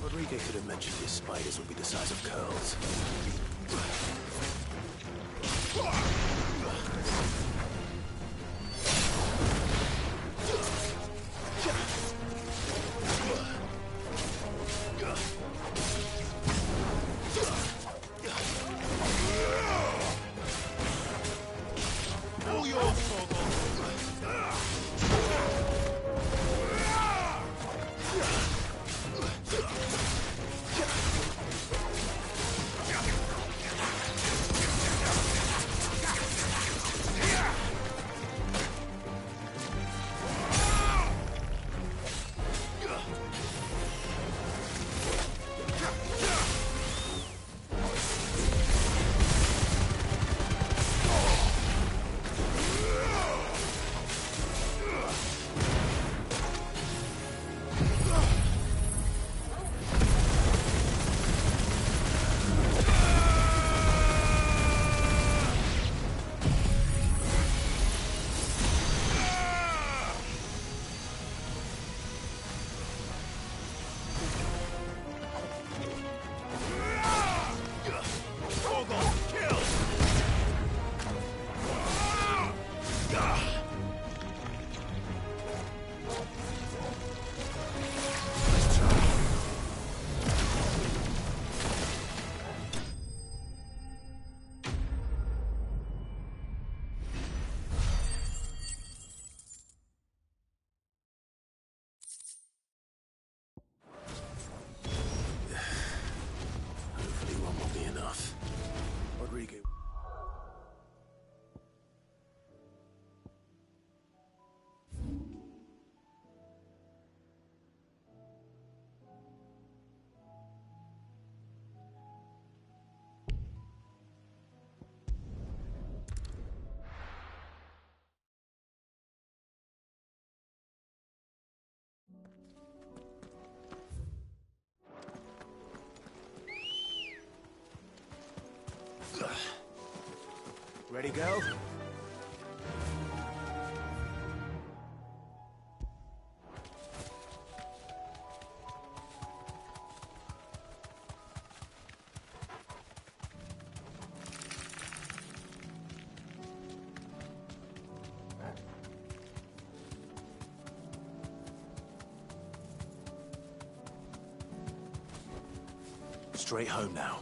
Rodriguez could have mentioned his spiders would be the size of curls. girl. Straight home now.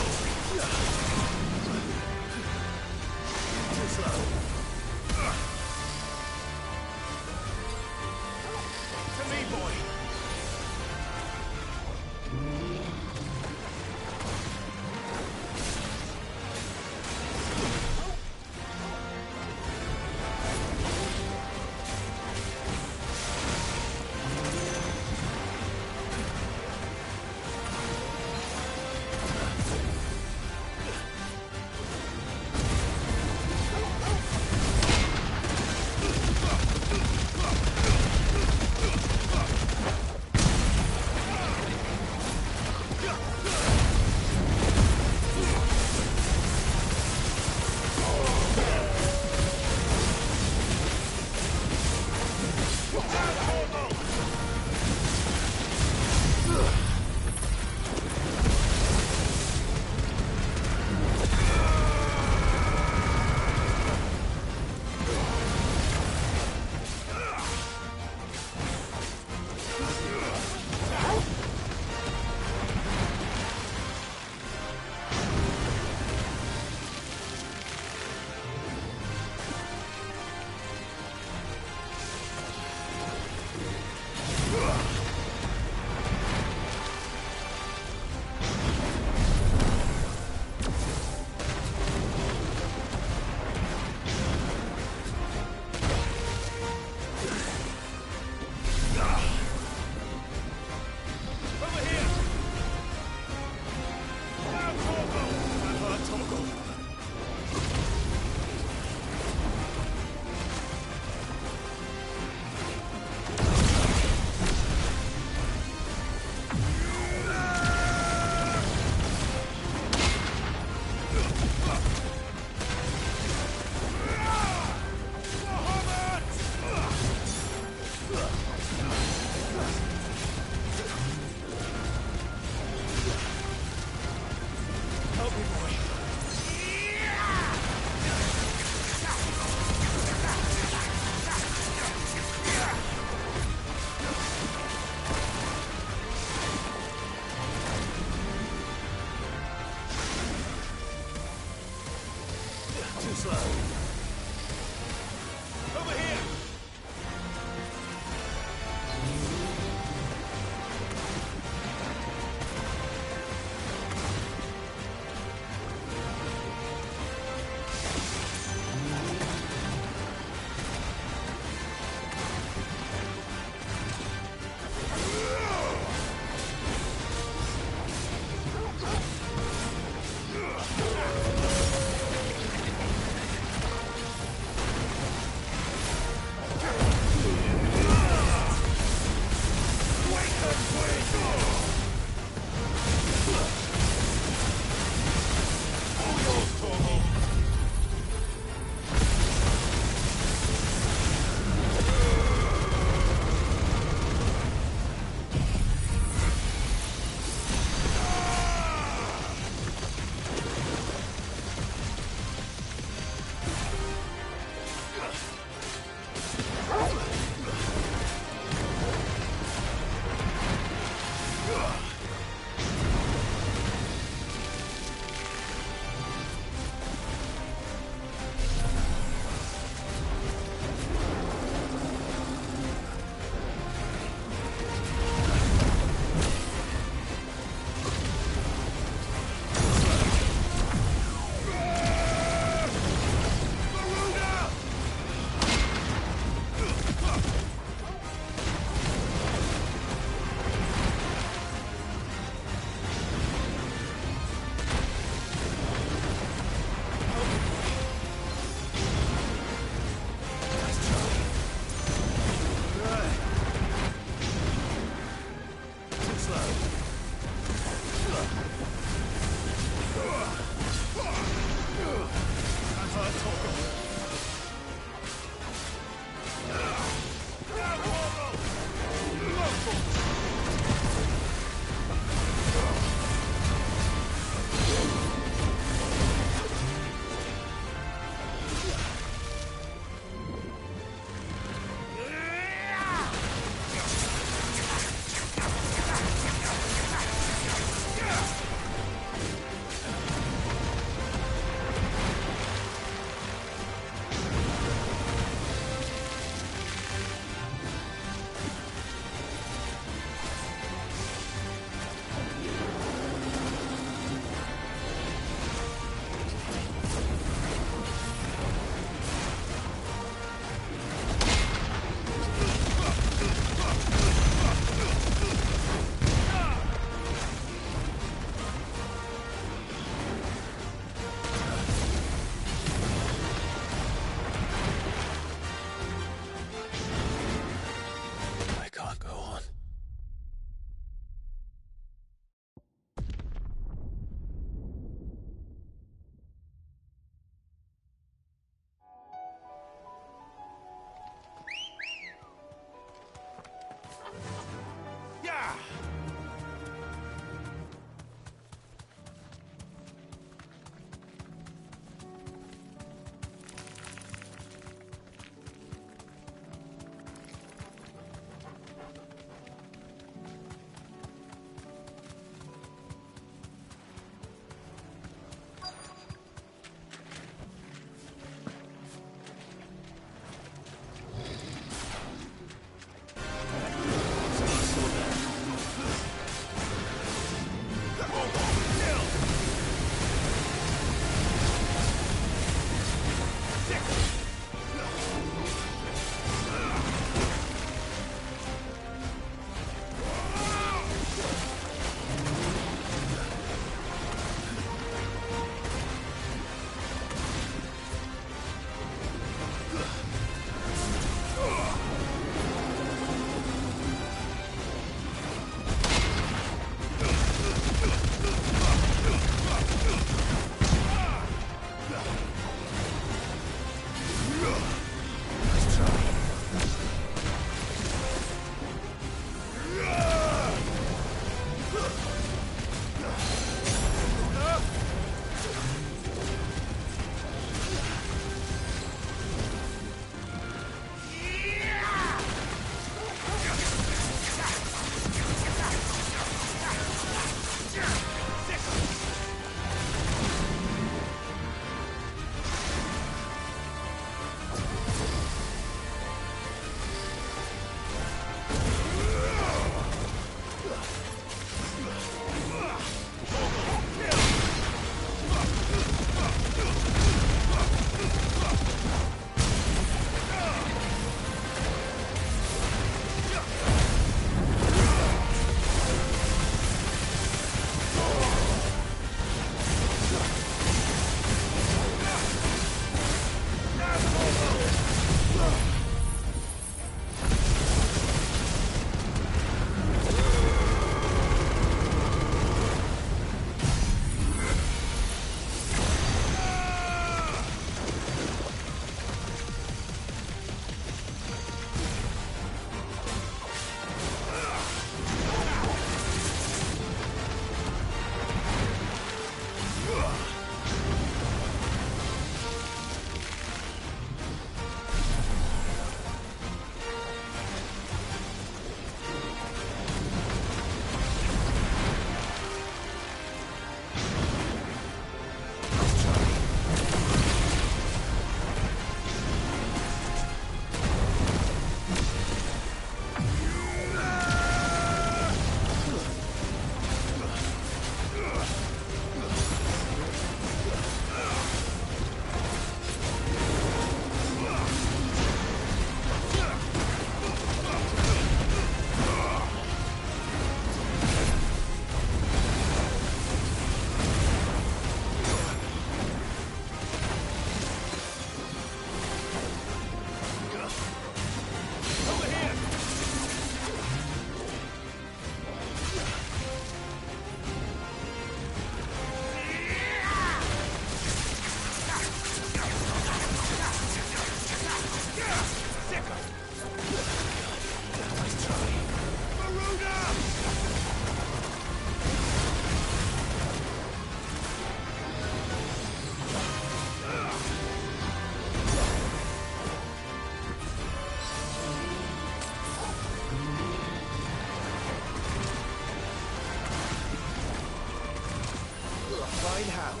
in hand.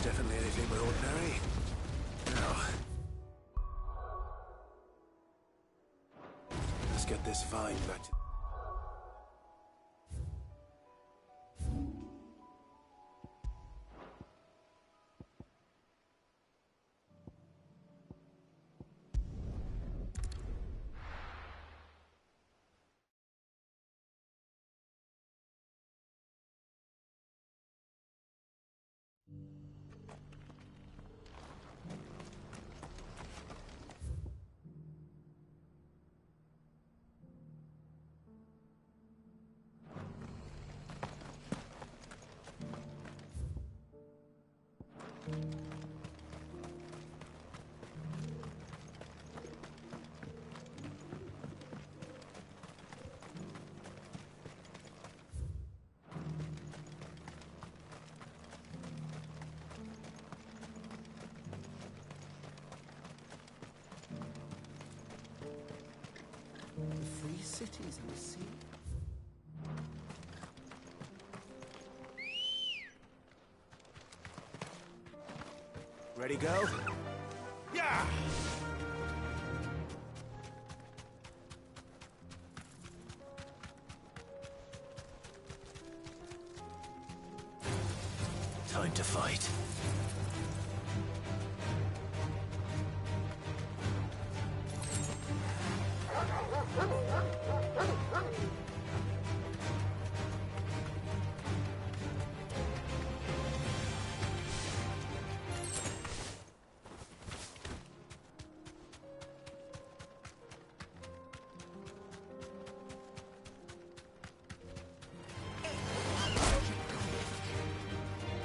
Definitely anything but ordinary. Now, let's get this vine back to... The free cities and the sea. Ready, go? Yeah! Time to fight.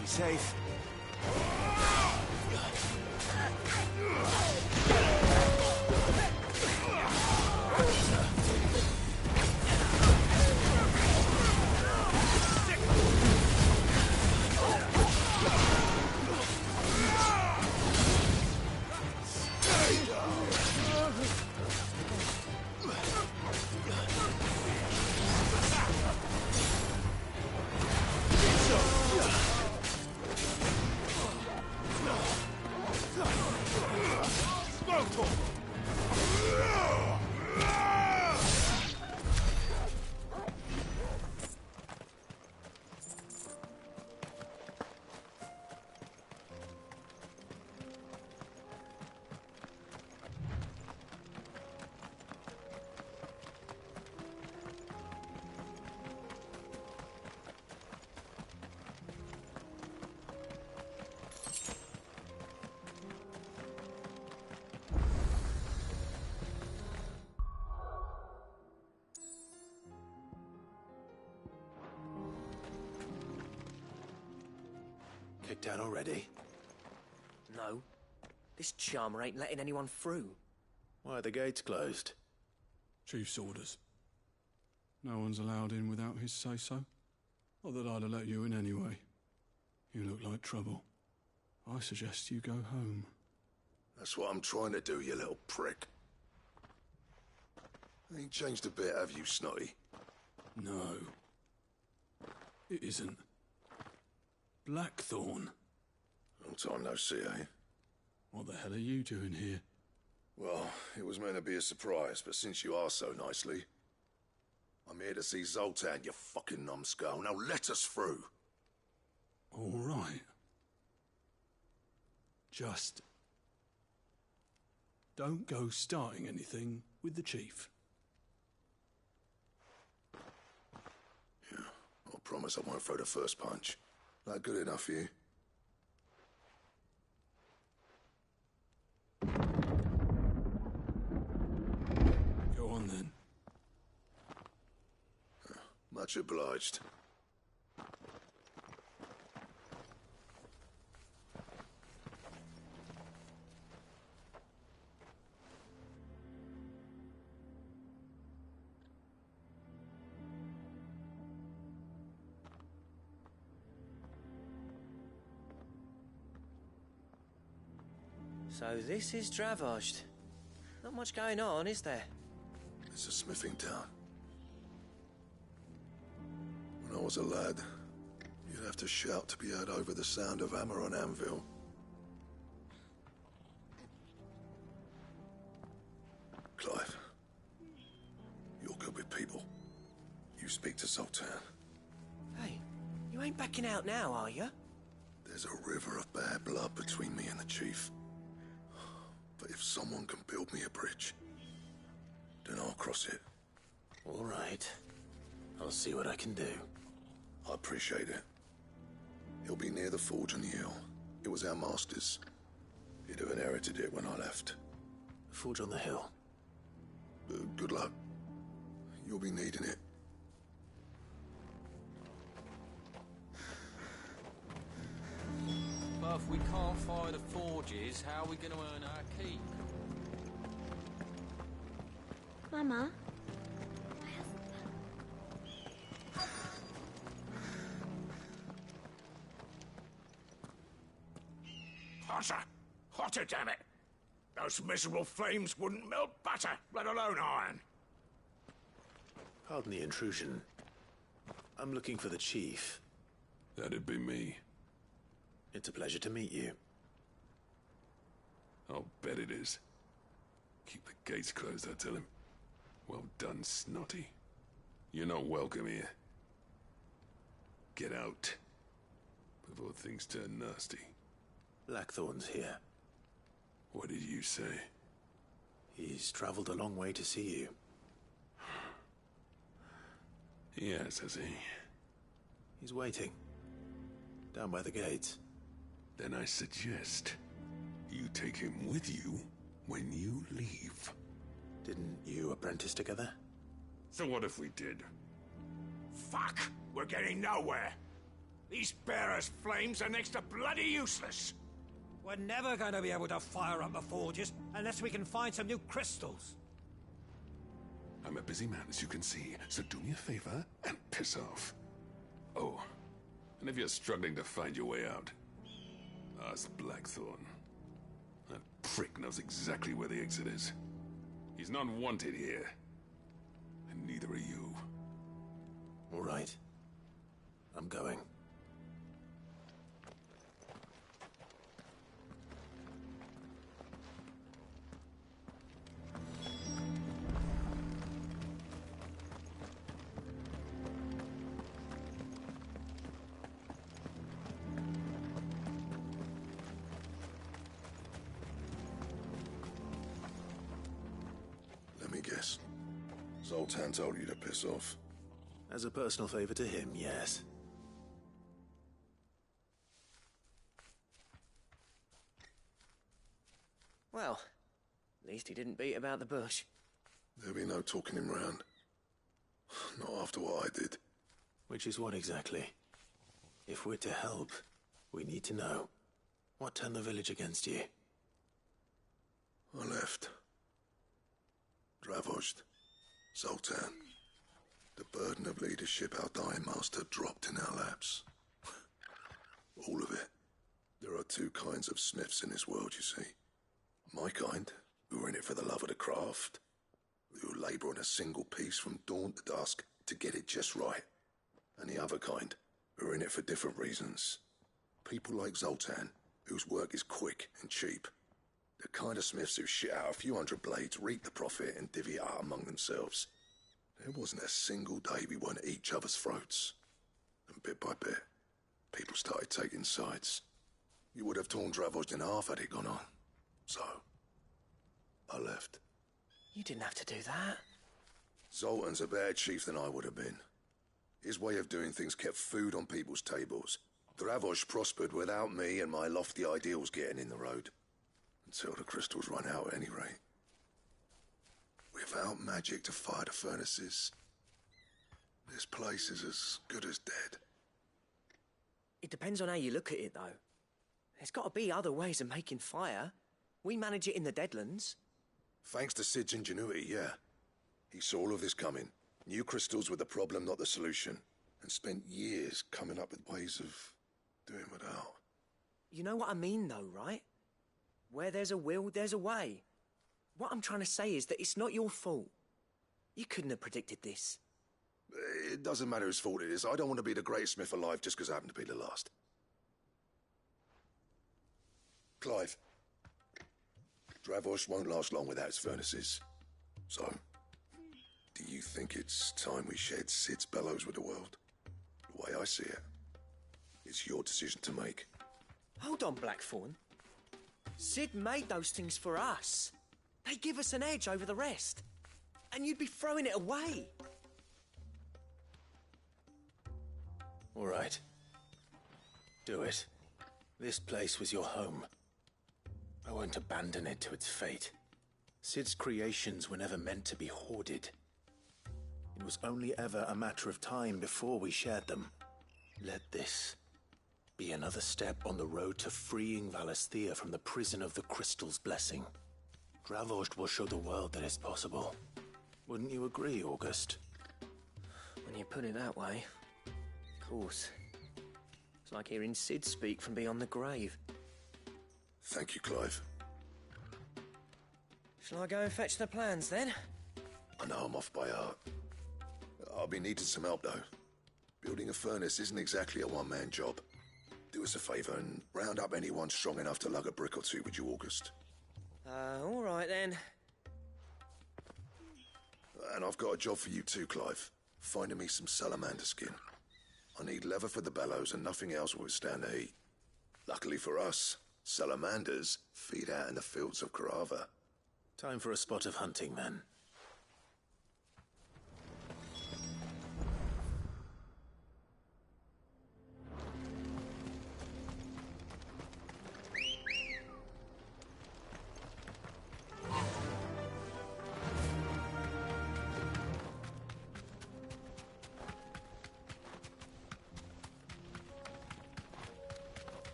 Be safe. Kicked out already? No. This charmer ain't letting anyone through. Why are the gates closed? Chief's orders. No one's allowed in without his say-so. Not that I'd have let you in anyway. You look like trouble. I suggest you go home. That's what I'm trying to do, you little prick. Ain't changed a bit, have you, Snotty? No. It isn't. Blackthorn. Long time no see, eh? What the hell are you doing here? Well, it was meant to be a surprise, but since you are so nicely, I'm here to see Zoltan, you fucking numbskull. Now let us through. All right. Just don't go starting anything with the chief. Yeah, I promise I won't throw the first punch. That good enough for you? Go on then. Much obliged. So this is Dravosht. Not much going on, is there? It's a smithing town. When I was a lad, you'd have to shout to be heard over the sound of hammer on anvil. Clive, you're good with people. You speak to Sultan. Hey, you ain't backing out now, are you? There's a river of bad blood between me and the chief. But if someone can build me a bridge, then I'll cross it. All right. I'll see what I can do. I appreciate it. He'll be near the forge on the hill. It was our master's. He'd have inherited it when I left. The forge on the hill? Good luck. You'll be needing it. But if we can't fire the forges, how are we going to earn our keep? Mama? Hotter! Hotter, damn it! Those miserable flames wouldn't melt butter, let alone iron. Pardon the intrusion. I'm looking for the chief. That'd be me. It's a pleasure to meet you. I'll bet it is. Keep the gates closed, I tell him. Well done, Snotty. You're not welcome here. Get out. Before things turn nasty. Blackthorn's here. What did you say? He's traveled a long way to see you. Yes, has he? He's waiting. Down by the gates. Then I suggest you take him with you when you leave. Didn't you apprentice together? So what if we did? Fuck! We're getting nowhere. These bearers' flames are next to bloody useless. We're never going to be able to fire up the forges unless we can find some new crystals. I'm a busy man, as you can see, so do me a favor and piss off. Oh, and if you're struggling to find your way out, ask Blackthorn. That prick knows exactly where the exit is. He's not wanted here. And neither are you. All right. I'm going. Let me guess. Zoltan told you to piss off. As a personal favor to him, yes. Well, at least he didn't beat about the bush. There'll be no talking him round. Not after what I did. Which is what exactly? If we're to help, We need to know. What turned the village against you? I left. Dravozd. Zoltan. The burden of leadership our dying master dropped in our laps. All of it. There are two kinds of smiths in this world, you see. My kind, who are in it for the love of the craft, who labour on a single piece from dawn to dusk to get it just right. And the other kind, who are in it for different reasons. People like Zoltan, whose work is quick and cheap. The kind of smiths who shit out a few hundred blades, reap the profit, and divvy it out among themselves. There wasn't a single day we weren't at each other's throats. And bit by bit, people started taking sides. You would have torn Dravozd in half had it gone on. So, I left. You didn't have to do that. Zoltan's a better chief than I would have been. His way of doing things kept food on people's tables. Dravozd prospered without me and my lofty ideals getting in the road. Until the crystals run out at any rate. Without magic to fire the furnaces, this place is as good as dead. It depends on how you look at it, though. There's got to be other ways of making fire. We manage it in the Deadlands. Thanks to Sid's ingenuity, yeah. He saw all of this coming. Knew crystals were the problem, not the solution. And spent years coming up with ways of doing without. You know what I mean, though, right? Where there's a will, there's a way. What I'm trying to say is that it's not your fault. You couldn't have predicted this. It doesn't matter whose fault it is. I don't want to be the greatest smith alive just because I happen to be the last. Clive. Dravozd won't last long without its furnaces. So, do you think it's time we shared Sid's bellows with the world? The way I see it, it's your decision to make. Hold on, Blackthorn. Sid made those things for us. They give us an edge over the rest. And you'd be throwing it away. All right. Do it. This place was your home. I won't abandon it to its fate. Sid's creations were never meant to be hoarded. It was only ever a matter of time before we shared them. Let this be another step on the road to freeing Valisthea from the prison of the Crystal's blessing. Dravozd will show the world that it's possible. Wouldn't you agree, August? When you put it that way, of course. It's like hearing Sid speak from beyond the grave. Thank you, Clive. Shall I go and fetch the plans, then? I know I'm off by heart. I'll be needing some help, though. Building a furnace isn't exactly a one-man job. Do us a favour and round up anyone strong enough to lug a brick or two, would you, August? All right, then. And I've got a job for you too, Clive. Finding me some salamander skin. I need leather for the bellows and nothing else will withstand the heat. Luckily for us, salamanders feed out in the fields of Carava. Time for a spot of hunting, then.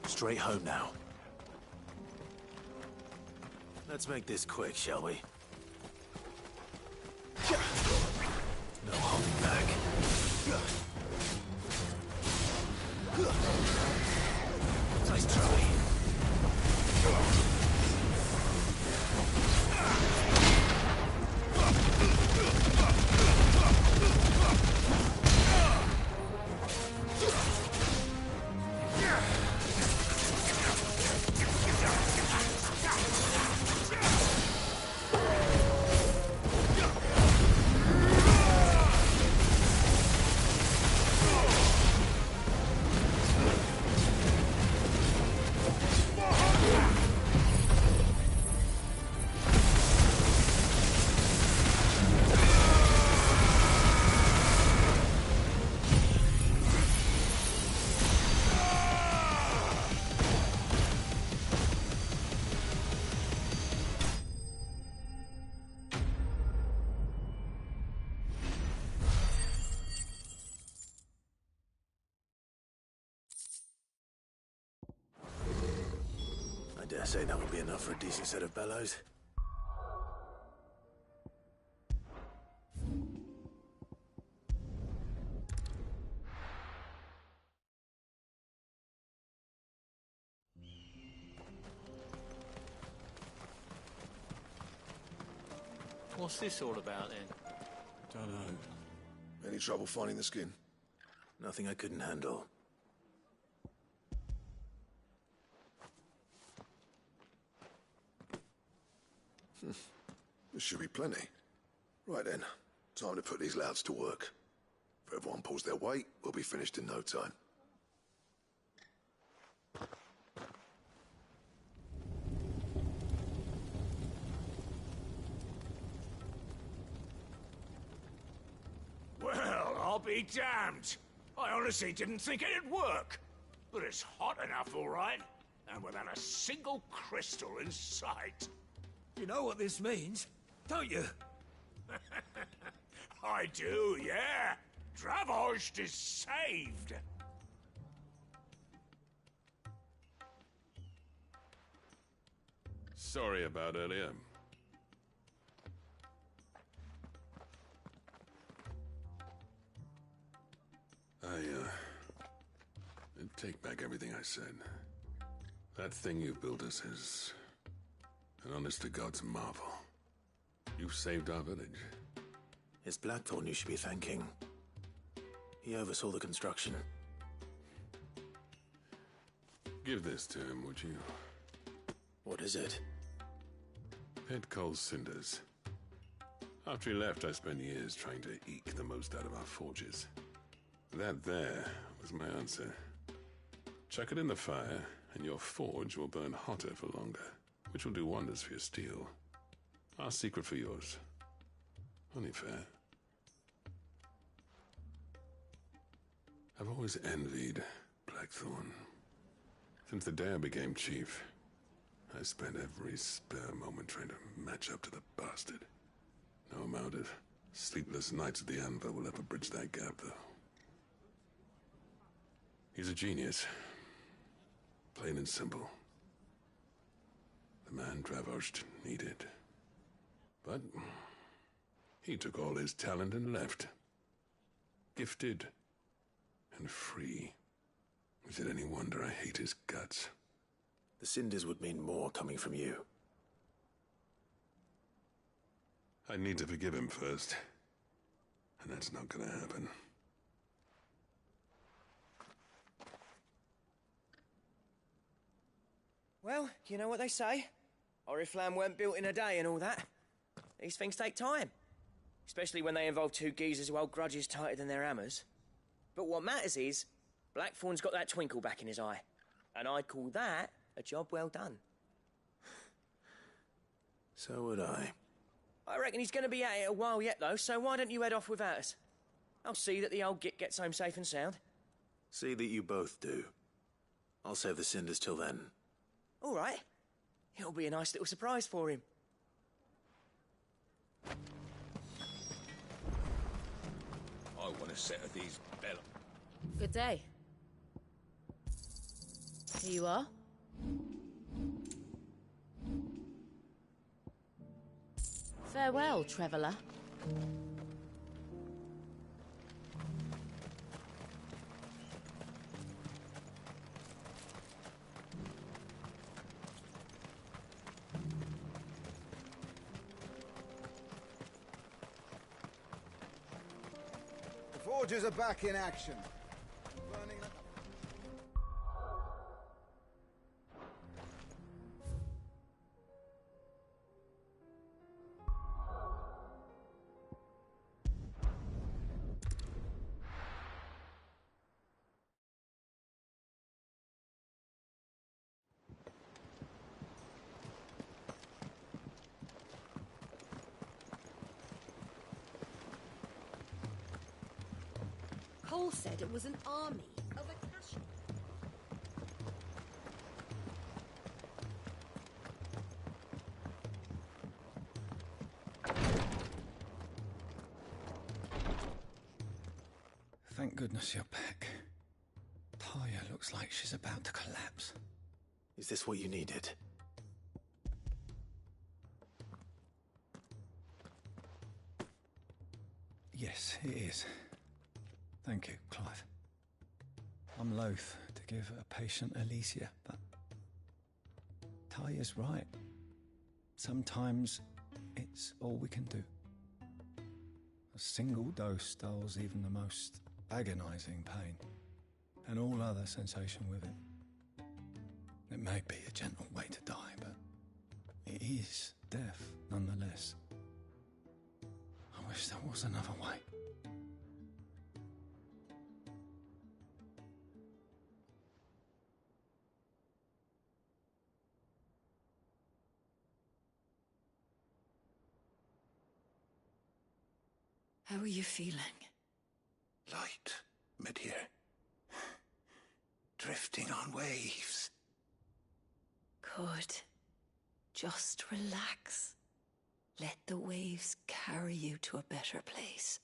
Straight home now. Let's make this quick, shall we? No holding back. Nice try. dare say that would be enough for a decent set of bellows. What's this all about then? Don't know. Any trouble finding the skin? Nothing I couldn't handle. This should be plenty. Right then, time to put these louds to work. If everyone pulls their weight, we'll be finished in no time. Well, I'll be damned. I honestly didn't think it'd work. But it's hot enough, all right. And without a single crystal in sight. You know what this means, don't you? I do, yeah. Dravost is saved. Sorry about earlier. Take back everything I said. That thing you built us is an honest-to-God's marvel. You've saved our village. It's Blackthorn you should be thanking. He oversaw the construction. Give this to him, would you? What is it? Head Cole's cinders. After he left, I spent years trying to eke the most out of our forges. That there was my answer. Chuck it in the fire, and your forge will burn hotter for longer, which will do wonders for your steel. Our secret for yours. Only fair. I've always envied Blackthorn. Since the day I became chief, I spent every spare moment trying to match up to the bastard. No amount of sleepless nights at the anvil will ever bridge that gap, though. He's a genius. Plain and simple. The man Dravost needed. But he took all his talent and left. Gifted and free. Is it any wonder I hate his guts? The cinders would mean more coming from you. I need to forgive him first. And that's not gonna happen. Well, you know what they say. Oriflamme weren't built in a day and all that. These things take time. Especially when they involve two geezers who hold grudges tighter than their hammers. But what matters is, Blackthorn's got that twinkle back in his eye. And I'd call that a job well done. So would I. I reckon he's going to be at it a while yet, though, so why don't you head off without us? I'll see that the old git gets home safe and sound. See that you both do. I'll save the cinders till then. All right. It'll be a nice little surprise for him. I want a set of these bellows. Good day. Here you are. Farewell, traveller. The forges are back in action. Burning them. Cole said it was an army of Akasha. Thank goodness you're back. Talia looks like she's about to collapse. Is this what you needed? Yes, it is. Thank you, Clive. I'm loath to give a patient Alicia, but Talia's right. Sometimes it's all we can do. A single dose dulls even the most agonizing pain, and all other sensation with it. It may be a gentle way to die, but it is death nonetheless. I wish there was another way. How are you feeling? Light, mid-here. Drifting on waves. Good. Just relax. Let the waves carry you to a better place.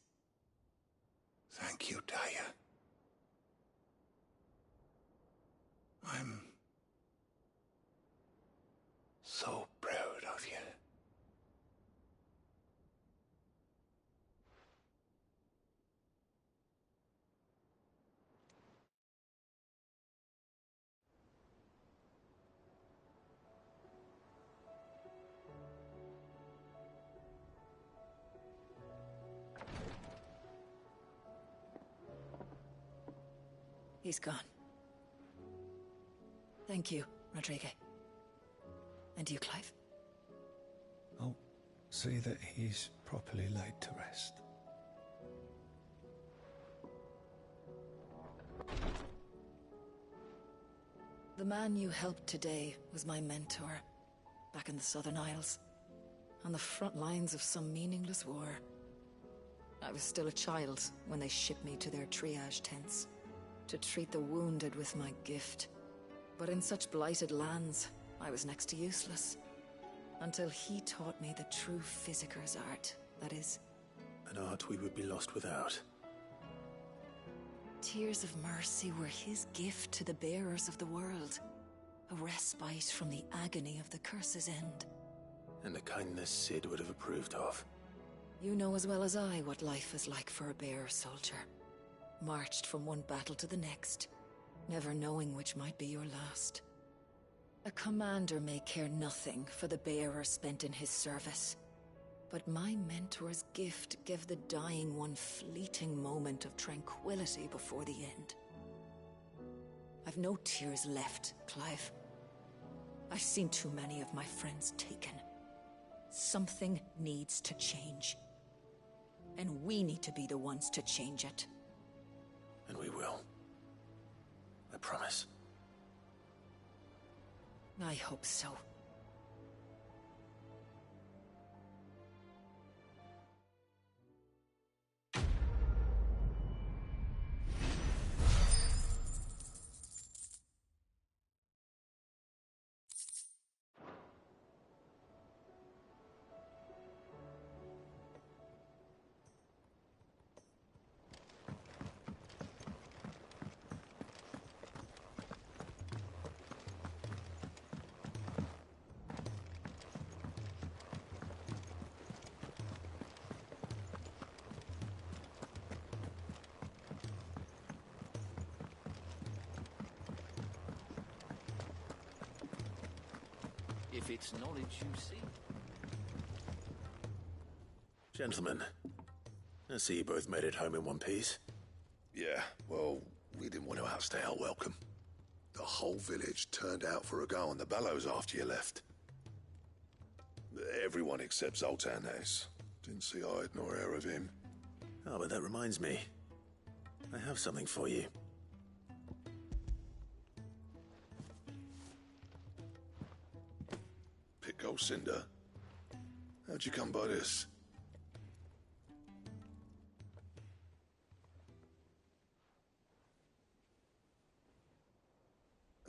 Thank you, Daya. I'm so proud of you. He's gone. Thank you, Rodrigo. And you, Clive? I'll see that he's properly laid to rest. The man you helped today was my mentor, back in the Southern Isles, on the front lines of some meaningless war. I was still a child when they shipped me to their triage tents, to treat the wounded with my gift. But in such blighted lands, I was next to useless. Until he taught me the true physicker's art, that is. An art we would be lost without. Tears of mercy were his gift to the bearers of the world. A respite from the agony of the curse's end. And a kindness Sid would have approved of. You know as well as I what life is like for a bearer soldier. Marched from one battle to the next, never knowing which might be your last. A commander may care nothing for the bearer spent in his service, but my mentor's gift gave the dying one fleeting moment of tranquility before the end. I've no tears left, Clive. I've seen too many of my friends taken. Something needs to change. And we need to be the ones to change it. And we will. I promise. I hope so. If it's knowledge you seek. Gentlemen, I see you both made it home in one piece. Yeah, well, we didn't want to outstay our welcome. The whole village turned out for a go on the bellows after you left. Everyone except Zoltan, that is. Didn't see hide nor hair of him. Oh, but that reminds me. I have something for you. Pick Cinder. How'd you come by this?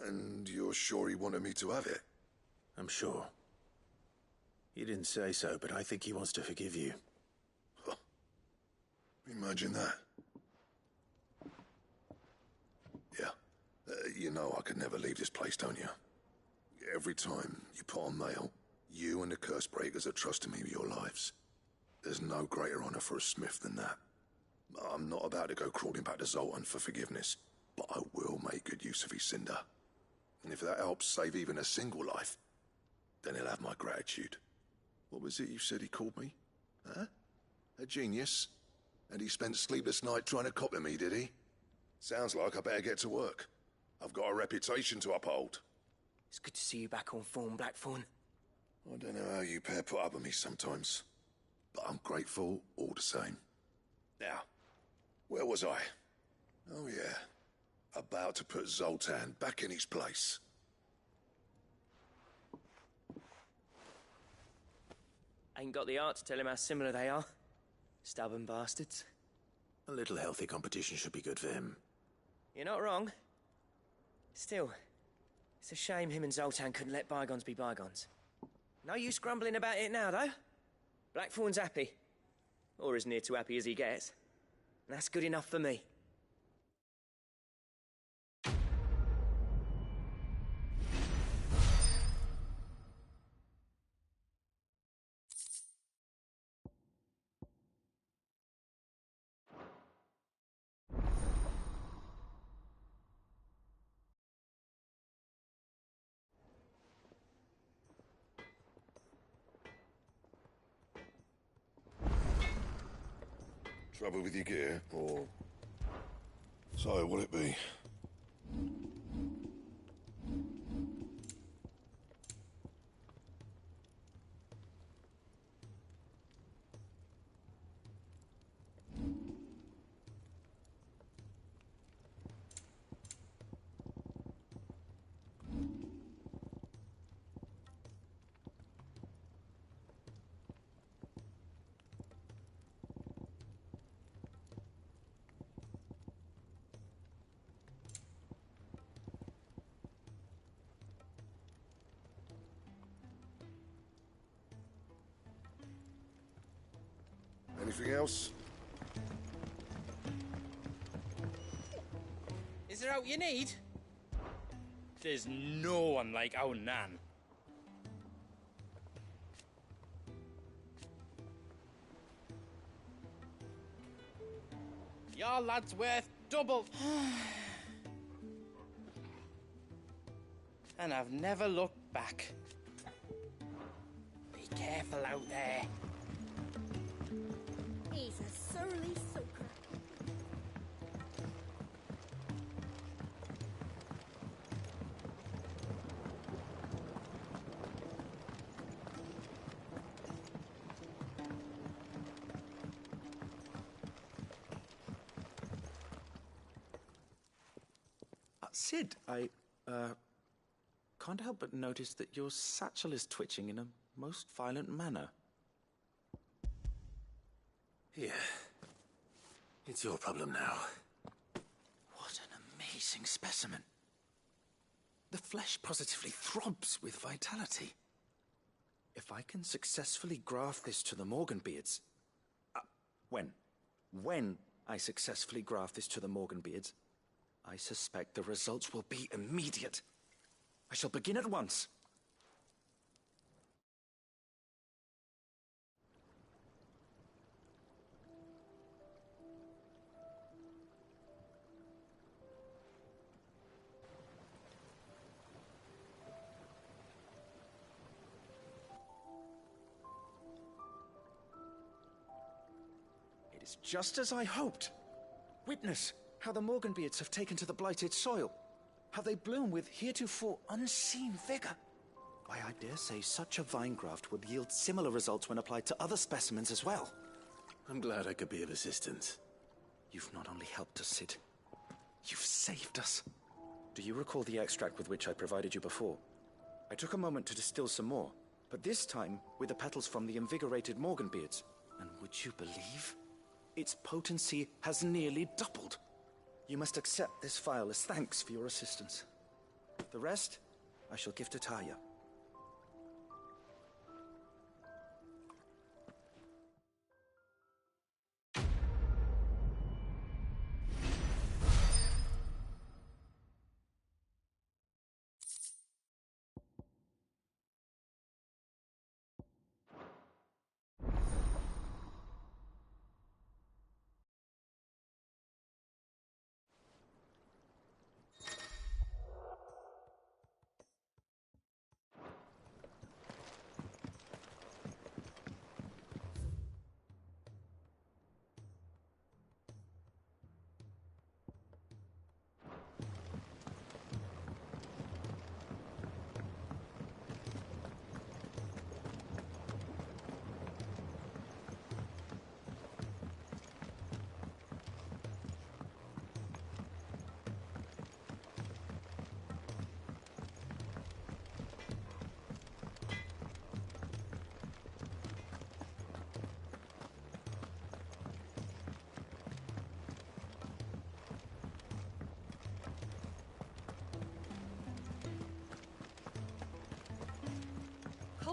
And you're sure he wanted me to have it? I'm sure. You didn't say so, but I think he wants to forgive you. Huh. Imagine that. Yeah. You know I could never leave this place, don't you? Every time you put on mail, you and the Curse Breakers are trusting me with your lives. There's no greater honor for a smith than that. I'm not about to go crawling back to Zoltan for forgiveness, but I will make good use of his cinder. And if that helps save even a single life, then he'll have my gratitude. What was it you said he called me? Huh? A genius? And he spent sleepless night trying to copy me, did he? Sounds like I better get to work. I've got a reputation to uphold. It's good to see you back on form, Blackthorn. I don't know how you pair put up with me sometimes, but I'm grateful all the same. Now, where was I? Oh yeah, about to put Zoltan back in his place. Ain't got the art to tell him how similar they are. Stubborn bastards. A little healthy competition should be good for him. You're not wrong. Still, it's a shame him and Zoltan couldn't let bygones be bygones. No use grumbling about it now, though. Blackthorn's happy. Or as near to happy as he gets. And that's good enough for me. Trouble with your gear, or... So, what'll it be? Anything else? Is there out you need? There's no one like our Nan. Your lad's worth double. And I've never looked back. Be careful out there. He's a surly soaker. Sid, I can't help but notice that your satchel is twitching in a most violent manner. Here. It's your problem now. What an amazing specimen. The flesh positively throbs with vitality. If I can successfully graft this to the Morganbeards... When I successfully graft this to the Morganbeards, I suspect the results will be immediate. I shall begin at once. It is just as I hoped. Witness how the Morganbeards have taken to the blighted soil. How they bloom with heretofore unseen vigor. Why, I dare say such a vine graft would yield similar results when applied to other specimens as well. I'm glad I could be of assistance. You've not only helped us, Sid, you've saved us. Do you recall the extract with which I provided you before? I took a moment to distill some more, but this time with the petals from the invigorated Morganbeards. And would you believe? Its potency has nearly doubled. You must accept this vial as thanks for your assistance. The rest, I shall give to Taya.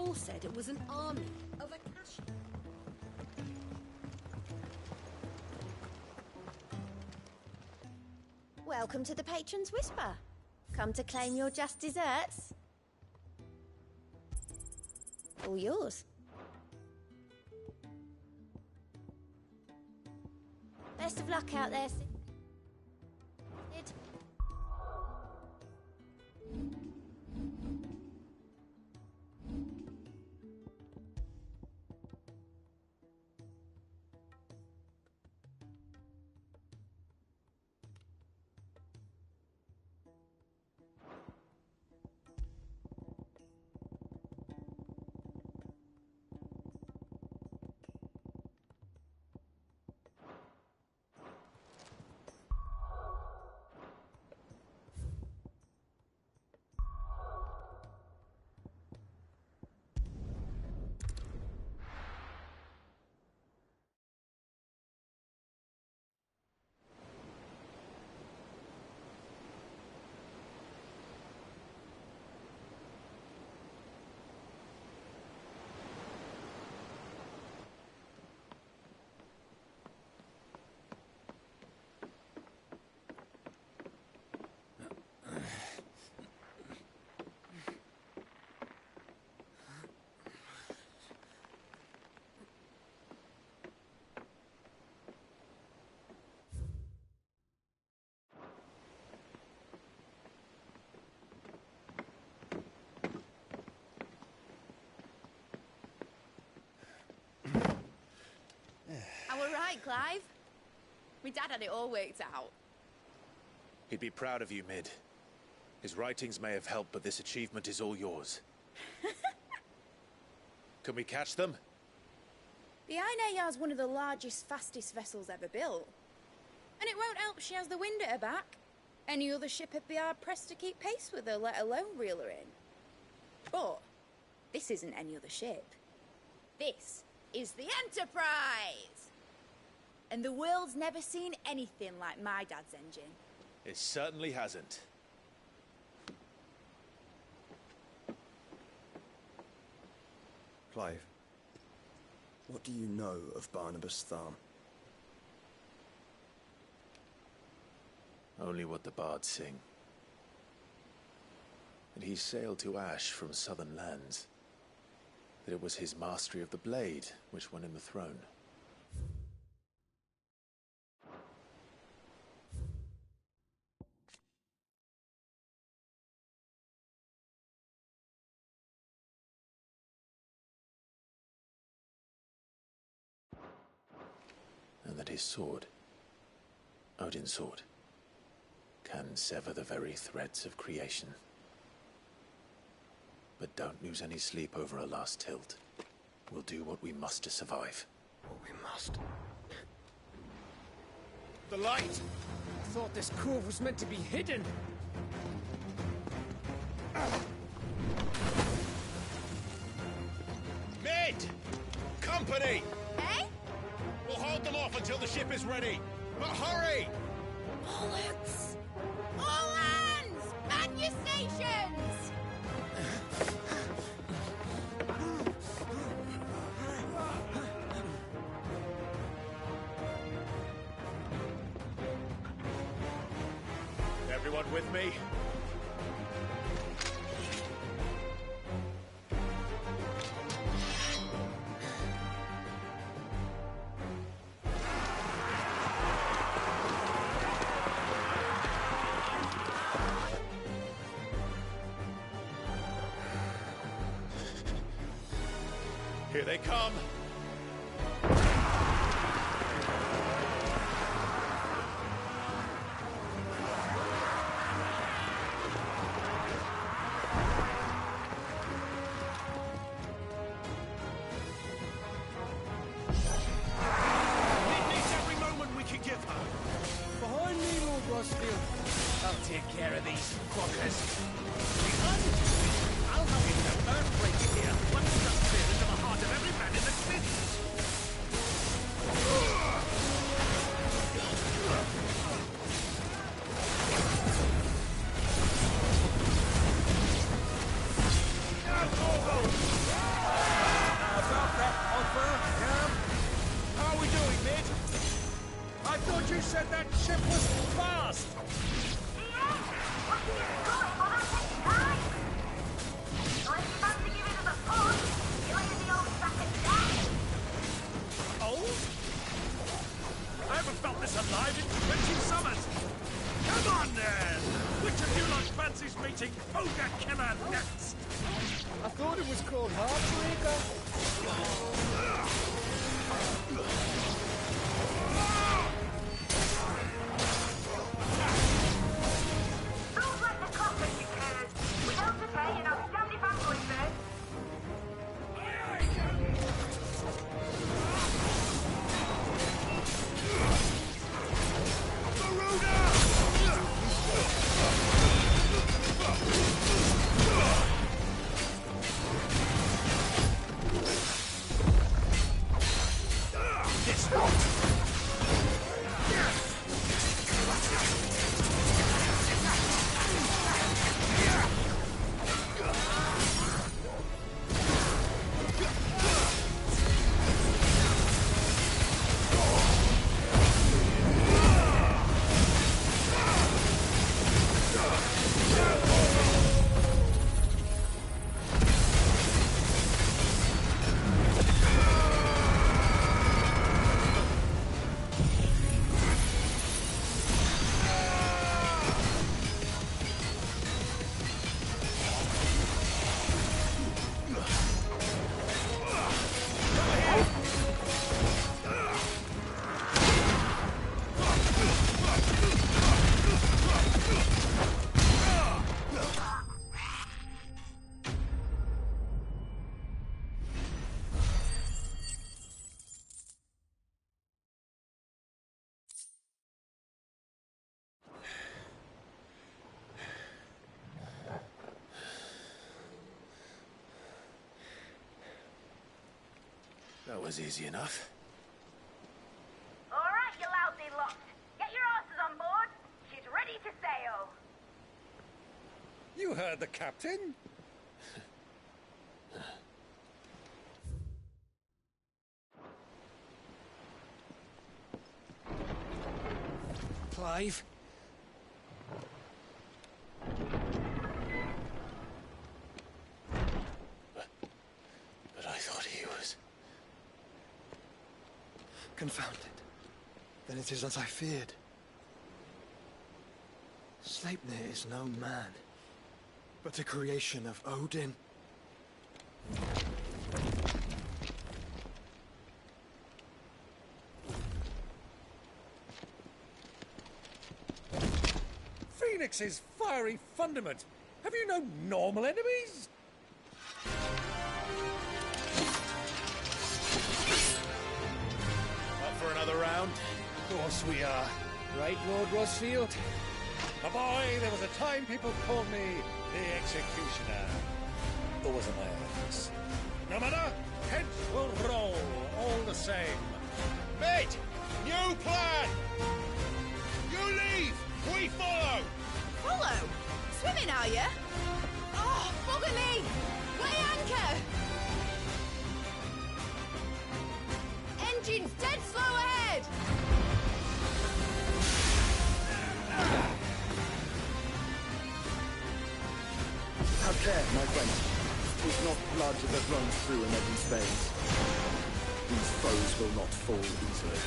all said it was an army of Akashi. Welcome to the Patron's Whisper. Come to claim your just desserts? All yours. Best of luck out there, Sid. I were right, Clive. My dad had it all worked out. He'd be proud of you, Mid. His writings may have helped, but this achievement is all yours. Can we catch them? The Ainayar's one of the largest, fastest vessels ever built. And it won't help she has the wind at her back. Any other ship would be hard-pressed to keep pace with her, let alone reel her in. But this isn't any other ship. This is the Enterprise! And the world's never seen anything like my dad's engine. It certainly hasn't. Clive, what do you know of Barnabas Tharm? Only what the bards sing. And he sailed to Ash from southern lands. That it was his mastery of the blade which won him the throne. And that his sword, Odin's sword, can sever the very threads of creation. But don't lose any sleep over a last tilt. We'll do what we must to survive. What we must. The light! I thought this cove was meant to be hidden. Mid! Company! Eh? We'll hold them off until the ship is ready. But hurry! Bullets! All hands! Man your stations! Everyone with me? Here they come! Behind me, Lord Rosfield. I'll take care of these fuckers. I'll have you no earthquake here. One stuck clear into the heart of every man in the city. is meeting Ogre Killer next! I thought it was called Heartbreaker. Don't let the coffin be cured. Without the pay, you know, stand if I'm going first. That was easy enough. All right, you lousy lot. Get your asses on board. She's ready to sail. You heard the captain. Clive? But I thought he was... Confounded. Then it is as I feared. Sleipnir is no man, but a creation of Odin. Phoenix's fiery fundament. Have you no normal enemies? Up for another round? Of course we are. Right, Lord Rosfield? My boy, there was a time people called me the Executioner. Or was it my efforts? No matter, heads will roll all the same. Mate! New plan! You leave! We follow! Follow? Swimming, are you? Oh, bugger me! Weigh anchor! Engine's dead slow ahead! Have care, my friend. 'Tis not blood that runs through an Eddie's veins. These foes will not fall easily.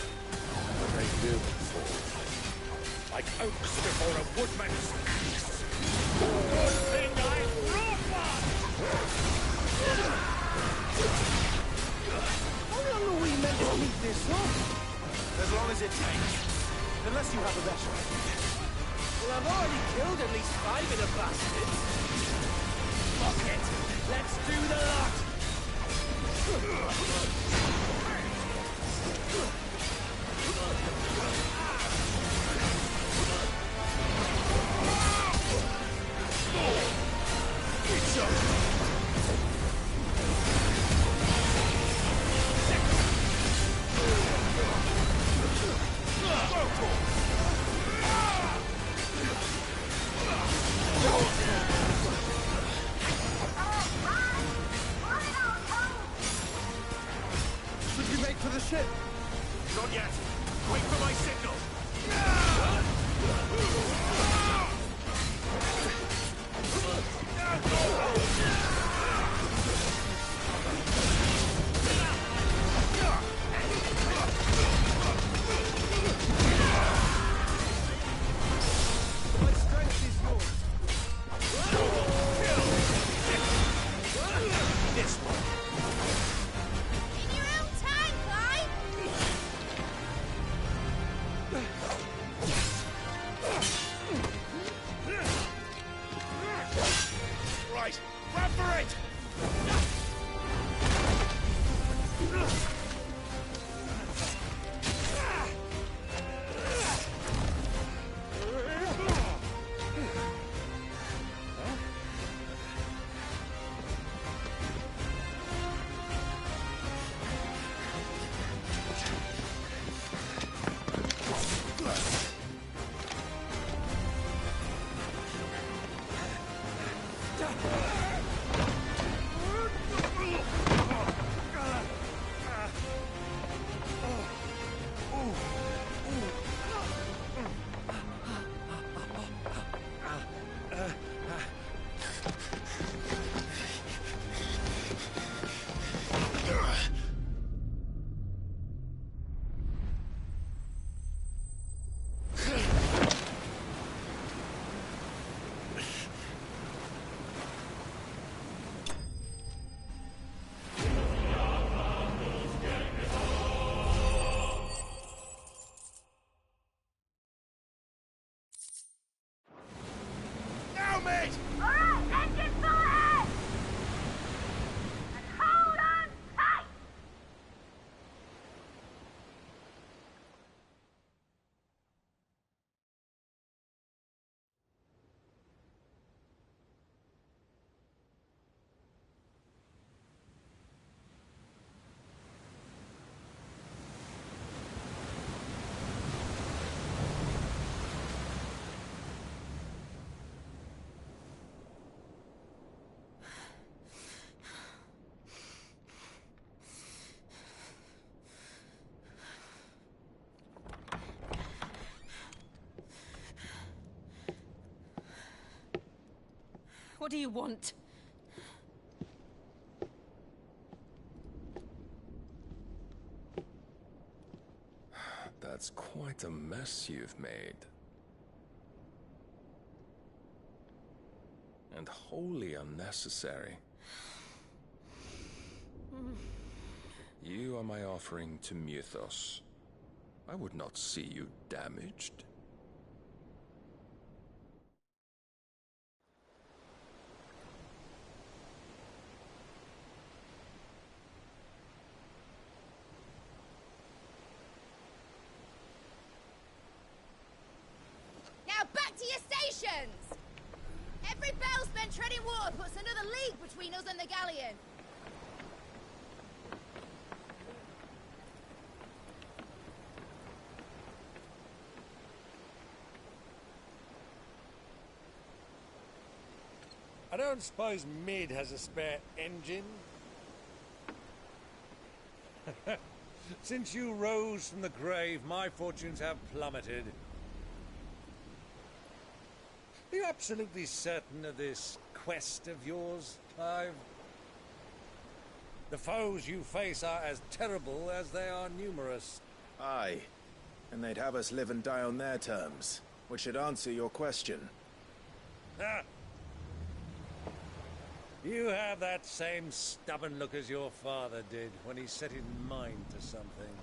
But they will fall. Like oaks before a woodman's axe. Good thing I brought one! How long are we meant to keep this up? As long as it takes. Unless you have a better idea. Well, I've already killed at least 5 of the bastards. Fuck it! Let's do the lot! Should we make for the ship? Not yet. Wait for my signal. right! Run for it! What do you want? That's quite a mess you've made. And wholly unnecessary. You are my offering to Mythos. I would not see you damaged. Now back to your stations! Every bellsman treading water puts another league between us and the galleon. I don't suppose Mid has a spare engine? Since you rose from the grave, my fortunes have plummeted. Are you absolutely certain of this quest of yours, Clive? The foes you face are as terrible as they are numerous. Aye. And they'd have us live and die on their terms, which should answer your question. Ah. You have that same stubborn look as your father did when he set his mind to something.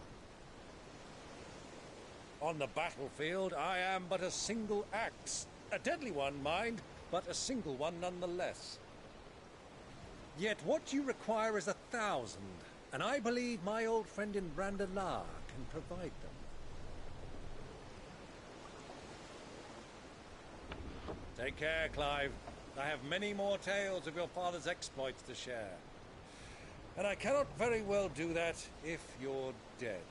On the battlefield, I am but a single axe. A deadly one, mind, but a single one nonetheless. Yet what you require is 1,000, and I believe my old friend in Brandalar can provide them. Take care, Clive. I have many more tales of your father's exploits to share. And I cannot very well do that if you're dead.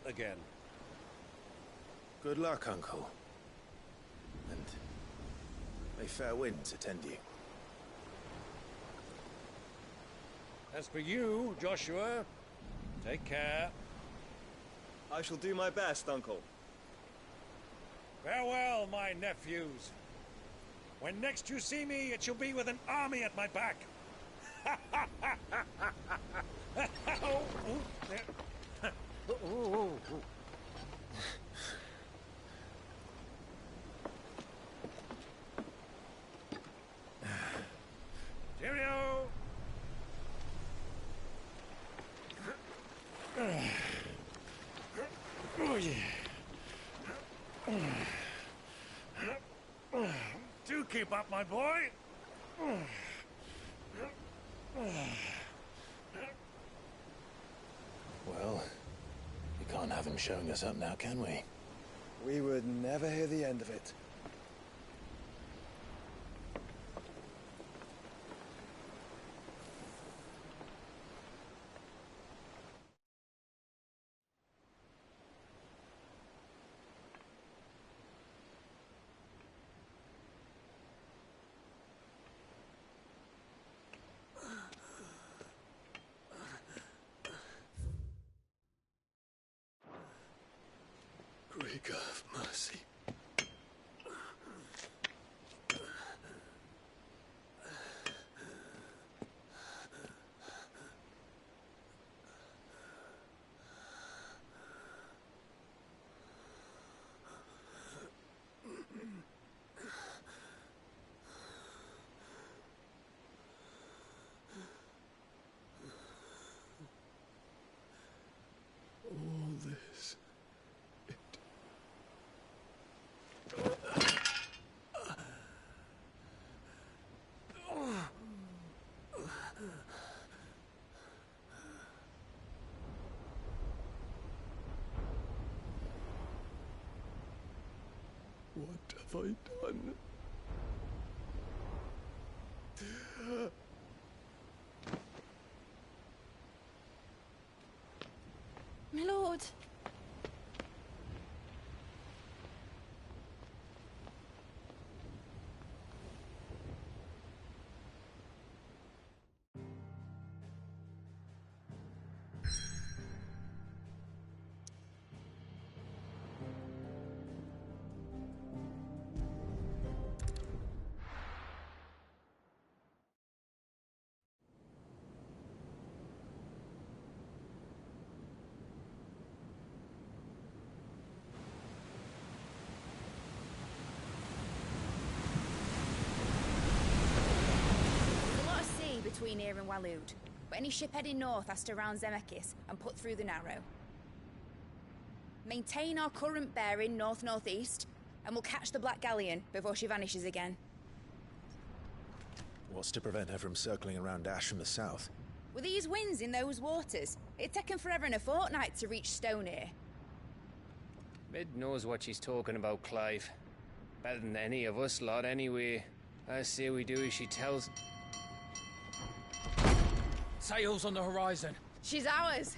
Again. Good luck, Uncle. And may fair winds attend you. As for you, Joshua, take care. I shall do my best, Uncle. Farewell, my nephews. When next you see me, it shall be with an army at my back. Cheerio! Oh, yeah. Do keep up, my boy. Well, we can't have him showing us up now, can we? We would never hear the end of it. Creaker of mercy. All this. What have I done? My lord. Between here and Waloed, but any ship heading north has to round Zemeckis and put through the Narrow. Maintain our current bearing north-northeast, and we'll catch the Black Galleon before she vanishes again. What's to prevent her from circling around Ash from the south? With these winds in those waters, it'd take 'em forever and a fortnight to reach Stonehere. Mid knows what she's talking about, Clive. Better than any of us lot, anyway. I say we do as she tells. Sails on the horizon. She's ours.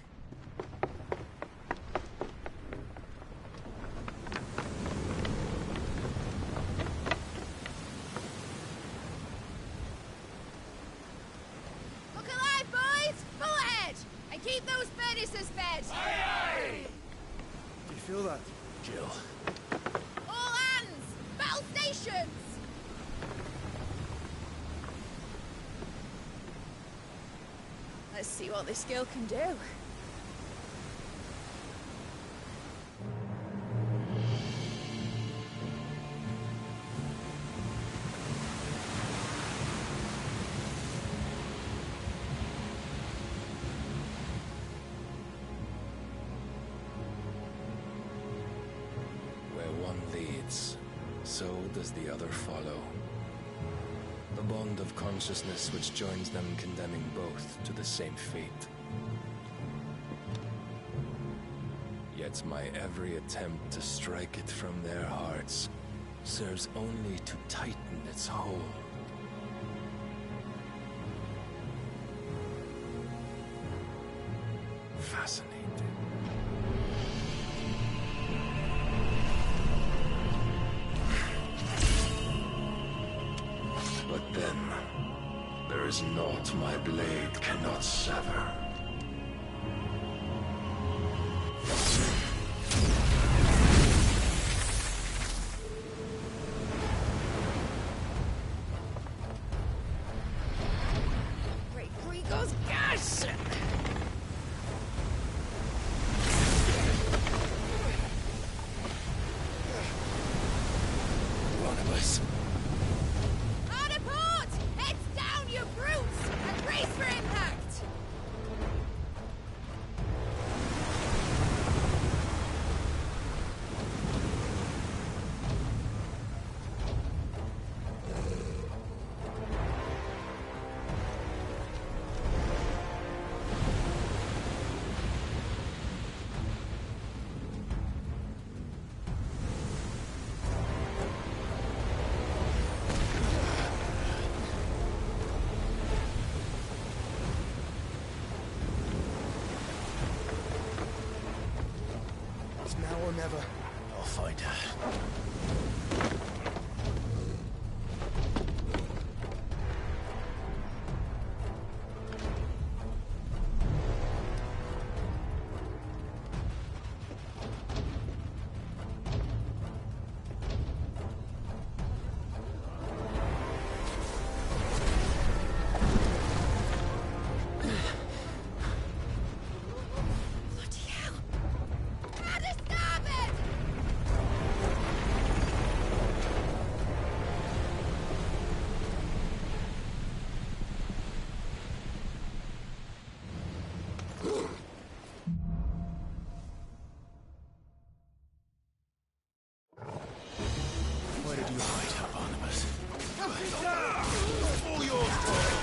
Look alive, boys! Pull ahead! And keep those furnaces fed! Aye, aye! Do you feel that? Jill. All hands! Battle stations! Let's see what this girl can do. Where one leads, so does the other follow. The bond of consciousness which joins them condemning both to the same fate. Yet my every attempt to strike it from their hearts serves only to tighten its hold. Fascinating. But then, there is naught my blade cannot sever. Great Gregor's gas! One of us. Hard a port! Heads down, you brutes! And brace for impact! never. I'll find her. Where did you hide her, Barnabas? All yours,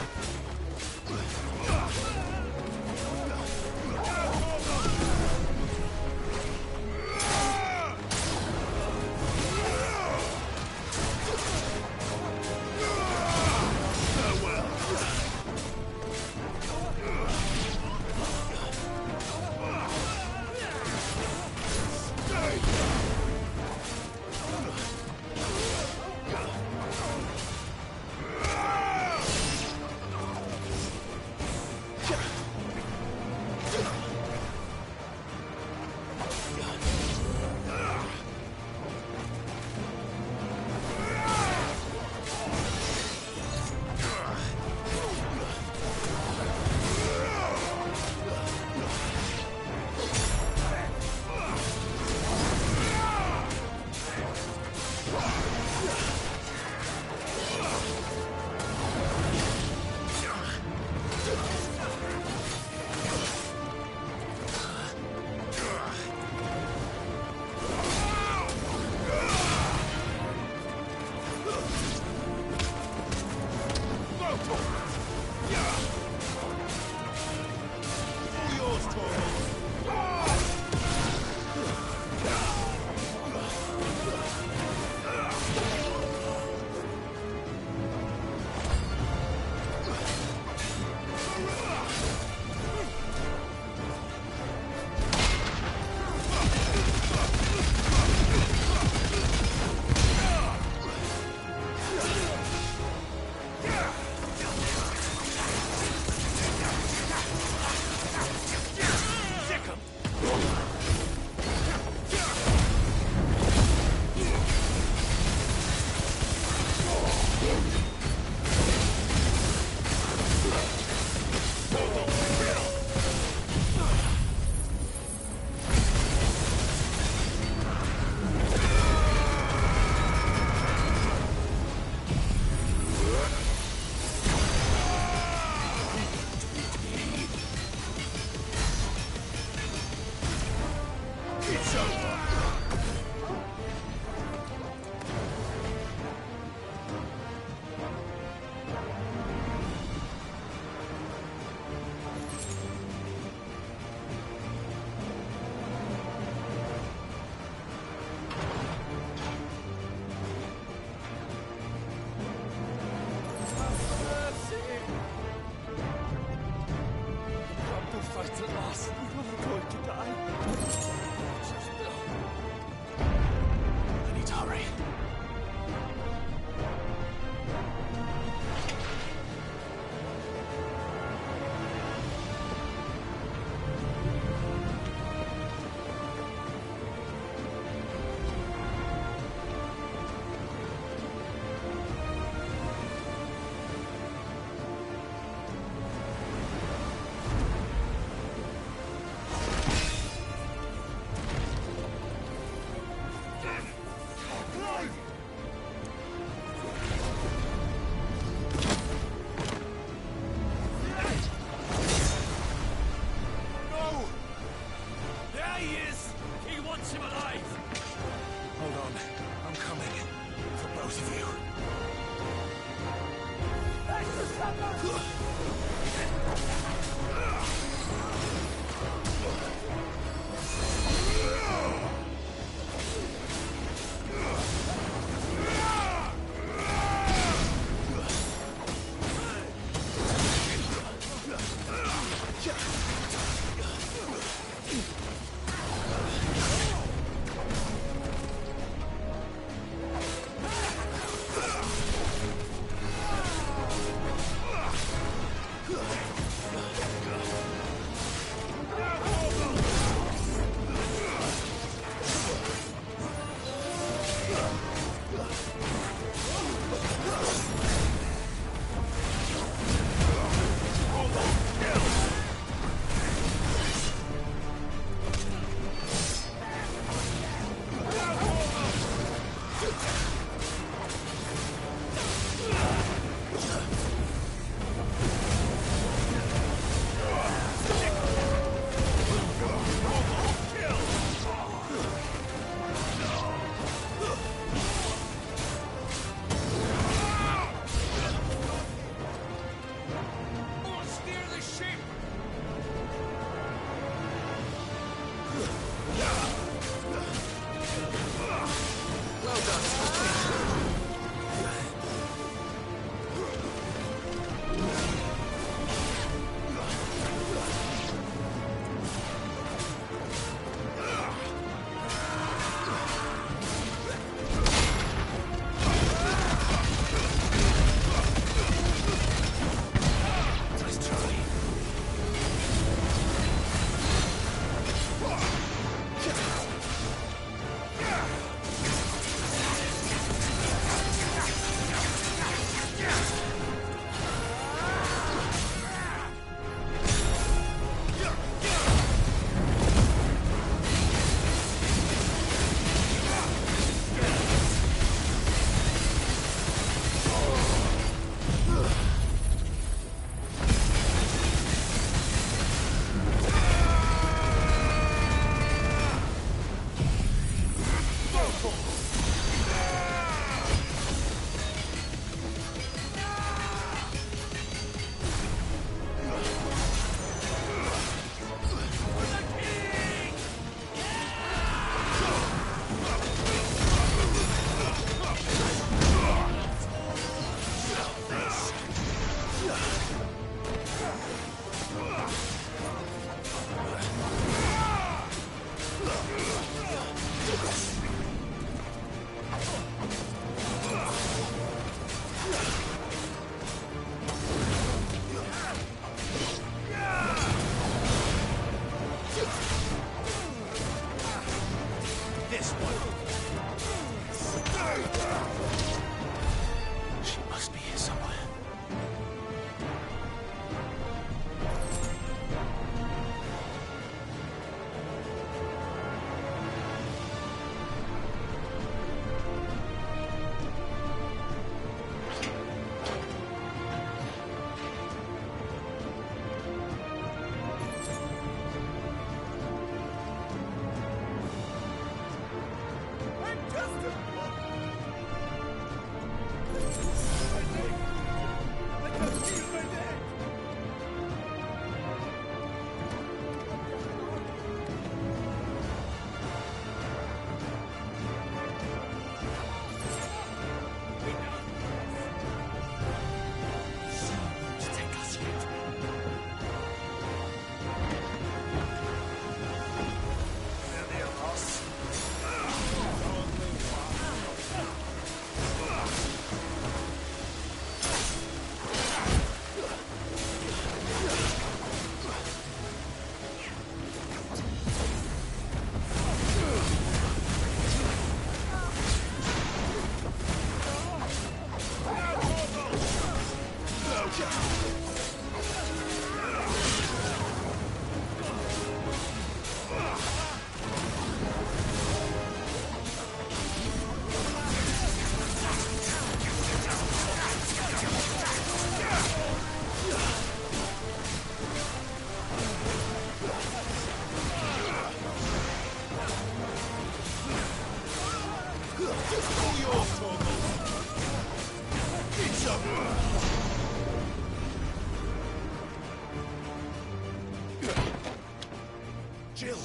Jill!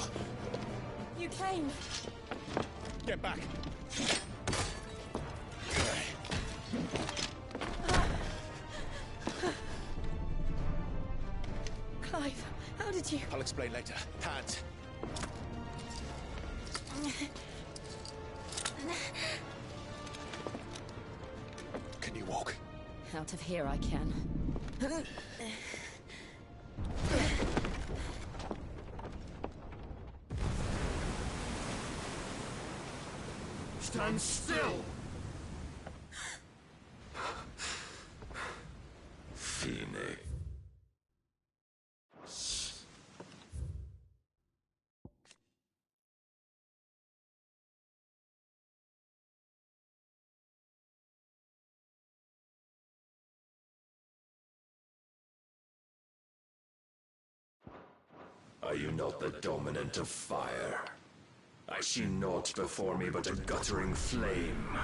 You came. Get back! Clive, how did you... I'll explain later. Hands! Can you walk? Out of here I can. Stand still! Phoenix. Are you not the dominant of fire? I see naught before me but a guttering flame.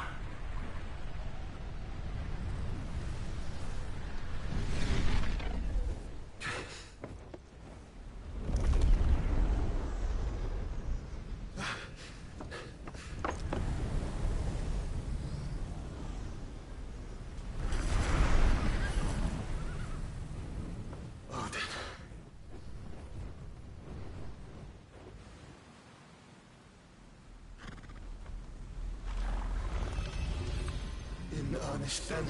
In earnest, then.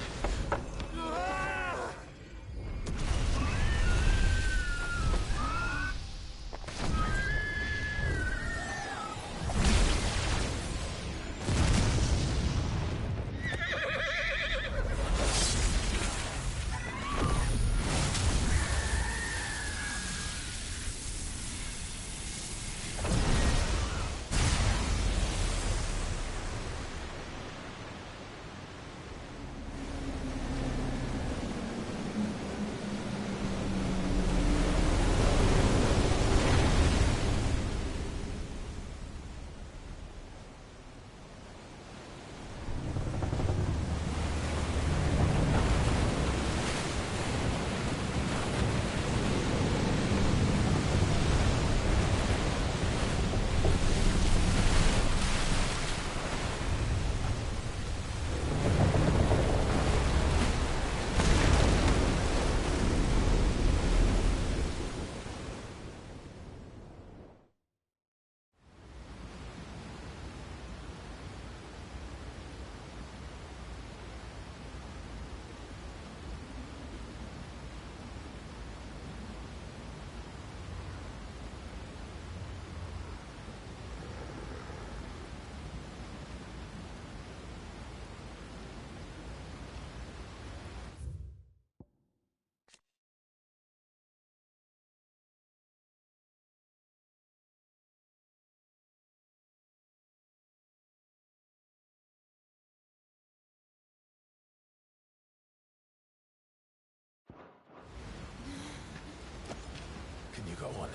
Can you go on?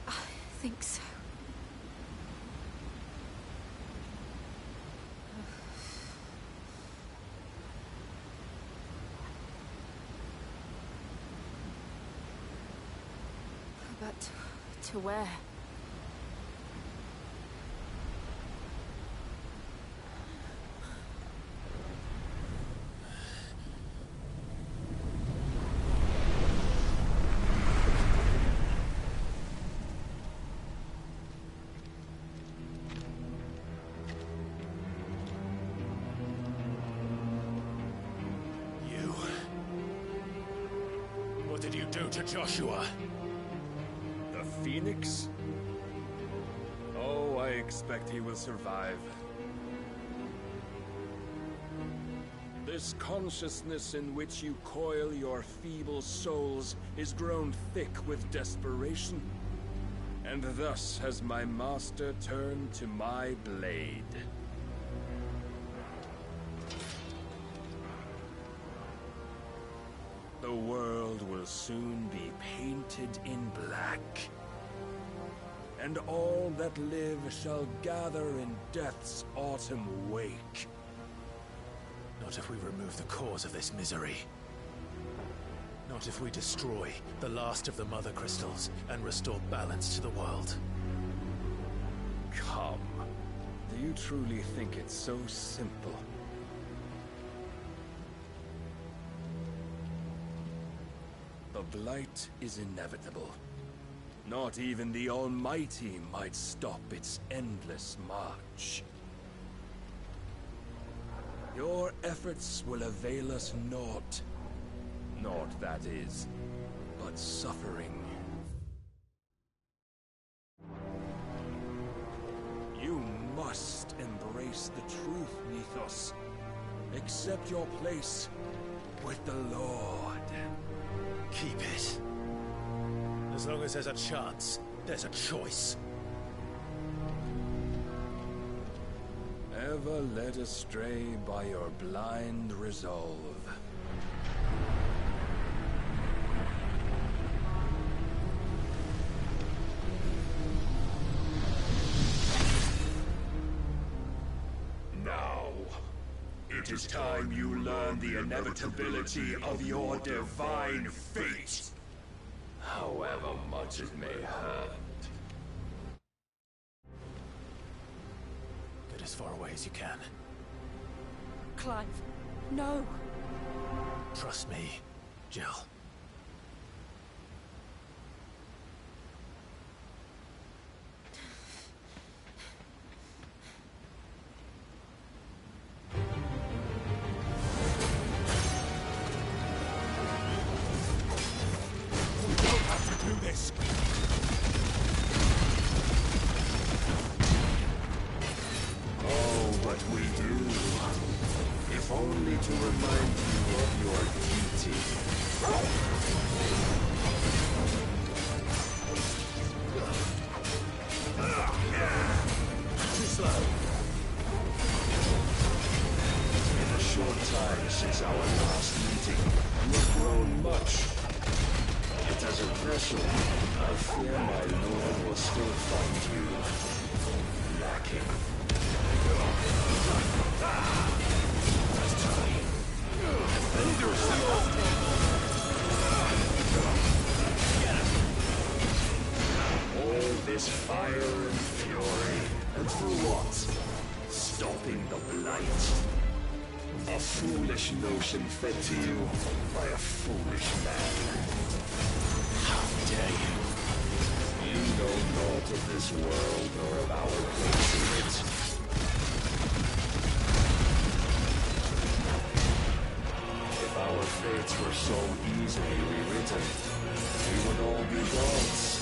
I think so. But to where? What did you do to Joshua? The Phoenix? Oh, I expect he will survive. This consciousness in which you coil your feeble souls is grown thick with desperation. And thus has my master turned to my blade. The world will soon be painted in black. And all that live shall gather in death's autumn wake. Not if we remove the cause of this misery. Not if we destroy the last of the Mother Crystals and restore balance to the world. Come. Do you truly think it's so simple? The blight is inevitable. Not even the Almighty might stop its endless march. Your efforts will avail us naught. Naught, that is, but suffering. You must embrace the truth, Mythos. Accept your place with the Lord. Keep it. As long as there's a chance, there's a choice. Ever led astray by your blind resolve. Now, it is time you learn the inevitability of your divine fate. However much it may hurt. Get as far away as you can. Clive, no. Trust me, Jill. Notion fed to you by a foolish man. How dare you? You know naught of this world nor of our place in it. If our fates were so easily rewritten, we would all be gods.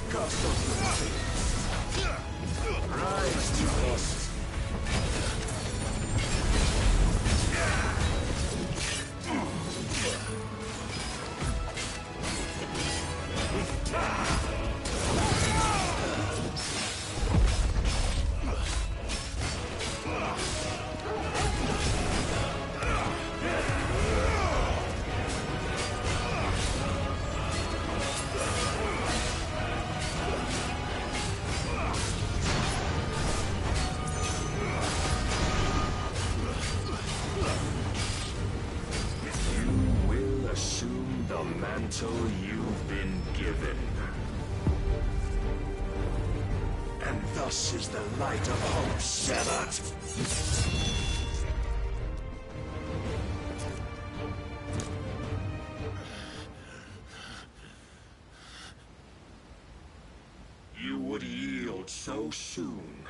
Cast the mantle you've been given. And thus is the light of hope severed. You would yield so soon.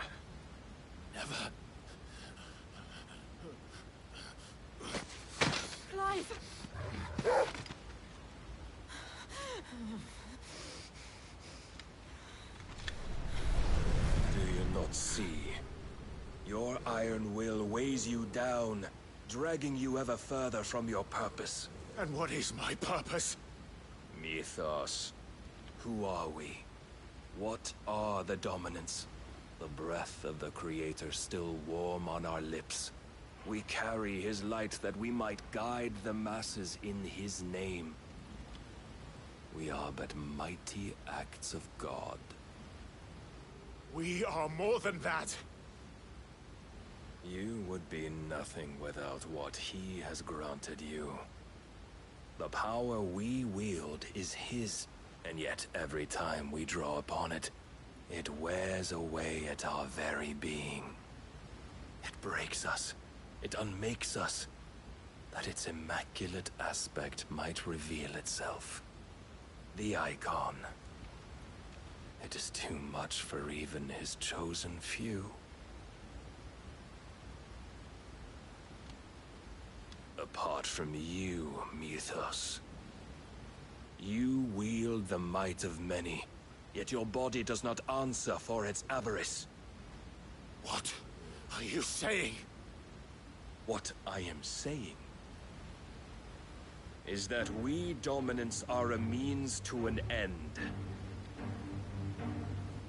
Never. Clive! Do you not see? Your iron will weighs you down, dragging you ever further from your purpose. And what is my purpose? Mythos. Who are we? What are the dominants? The breath of the Creator still warm on our lips. We carry his light that we might guide the masses in his name. We are but mighty acts of God. We are more than that. You would be nothing without what he has granted you. The power we wield is his, and yet every time we draw upon it, it wears away at our very being. It breaks us. It unmakes us, that its immaculate aspect might reveal itself. The icon. It is too much for even his chosen few. Apart from you, Mythos, you wield the might of many, yet your body does not answer for its avarice. What are you saying? What I am saying is that we dominants are a means to an end.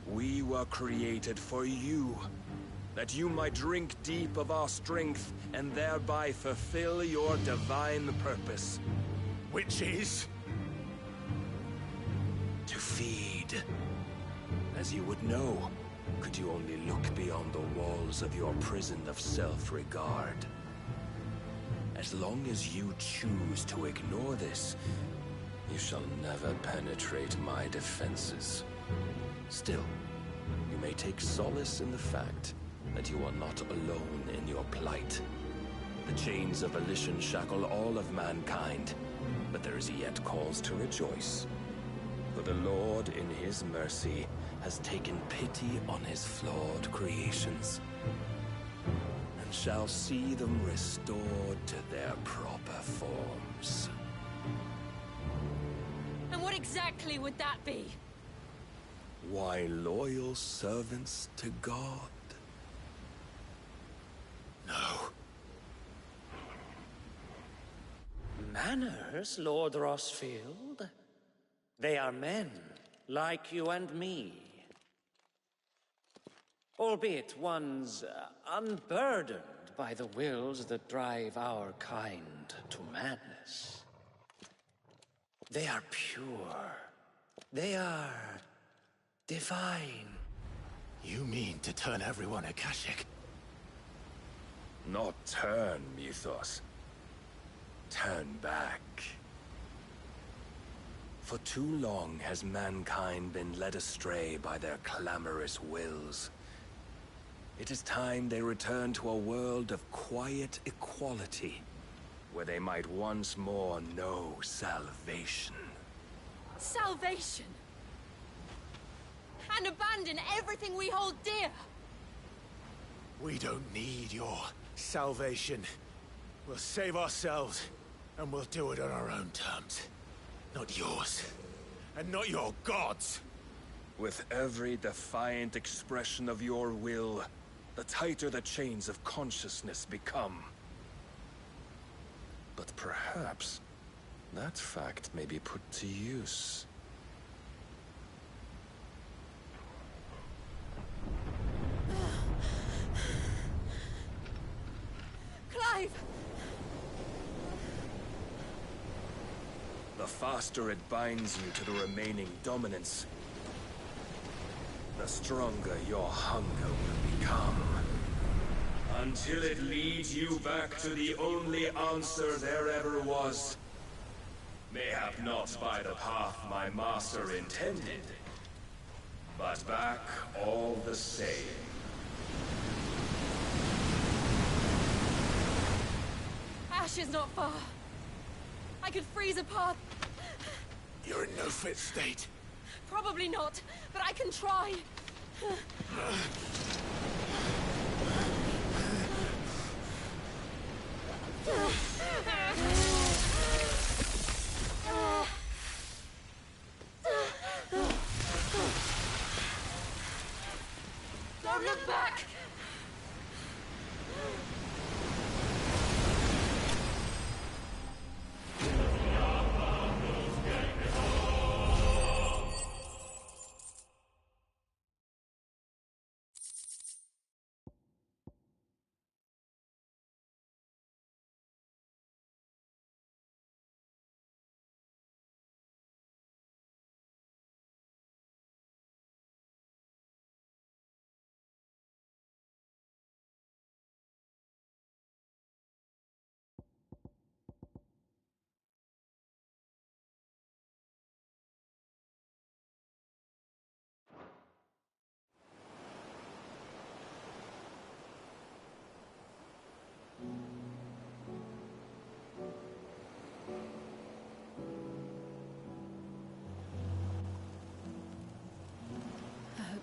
We were created for you, that you might drink deep of our strength and thereby fulfill your divine purpose. Which is? To feed. As you would know, could you only look beyond the walls of your prison of self-regard. As long as you choose to ignore this, you shall never penetrate my defenses. Still, you may take solace in the fact that you are not alone in your plight. The chains of volition shackle all of mankind, but there is yet cause to rejoice. For the Lord, in his mercy, has taken pity on his flawed creations, and shall see them restored to their proper forms. And what exactly would that be? Why, loyal servants to God. No. Manners, Lord Rossfield? They are men, like you and me. Albeit ones unburdened by the wills that drive our kind to madness. They are pure. They are divine. You mean to turn everyone Akashic? Not turn, Mythos. Turn back. For too long has mankind been led astray by their clamorous wills. It is time they return to a world of quiet equality, where they might once more know salvation. Salvation! And abandon everything we hold dear! We don't need your salvation. We'll save ourselves, and we'll do it on our own terms. Not yours, and not your gods. With every defiant expression of your will, the tighter the chains of consciousness become. But perhaps that fact may be put to use. Clive! The faster it binds you to the remaining dominance, the stronger your hunger will become. Until it leads you back to the only answer there ever was. Mayhap not by the path my master intended, but back all the same. Ash is not far. I could freeze a path. You're in no fit state. Probably not, but I can try. Don't look back!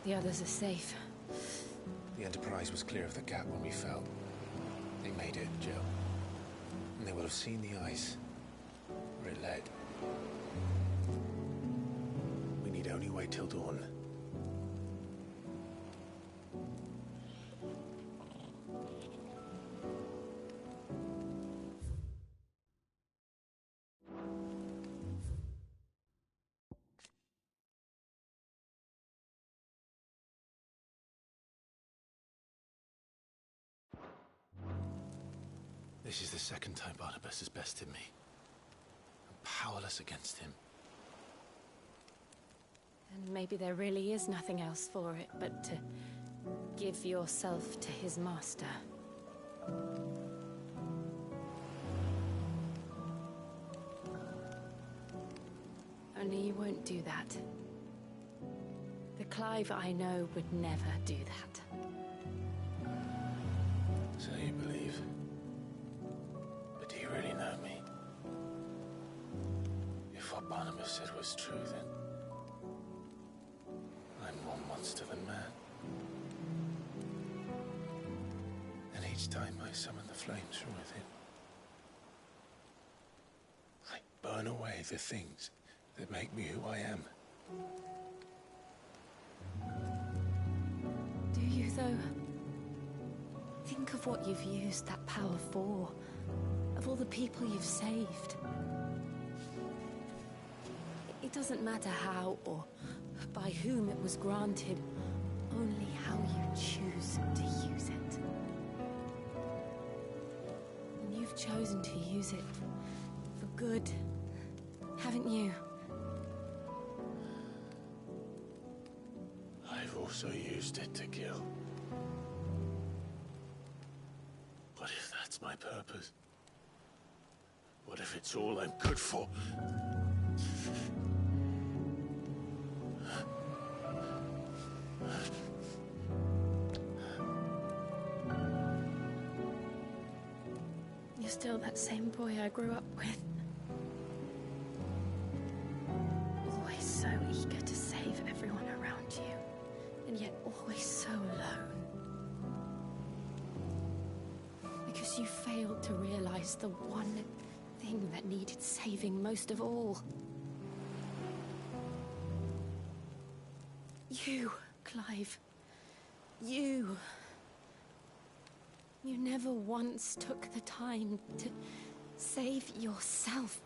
The others are safe. The Enterprise was clear of the gap when we fell. They made it, Jill. And they will have seen the ice where it led. We need only wait till dawn. This is the second time Barnabas has bested me. I'm powerless against him. And maybe there really is nothing else for it but to give yourself to his master. Only you won't do that. The Clive I know would never do that. So you believe? But do you really know me? If what Barnabas said was true, then I'm more monster than man. And each time I summon the flames from within, I burn away the things that make me who I am. Do you, though? Think of what you've used that power for. Of all the people you've saved. It doesn't matter how or by whom it was granted, only how you choose to use it. And you've chosen to use it for good, haven't you? I've also used it to kill. What if that's my purpose? What if it's all I'm good for? You're still that same boy I grew up with. Always so eager to save everyone around you, and yet always so alone. Because you failed to realize the one thing that needed saving most of all. You, Clive. You. You never once took the time to save yourself.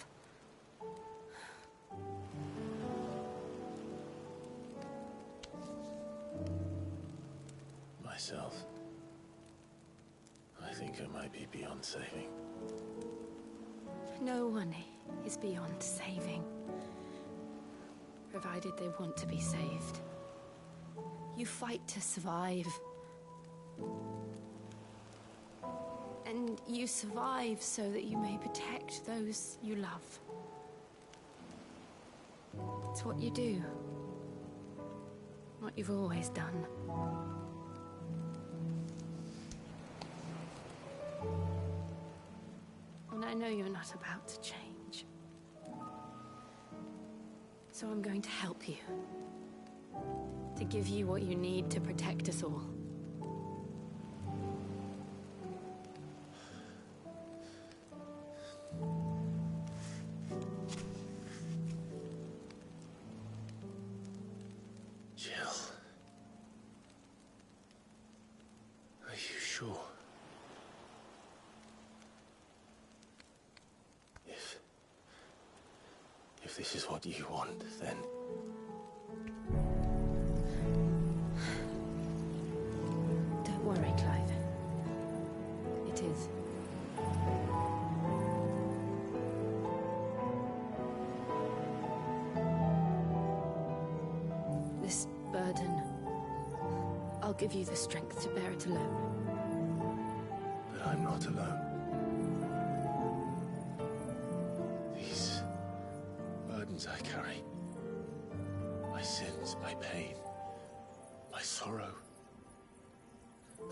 Myself? I think I might be beyond saving. No one is beyond saving, provided they want to be saved. You fight to survive. And you survive so that you may protect those you love. It's what you do. What you've always done. And I know you're not about to change. So I'm going to help you. To give you what you need to protect us all. Jill. Are you sure? If this is what you want, then... Don't worry, Clive. It is. This burden, I'll give you the strength to bear it alone. But I'm not alone. These burdens I carry, my sins, my pain, my sorrow,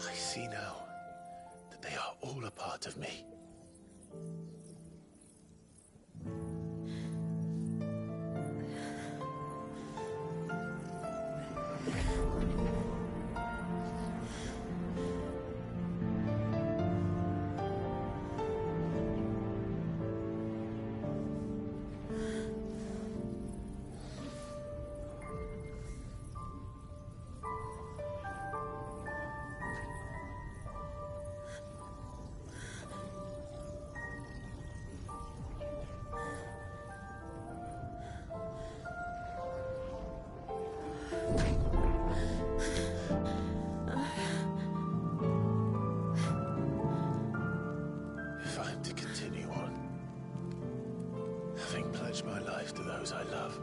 I see now that they are all a part of me. If I'm to continue on, having pledged my life to those I love,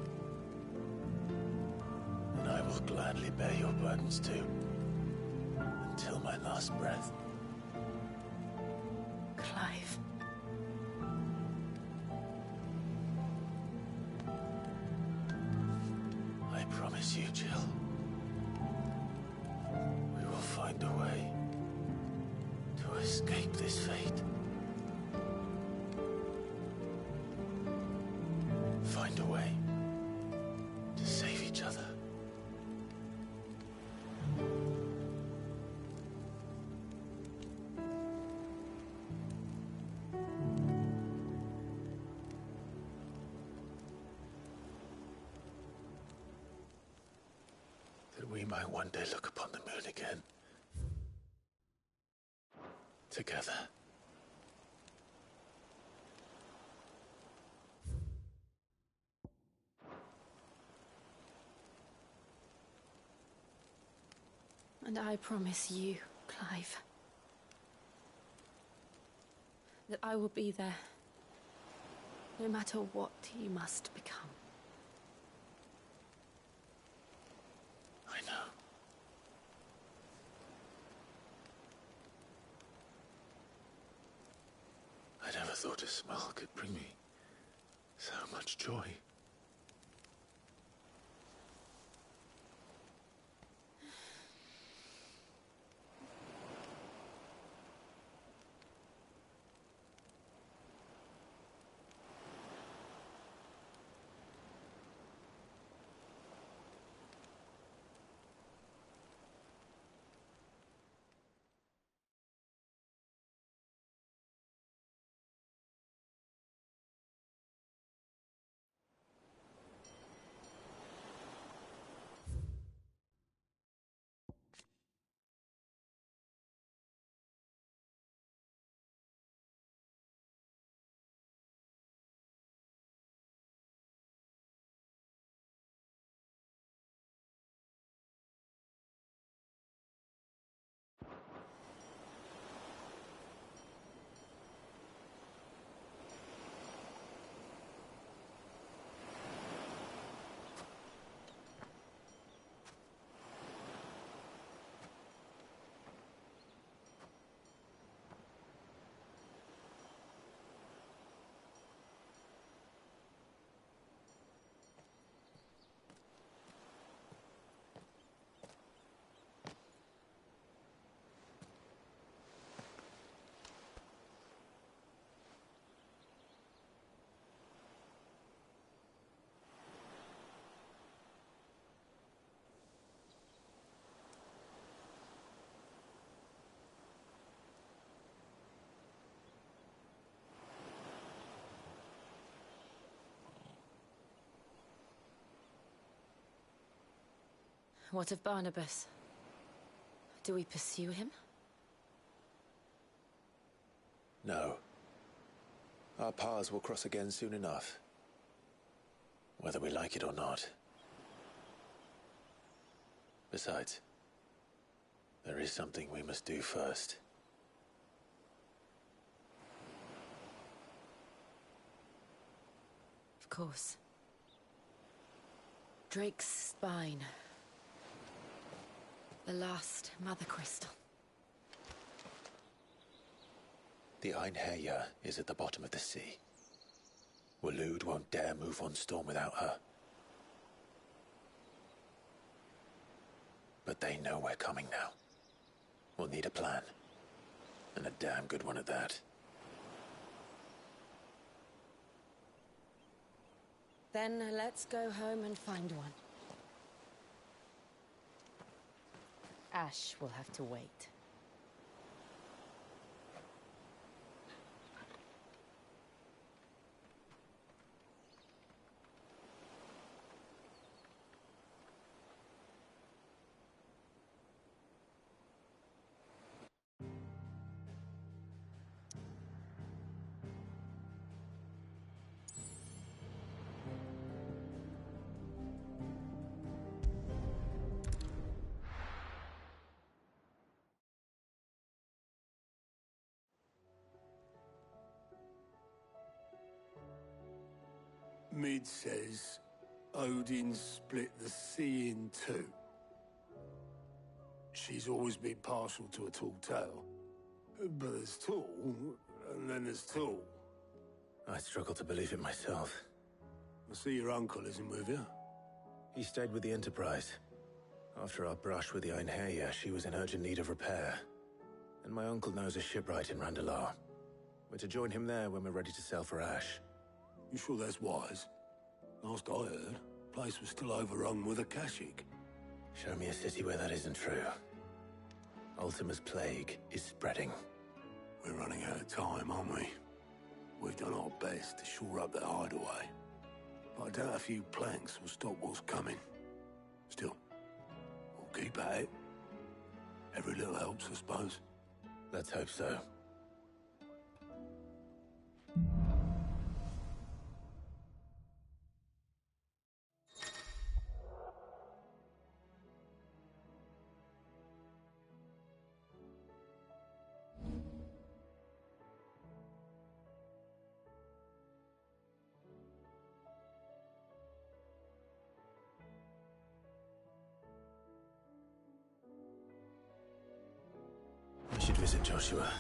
then I will gladly bear your burdens too, until my last breath. Clive. I promise you, Jill, we will find a way to escape this fate. Find a way to save each other. That we might one day look upon the moon again. Together. And I promise you, Clive, that I will be there, no matter what you must become. I know. I never thought a smile could bring me so much joy. What of Barnabas? Do we pursue him? No. Our paths will cross again soon enough. Whether we like it or not. Besides, there is something we must do first. Of course. Drake's spine. The last Mother Crystal. The Einherja is at the bottom of the sea. Waloed won't dare move on Storm without her. But they know we're coming now. We'll need a plan. And a damn good one at that. Then let's go home and find one. Ash will have to wait. Mid says Odin split the sea in two. She's always been partial to a tall tale. But there's tall, and then there's tall. I struggle to believe it myself. I see your uncle isn't with you. He stayed with the Enterprise. After our brush with the Einherja, she was in urgent need of repair. And my uncle knows a shipwright in Randalar. We're to join him there when we're ready to sail for Ash. You sure that's wise? Last I heard, the place was still overrun with Akashic. Show me a city where that isn't true. Ultima's plague is spreading. We're running out of time, aren't we? We've done our best to shore up that hideaway. But I doubt a few planks will stop what's coming. Still, we'll keep at it. Every little helps, I suppose. Let's hope so. I should visit Joshua.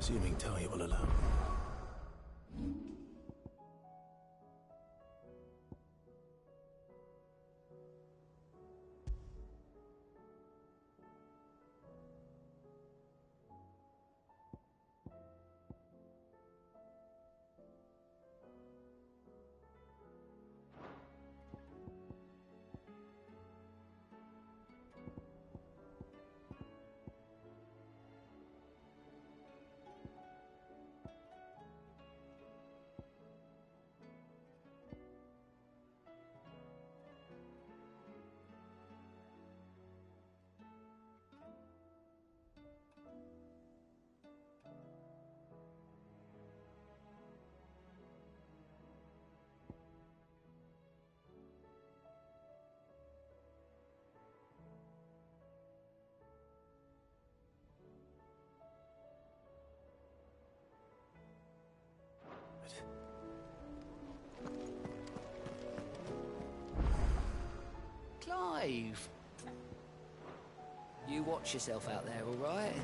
Assuming Talia will allow. Clive! You watch yourself out there, all right?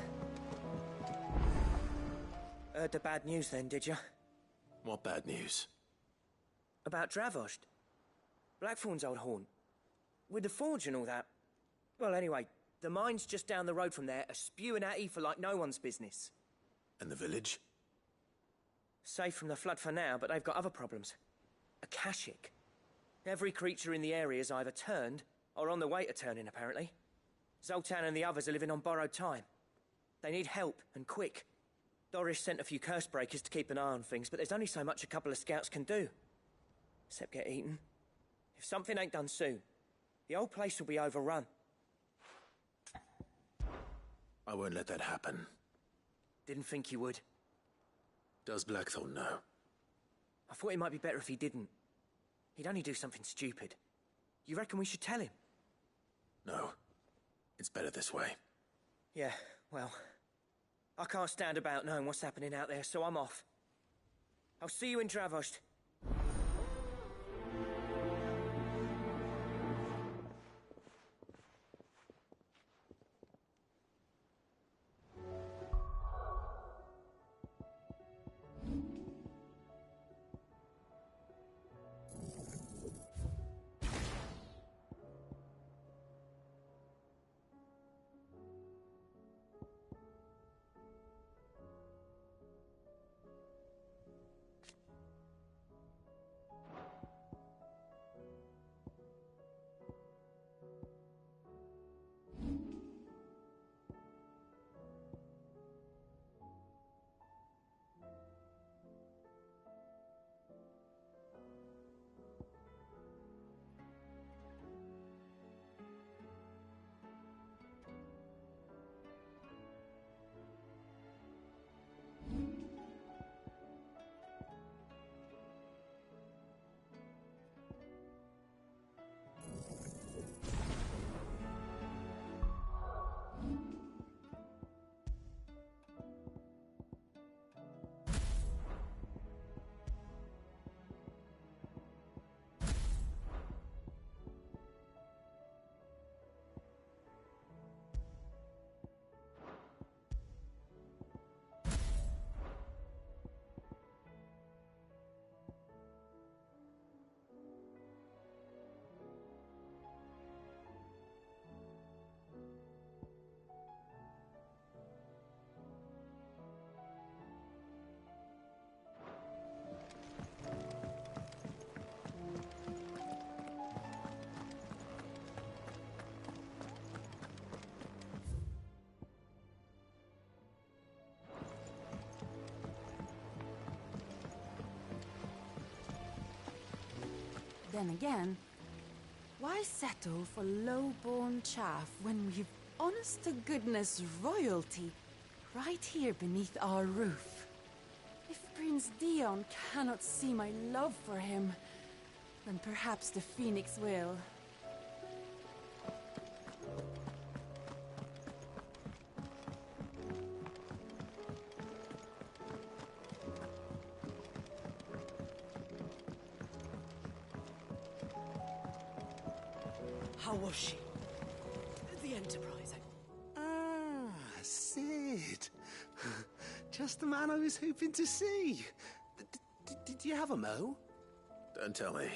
Heard the bad news then, did you? What bad news? About Dravost. Blackthorn's old haunt. With the forge and all that. Well, anyway, the mine's just down the road from there are spewing at Aoife like no one's business. And the village? Safe from the flood for now, but they've got other problems. Akashic. Every creature in the area's either turned, or on the way to turning, apparently. Zoltan and the others are living on borrowed time. They need help, and quick. Doris sent a few curse breakers to keep an eye on things, but there's only so much a couple of scouts can do. Except get eaten. If something ain't done soon, the old place will be overrun. I won't let that happen. Didn't think you would. Does Blackthorn know? I thought it might be better if he didn't. He'd only do something stupid. You reckon we should tell him? No. It's better this way. Yeah, well, I can't stand about knowing what's happening out there, so I'm off. I'll see you in Dravost. Then again, why settle for low-born chaff when we've honest-to-goodness royalty right here beneath our roof? If Prince Dion cannot see my love for him, then perhaps the Phoenix will. How was she? The Enterprise. Ah, Sid. Just the man I was hoping to see. Did you have a mo? Don't tell me.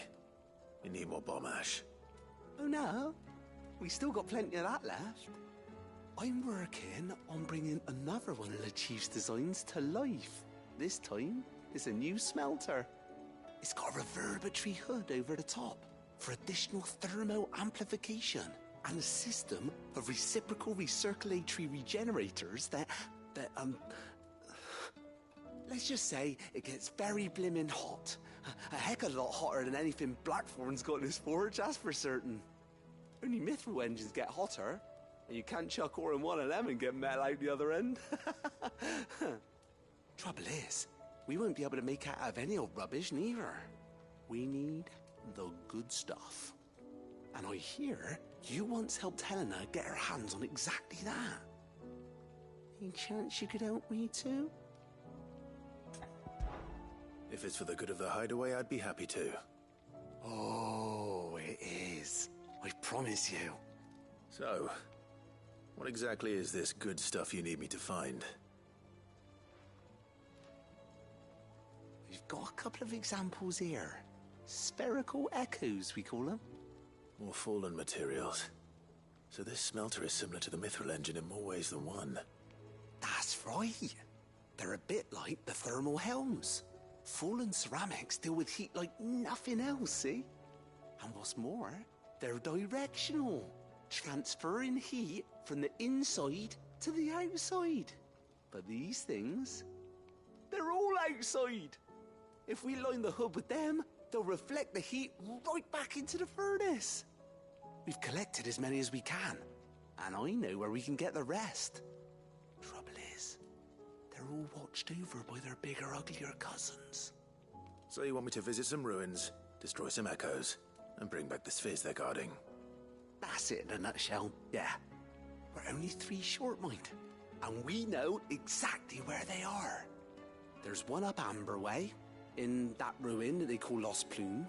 You need more bomb ash. Oh no, we still got plenty of that left. I'm working on bringing another one of the Chief's designs to life. This time, it's a new smelter. It's got a reverberatory hood over the top for additional thermo amplification and a system of reciprocal recirculatory regenerators that let's just say it gets very blimmin' hot. A heck of a lot hotter than anything Blackthorn's got in his forge, that's for certain. Only mithril engines get hotter, and you can't chuck ore in one of them and get metal out the other end. Trouble is, we won't be able to make out of any old rubbish neither. We need the good stuff. And I hear you once helped Helena get her hands on exactly that. Any chance you could help me too? If it's for the good of the hideaway, I'd be happy to. Oh, it is. I promise you. So, what exactly is this good stuff you need me to find? We've got a couple of examples here. Spherical echoes, we call them. More fallen materials. So this smelter is similar to the mithril engine in more ways than one. That's right. They're a bit like the thermal helms. Fallen ceramics deal with heat like nothing else, see? And what's more, they're directional, transferring heat from the inside to the outside. But these things, they're all outside. If we line the hood with them, they'll reflect the heat right back into the furnace. We've collected as many as we can, and I know where we can get the rest. Trouble is, they're all watched over by their bigger, uglier cousins. So you want me to visit some ruins, destroy some echoes, and bring back the spheres they're guarding? That's it in a nutshell, yeah. We're only 3 short, mind, and we know exactly where they are. There's one up Amber Way, in that ruin that they call Lost Plume,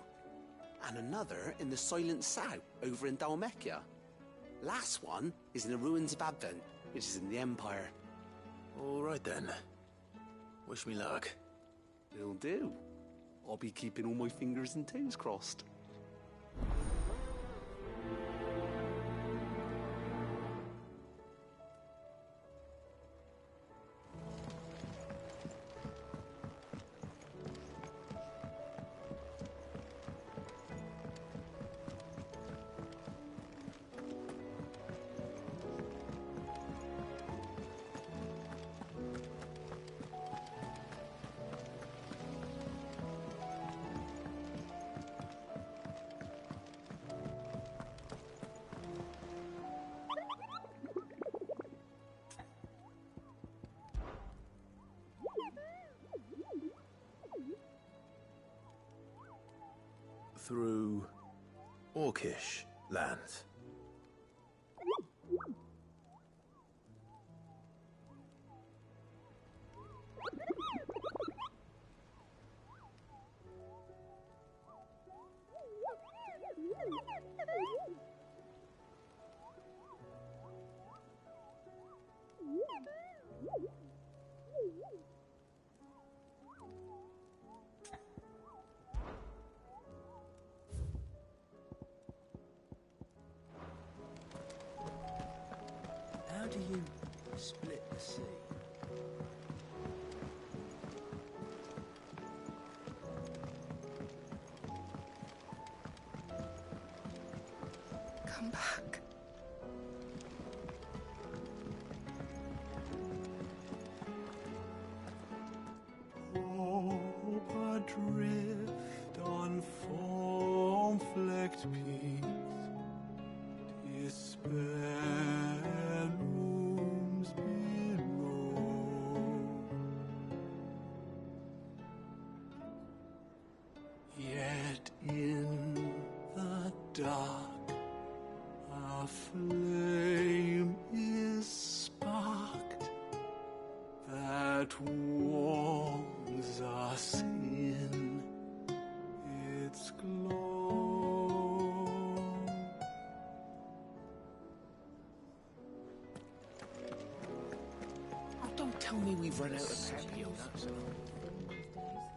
and another in the Silent South, over in Dalmekia. Last one is in the ruins of Advent, which is in the Empire. All right then. Wish me luck. Will do. I'll be keeping all my fingers and toes crossed. Through Orcish lands. How do you split the sea? Come back. Hope adrift on foam-flecked peaks, despair looms below. Yet in the dark, a flame is sparked that warms us in its glow. Oh, don't tell me we've run out of happy on that side?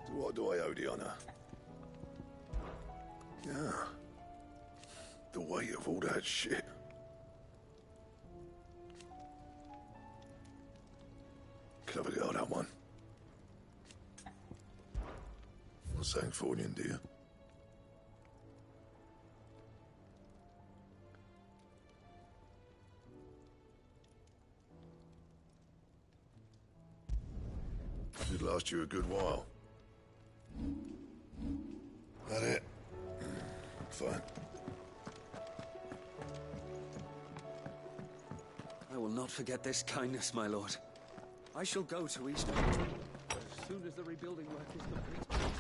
To what do I owe the honor? Yeah. The weight of all that shit. Clever girl, that one. Not saying for you, dear. Should last you a good while. That it? Fine. I will not forget this kindness, my lord. I shall go to Eastern as soon as the rebuilding work is complete.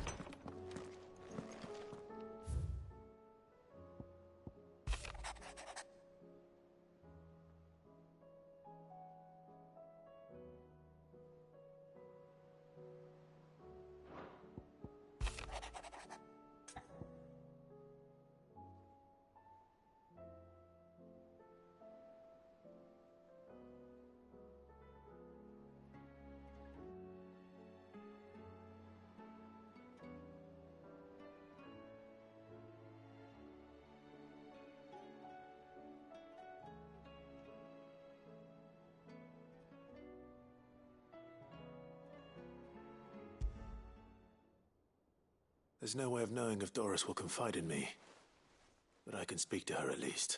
There's no way of knowing if Doris will confide in me, but I can speak to her at least.